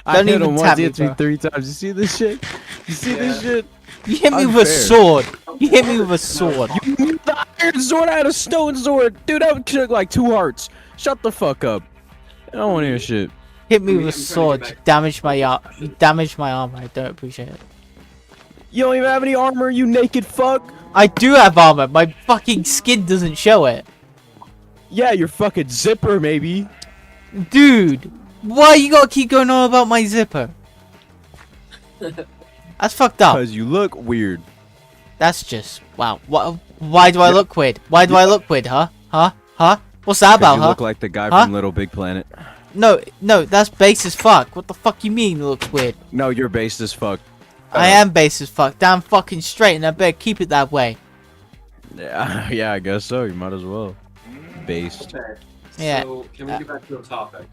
I Don't hit even him tap once, me, he hit me bro. 3 times. You see this shit? You see this shit? You hit me with a Unfair. sword. You hit me with a sword. You used the iron sword, I had a stone sword. Dude, that would took like 2 hearts. Shut the fuck up. I don't want to hear shit. Hit me I'm with a trying to get sword. back- You damaged my arm. You damaged my armor. I don't appreciate it. You don't even have any armor, you naked fuck. I do have armor. My fucking skin doesn't show it. Yeah, your fucking zipper, maybe. Dude, why you gotta keep going on about my zipper? That's fucked up. Because you look weird. That's just wow. Why do I look weird? Why do I look weird? Huh? What's that 'Cause about? you Huh? look like the guy Huh? from Little Big Planet. No, that's base as fuck. What the fuck you mean it looks weird? No, you're based as fuck. I am base as fuck. Damn fucking straight, and I better keep it that way. Yeah, yeah, I guess so. You might as well. Based. Okay. Yeah. So, can we get back to the topic?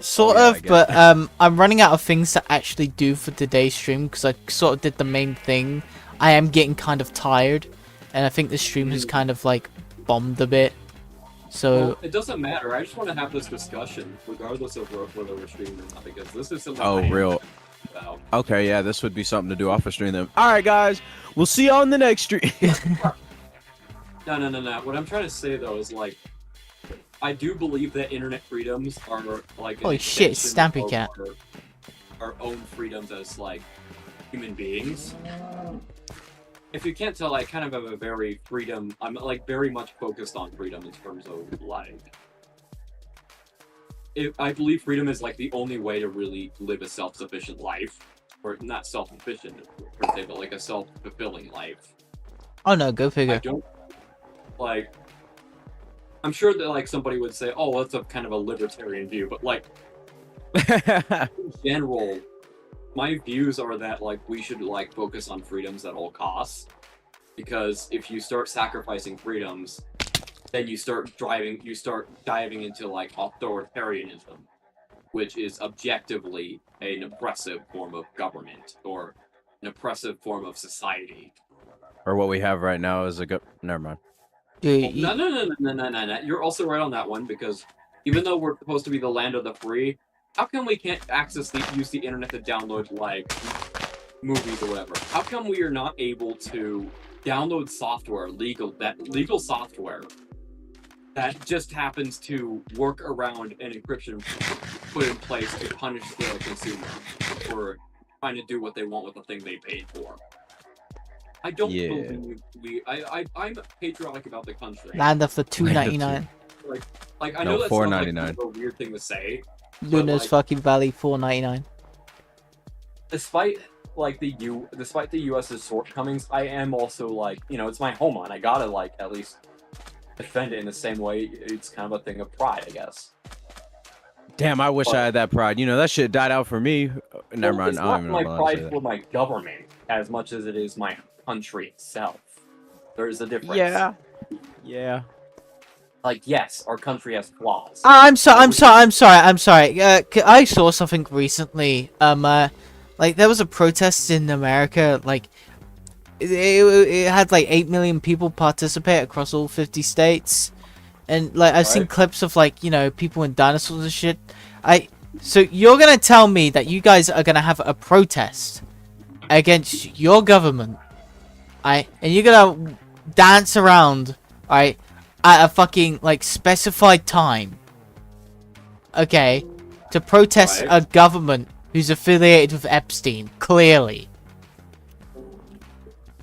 Sort Oh, yeah, I of, guess. but I'm running out of things to actually do for today's stream because I sort of did the main thing. I am getting kind of tired, and I think the stream has kind of like bombed a bit. So Well, it doesn't matter. I just want to have this discussion, regardless of whether we're streaming or not, because this is something. Oh, I am real. about. Okay, yeah, this would be something to do off a stream then. Alright, guys. We'll see you on the next stream. No. What I'm trying to say though is like, I do believe that internet freedoms are like. an Holy shit, extension Stampy of Cat. Our own freedoms as like human beings. If you can't tell, I kind of have a very freedom. I'm like very much focused on freedom in terms of like. I believe freedom is like the only way to really live a self-sufficient life, or not self-sufficient per se, but like a self-fulfilling life. oh no, go I figure. don't like. I'm sure that like somebody would say, "Oh, well, that's a kind of a libertarian view," but like in general, my views are that like we should like focus on freedoms at all costs, because if you start sacrificing freedoms, then you start diving into like authoritarianism, which is objectively an oppressive form of government or an oppressive form of society. Or what we have right now is a go. Never mind. Dude, No. You're also right on that one, because even though we're supposed to be the land of the free, how come we can't use the internet to download like movies or whatever? How come we are not able to download software, legal software that just happens to work around an encryption put in place to punish the consumer for trying to do what they want with the thing they paid for. I don't believe I'm patriotic about the country. Land of the $2.99. Like I know that's $4.99. like a weird thing to say. Luna's fucking Valley, $4.99. Despite the U.S.'s shortcomings, I am also like, it's my home and I gotta like at least defend it in the same way. It's kind of a thing of pride, I guess. Damn, I wish I had that pride. That shit died out for me. Never mind. It's I not don't even my know pride for my government as much as it is my country itself. There's a difference. Yeah. Like, yes, our country has flaws. I'm sorry. I saw something recently. Like there was a protest in America. Like, it had like 8 million people participate across all 50 states, and like I've seen clips of like people in dinosaurs and shit. So you're gonna tell me that you guys are gonna have a protest against your government, and you're gonna dance around, at a fucking like specified time, okay, to protest a government who's affiliated with Epstein, clearly.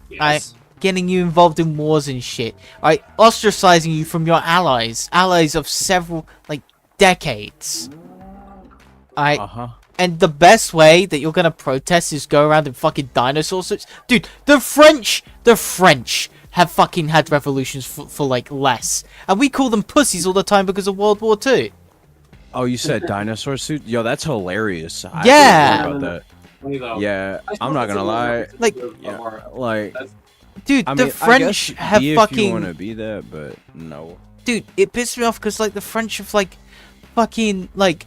Yes. Getting you involved in wars and shit. Ostracizing you from your allies of several like decades. And the best way that you're gonna protest is go around in fucking dinosaur suits. Dude, the French have fucking had revolutions for like less. And we call them pussies all the time because of World War II. Oh, you said dinosaur suit? Yo, that's hilarious. Yeah. I about that. Yeah, I'm not gonna lie. Dude, the French have fucking. If you want to be that, but no. Dude, it pissed me off because like the French have like, fucking like,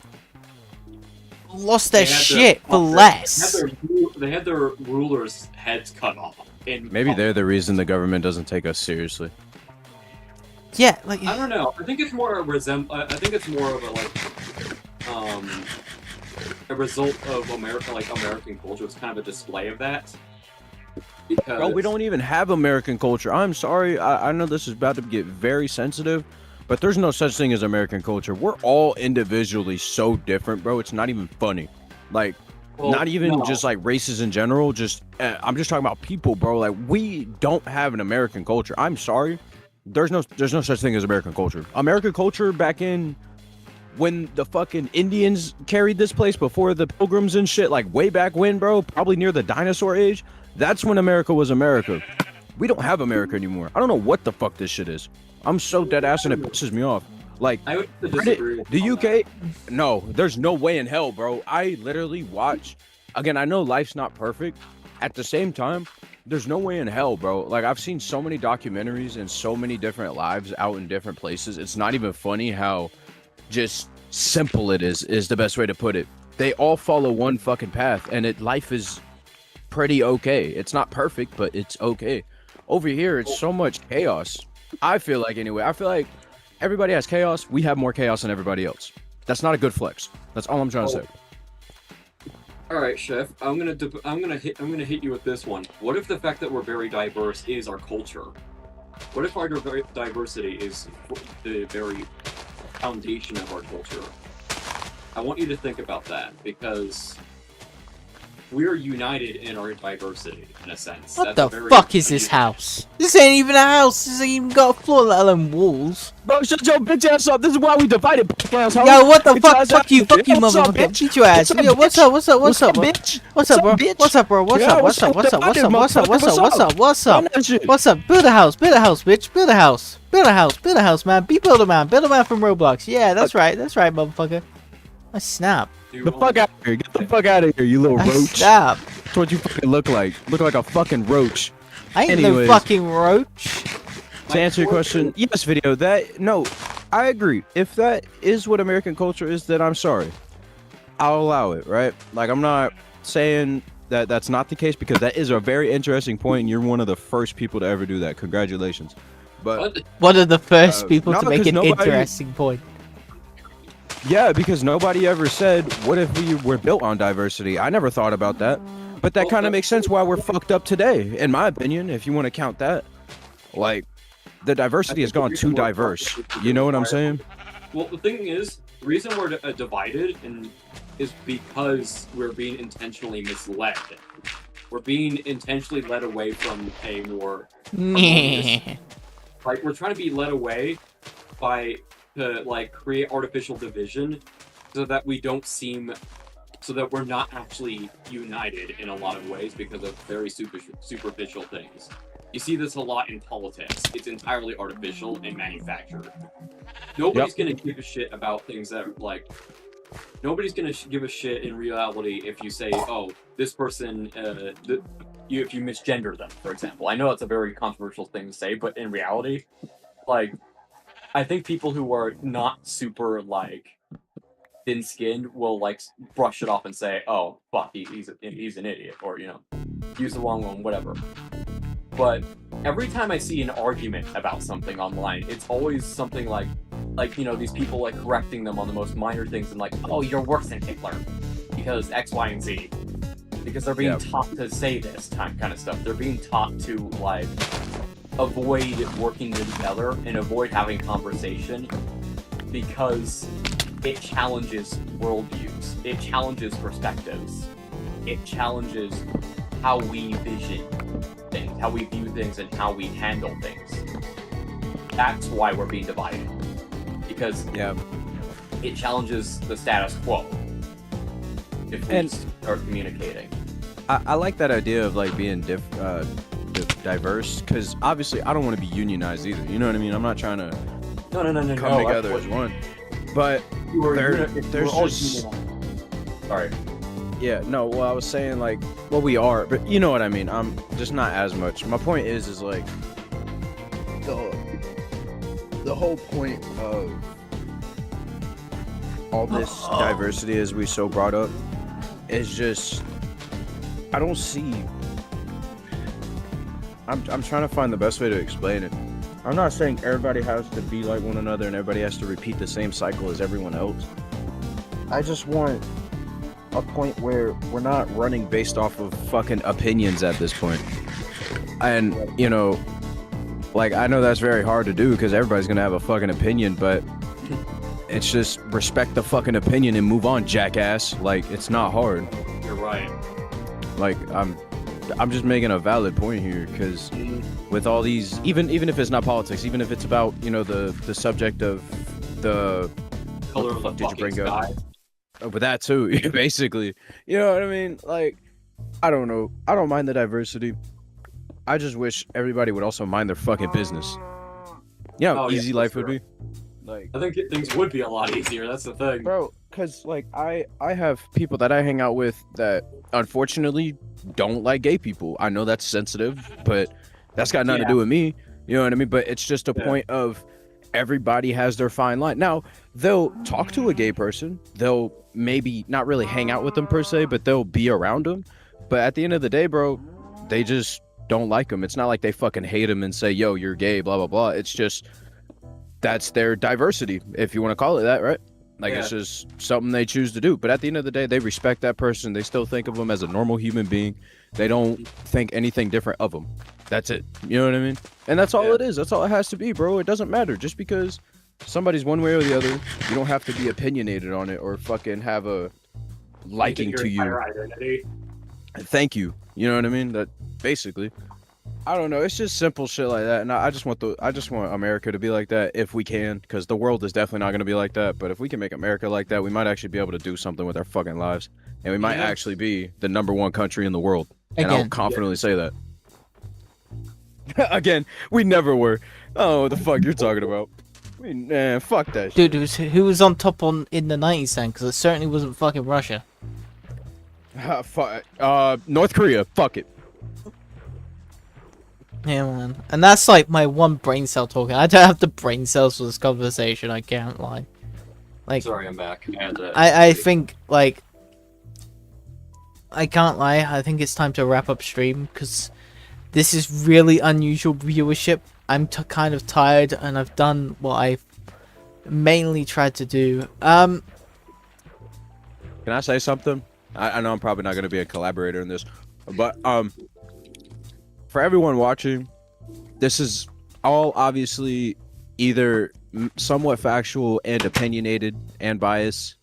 lost their shit for less. They had their rulers' heads cut off. Maybe they're the reason the government doesn't take us seriously. Yeah, like I don't know. I think it's more of a result of American culture. It's kind of a display of that. Because... Bro, we don't even have American culture. I'm sorry. I know this is about to get very sensitive, but there's no such thing as American culture. We're all individually so different, bro. It's not even funny. Like, just like races in general. Just I'm just talking about people, bro. Like, we don't have an American culture. I'm sorry. There's no such thing as American culture. American culture back in when the fucking Indians carried this place before the Pilgrims and shit, like way back when, bro, probably near the dinosaur age. That's when America was America. We don't have America anymore. I don't know what the fuck this shit is. I'm so dead ass and it pisses me off. Like, I would disagree the UK, no, there's no way in hell, bro. I literally watch. Again, I know life's not perfect. At the same time, there's no way in hell, bro. Like, I've seen so many documentaries and so many different lives out in different places. It's not even funny how just simple it is the best way to put it. They all follow one fucking path, and life is pretty okay. It's not perfect, but it's okay. Over here, it's so much chaos. I feel like, anyway, everybody has chaos. We have more chaos than everybody else. That's not a good flex. That's all I'm trying to say. All right, Chef. I'm gonna hit you with this one. What if the fact that we're very diverse is our culture? What if our diversity is the very foundation of our culture? I want you to think about that, because we're united in our diversity, in a sense. What the fuck is this house? This ain't even a house. This ain't even got a floor, let alone walls. Bro, shut your bitch ass up. This is why we divided, asshole. Yo, what the fuck? Fuck you, motherfucker. Beat your ass. Yo, what's up, bro? What's up, bro? What's up? Build a house, bitch. Build a house, man. Be Builder Man from Roblox. Yeah, that's right, motherfucker. I snap. Get the fuck out of here. Get the fuck out of here, you little roach. Stop. That's what you fucking look like. Look like a fucking roach. I ain't no fucking roach. To answer your question, yes, video. No, I agree. If that is what American culture is, then I'm sorry. I'll allow it, right? Like, I'm not saying that that's not the case, because that is a very interesting point, and you're one of the first people to ever do that. Congratulations. But one of the first people to make an interesting point. Yeah, because nobody ever said, what if we were built on diversity? I never thought about that. But that kind of makes sense why we're fucked up today, in my opinion, if you want to count that. Like, the diversity has gone too diverse. You know what I'm saying? Well, the thing is, the reason we're divided is because we're being intentionally misled. We're being intentionally led away from a more harmonious, like we're trying to be led away to like create artificial division, so that we don't seem, so that we're not actually united in a lot of ways because of very superficial things. You see this a lot in politics. It's entirely artificial and manufactured. Nobody's gonna give a shit about things that are like. Nobody's gonna give a shit in reality if you say, "Oh, this person," if you misgender them, for example. I know that's a very controversial thing to say, but in reality, like, I think people who are not super like thin-skinned will like brush it off and say, "Oh, fuck, he's an idiot," or use the wrong one, whatever. But every time I see an argument about something online, it's always something like these people like correcting them on the most minor things and like, "Oh, you're worse than Hitler because X, Y, and Z," because they're being taught to say this kind of stuff. They're being taught to like avoid working together and avoid having conversation because it challenges worldviews, it challenges perspectives, it challenges how we vision things, how we view things, and how we handle things. That's why we're being divided. Because it challenges the status quo if we start communicating. I like that idea of like being diverse, because obviously I don't want to be unionized either. You know what I mean? I'm not trying to come together as one. But there's just... Sorry. Yeah, no, well, I was saying, like, well, we are, but you know what I mean. I'm just not as much. My point is like, the whole point of all this diversity, as we so brought up, is just, I don't see... I'm trying to find the best way to explain it. I'm not saying everybody has to be like one another and everybody has to repeat the same cycle as everyone else. I just want a point where we're not running based off of fucking opinions at this point. And, like, I know that's very hard to do because everybody's gonna have a fucking opinion, but it's just respect the fucking opinion and move on, jackass. Like, it's not hard. You're right. Like, I'm just making a valid point here, because with all these, even if it's not politics, even if it's about, the subject of the color of the fucking sky. Oh, but that too, basically. You know what I mean? Like, I don't know. I don't mind the diversity. I just wish everybody would also mind their fucking business. You know how easy life would be? Like, I think things would be a lot easier, that's the thing. Bro, because, like, I have people that I hang out with that, unfortunately, don't like gay people. I know that's sensitive, but that's got nothing to do with me. You know what I mean? But it's just a point of everybody has their fine line. Now, they'll talk to a gay person. They'll maybe not really hang out with them per se, but they'll be around them. But at the end of the day, bro, they just don't like them. It's not like they fucking hate them and say, "Yo, you're gay," blah, blah, blah. It's just, that's their diversity, if you want to call it that, right? Like, it's just something they choose to do. But at the end of the day, they respect that person. They still think of them as a normal human being. They don't think anything different of them. That's it. You know what I mean? And that's all it is. That's all it has to be, bro. It doesn't matter. Just because somebody's one way or the other, you don't have to be opinionated on it or fucking have a liking to you. Thank you. You know what I mean? That basically, I don't know. It's just simple shit like that. And I just want America to be like that if we can, because the world is definitely not going to be like that. But if we can make America like that, we might actually be able to do something with our fucking lives. And we might actually be the #1 country in the world. And I'll confidently say that. Again, we never were. Oh, what the fuck you're talking about? Fuck that shit. Dude, who was on top in the 90s then? Because it certainly wasn't fucking Russia. North Korea. Fuck it. Yeah, man. And that's like my one brain cell talking. I don't have the brain cells for this conversation, I can't lie. Like, sorry, I'm back. I think, like, I can't lie, I think it's time to wrap up stream, because this is really unusual viewership. I'm kind of tired, and I've done what I've mainly tried to do. Can I say something? I know I'm probably not going to be a collaborator in this, but for everyone watching, this is all obviously either somewhat factual and opinionated and biased.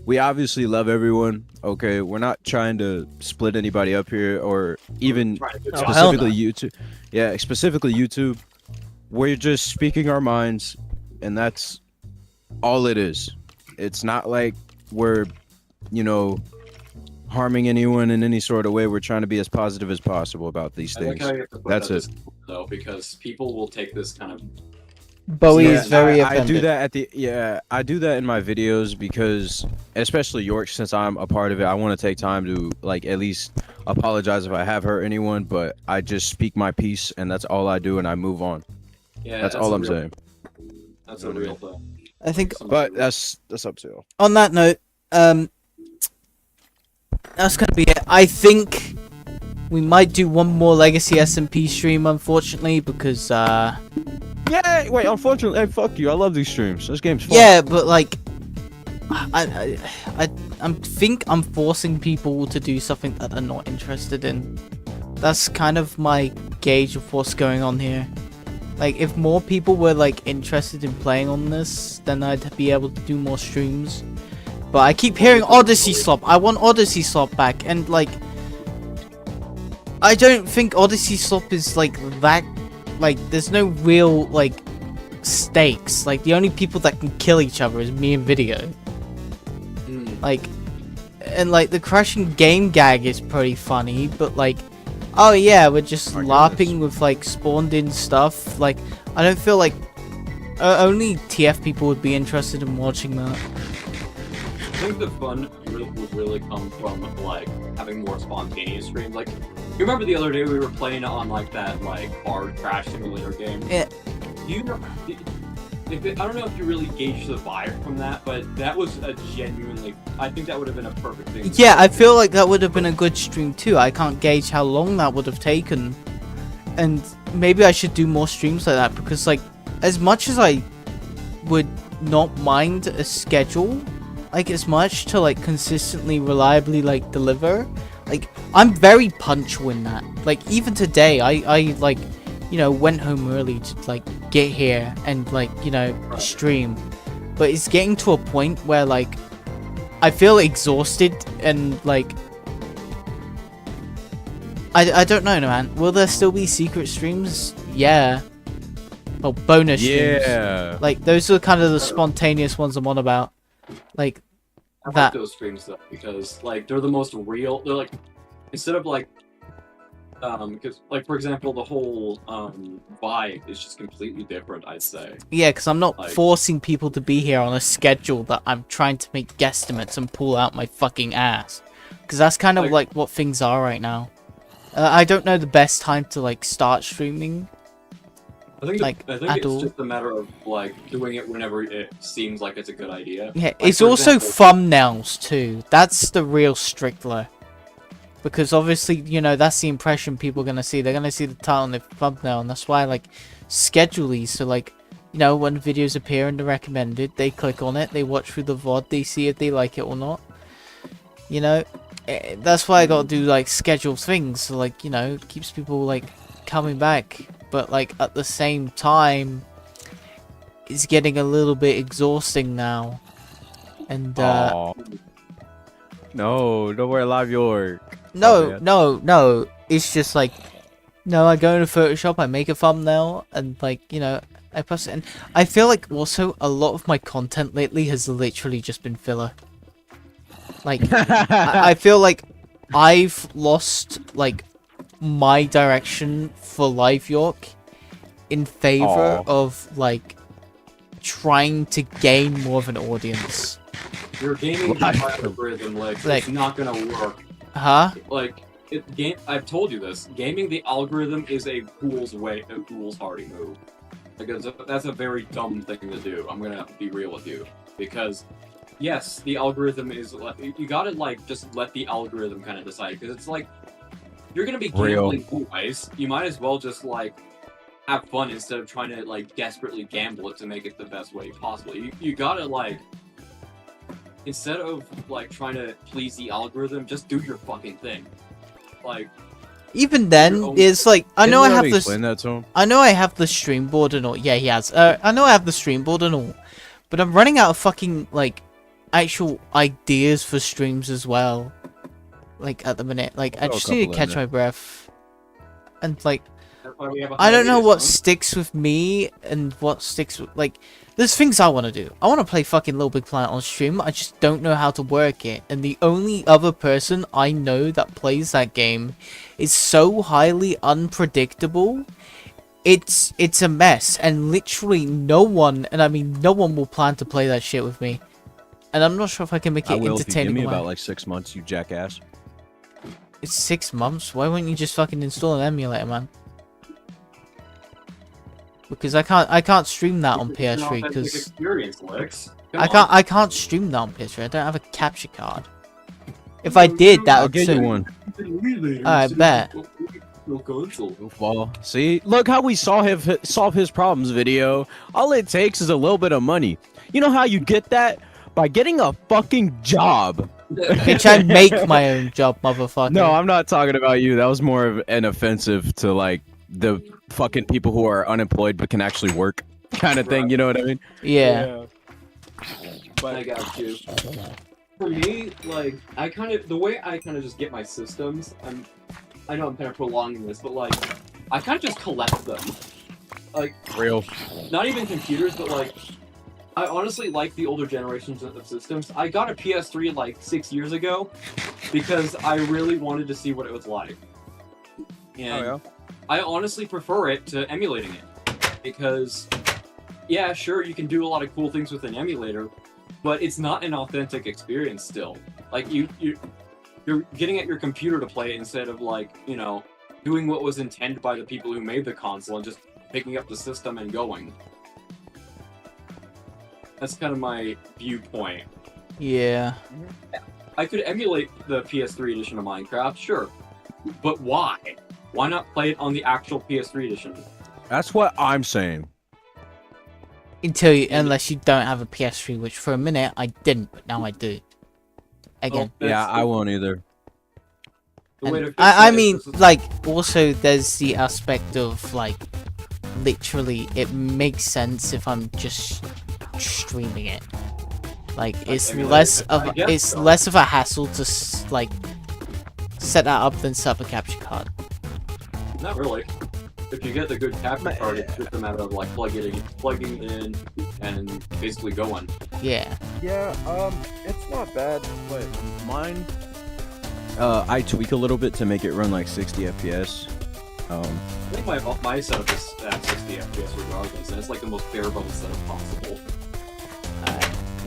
We obviously love everyone. Okay, we're not trying to split anybody up here, or even Oh, hell specifically no. YouTube. Yeah, specifically YouTube. We're just speaking our minds, and that's all it is. It's not like we're, you know, harming anyone in any sort of way. We're trying to be as positive as possible about these I like things. how you have to put That's that it. though, because people will take this kind of. Bowie is very I do offended. that I do that in my videos because, especially York, since I'm a part of it, I want to take time to like at least apologize if I have hurt anyone, but I just speak my piece and that's all I do and I move on. Yeah, That's all I'm real, saying. That's a real thing. I think But that's up to you. on that note, that's gonna be it. I think we might do one more Legacy SMP stream, unfortunately, because Yeah, wait, unfortunately, hey, fuck you. I love these streams. This game's fun. yeah, but like, I think I'm forcing people to do something that they're not interested in. That's kind of my gauge of what's going on here. Like, if more people were like interested in playing on this, then I'd be able to do more streams. But I keep hearing Odyssey Slop. I want Odyssey Slop back, and like, I don't think Odyssey Slop is like that. Like, there's no real like stakes. Like, the only people that can kill each other is me and Video. Like, and like the crashing game gag is pretty funny, but like, oh yeah, we're just My LARPing with like spawned in stuff. Like, I don't feel like only TF people would be interested in watching that. I think the fun would really come from like having more spontaneous streams. Like, you remember the other day we were playing on like that like hard crash simulator game? Yeah. You know, I don't know if you really gauged the vibe from that, but that was a genuinely. I think that would have been a perfect thing. Yeah, I feel like that would have been a good stream too. I can't gauge how long that would have taken, and maybe I should do more streams like that, because like, as much as I would not mind a schedule, like as much to like consistently, reliably like deliver, like I'm very punctual in that. Like even today, I like, you know, went home early to like get here and like, you know, stream, but it's getting to a point where like I feel exhausted and like I don't know, man. Will there still be secret streams? Yeah. Well, bonus streams. Yeah. Like, those are kind of the spontaneous ones I'm on about. Like, I like that. those streams though, because like they're the most real. They're like, instead of like because like for example the whole vibe is just completely different, I'd say. Yeah, because I'm not Like- forcing people to be here on a schedule that I'm trying to make guesstimates and pull out my fucking ass. Because that's kind of like what things are right now. I don't know the best time to like start streaming. I think Like, I think at it's all. just a matter of like doing it whenever it seems like it's a good idea. Yeah, Like, it's for also example- thumbnails too. That's the real stickler. Because obviously, you know, that's the impression people are going to see. They're going to see the title and the thumbnail, and that's why I like schedule these. So like, you know, when videos appear in the recommended, they click on it, they watch through the VOD, they see if they like it or not. You know, that's why I got to do like scheduled things. So like, you know, it keeps people like coming back. But like at the same time, it's getting a little bit exhausting now. And Aw. No, don't wear LiveYork. no, man. no, it's just like, no, I go into Photoshop, I make a thumbnail, and like, you know, I post it. And I feel like also a lot of my content lately has literally just been filler. Like, I feel like I've lost like my direction for LiveYork in favor Aw. of like trying to gain more of an audience. Your gaming algorithm, like, Like- it's not gonna work. Huh? Like, I've told you this. Gaming the algorithm is a fool's hardy move. Because that's a very dumb thing to do. I'm gonna be real with you, because yes, the algorithm is. You gotta like just let the algorithm kind of decide, because it's like you're gonna be Real. gambling anyways. You might as well just like have fun instead of trying to like desperately gamble it to make it the best way possible. You gotta like, instead of like trying to please the algorithm, just do your fucking thing. Like, Even then, it's like I know I have this. Explain that to him. I know I have the stream board and all. Yeah, he has. I know I have the stream board and all, but I'm running out of fucking like actual ideas for streams as well. Like at the minute, like I just need to catch my breath, and like I don't know what sticks with me and what sticks with like. There's things I want to do. I want to play fucking Little Big Planet on stream. I just don't know how to work it. And the only other person I know that plays that game is so highly unpredictable. It's a mess. And literally no one, and I mean no one will plan to play that shit with me. And I'm not sure if I can make it entertaining. If you give me about like 6 months, you jackass. It's 6 months? Why wouldn't you just fucking install an emulator, man? Because I can't stream that on PS3 because I can't stream that on PS3. I don't have a capture card. If I did, that would get you one. I bet. Goofball. See, look how we solve his problems video. All it takes is a little bit of money. You know how you get that? By getting a fucking job. Bitch, I make my own job, motherfucker. No, I'm not talking about you. That was more of an offensive to like the fucking people who are unemployed but can actually work kind of thing. You know what I mean? Yeah. But I got you. For me, like, the way I kind of just get my systems, I know I'm kind of prolonging this, but like, I kind of just collect them. Like, real. Not even computers, but like, I honestly like the older generations of systems. I got a PS3 like 6 years ago because I really wanted to see what it was like. And I honestly prefer it to emulating it because, yeah, sure, you can do a lot of cool things with an emulator, but it's not an authentic experience still. Like, you're getting at your computer to play it instead of, like, you know, doing what was intended by the people who made the console and just picking up the system and going. That's kind of my viewpoint. Yeah. I could emulate the PS3 edition of Minecraft, sure. But why? Why not play it on the actual PS3 edition? That's what I'm saying. Unless you don't have a PS3, which for a minute I didn't, but now I do. Again. Oh, yeah, I won't either. I mean, like, also there's the aspect of, like, literally, it makes sense if I'm just streaming it. Like, it's less of a hassle to, like, set that up than set up a capture card. Not really. If you get the good capture card, it's just a matter of, like, plugging it in and basically going. Yeah. Yeah, it's not bad, but mine, I tweak a little bit to make it run like 60 FPS. I think my setup is at 60 FPS regardless, and it's like the most bare bones setup possible.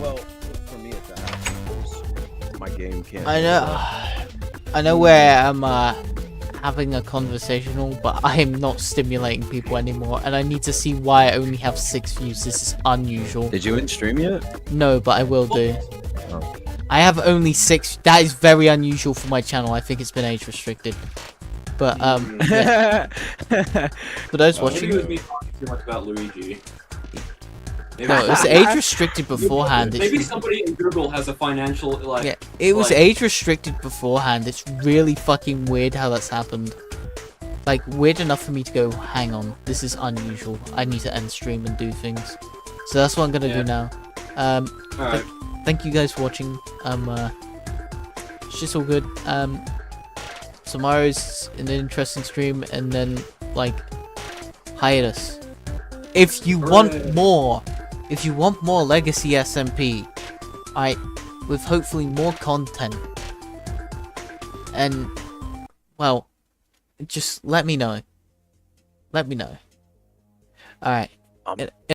Well, for me it's a hassle. My game can't. I know where I'm having a conversational, but I am not stimulating people anymore, and I need to see why I only have 6 views. This is unusual. Did you stream yet? No, but I will do. Oh. I have only 6. That is very unusual for my channel. I think it's been age restricted. But yeah. For those watching, maybe it was me talking too much about Luigi. No, it was age restricted beforehand. Maybe somebody in Google has a financial, like... Yeah, it was age restricted beforehand. It's really fucking weird how that's happened. Like, weird enough for me to go, hang on, this is unusual. I need to end stream and do things. So that's what I'm gonna do now. Alright. Thank you guys for watching. It's just all good. Tomorrow's an interesting stream, and then, like, hiatus. If you want more Legacy SMP, with hopefully more content, and, well, just let me know. Alright.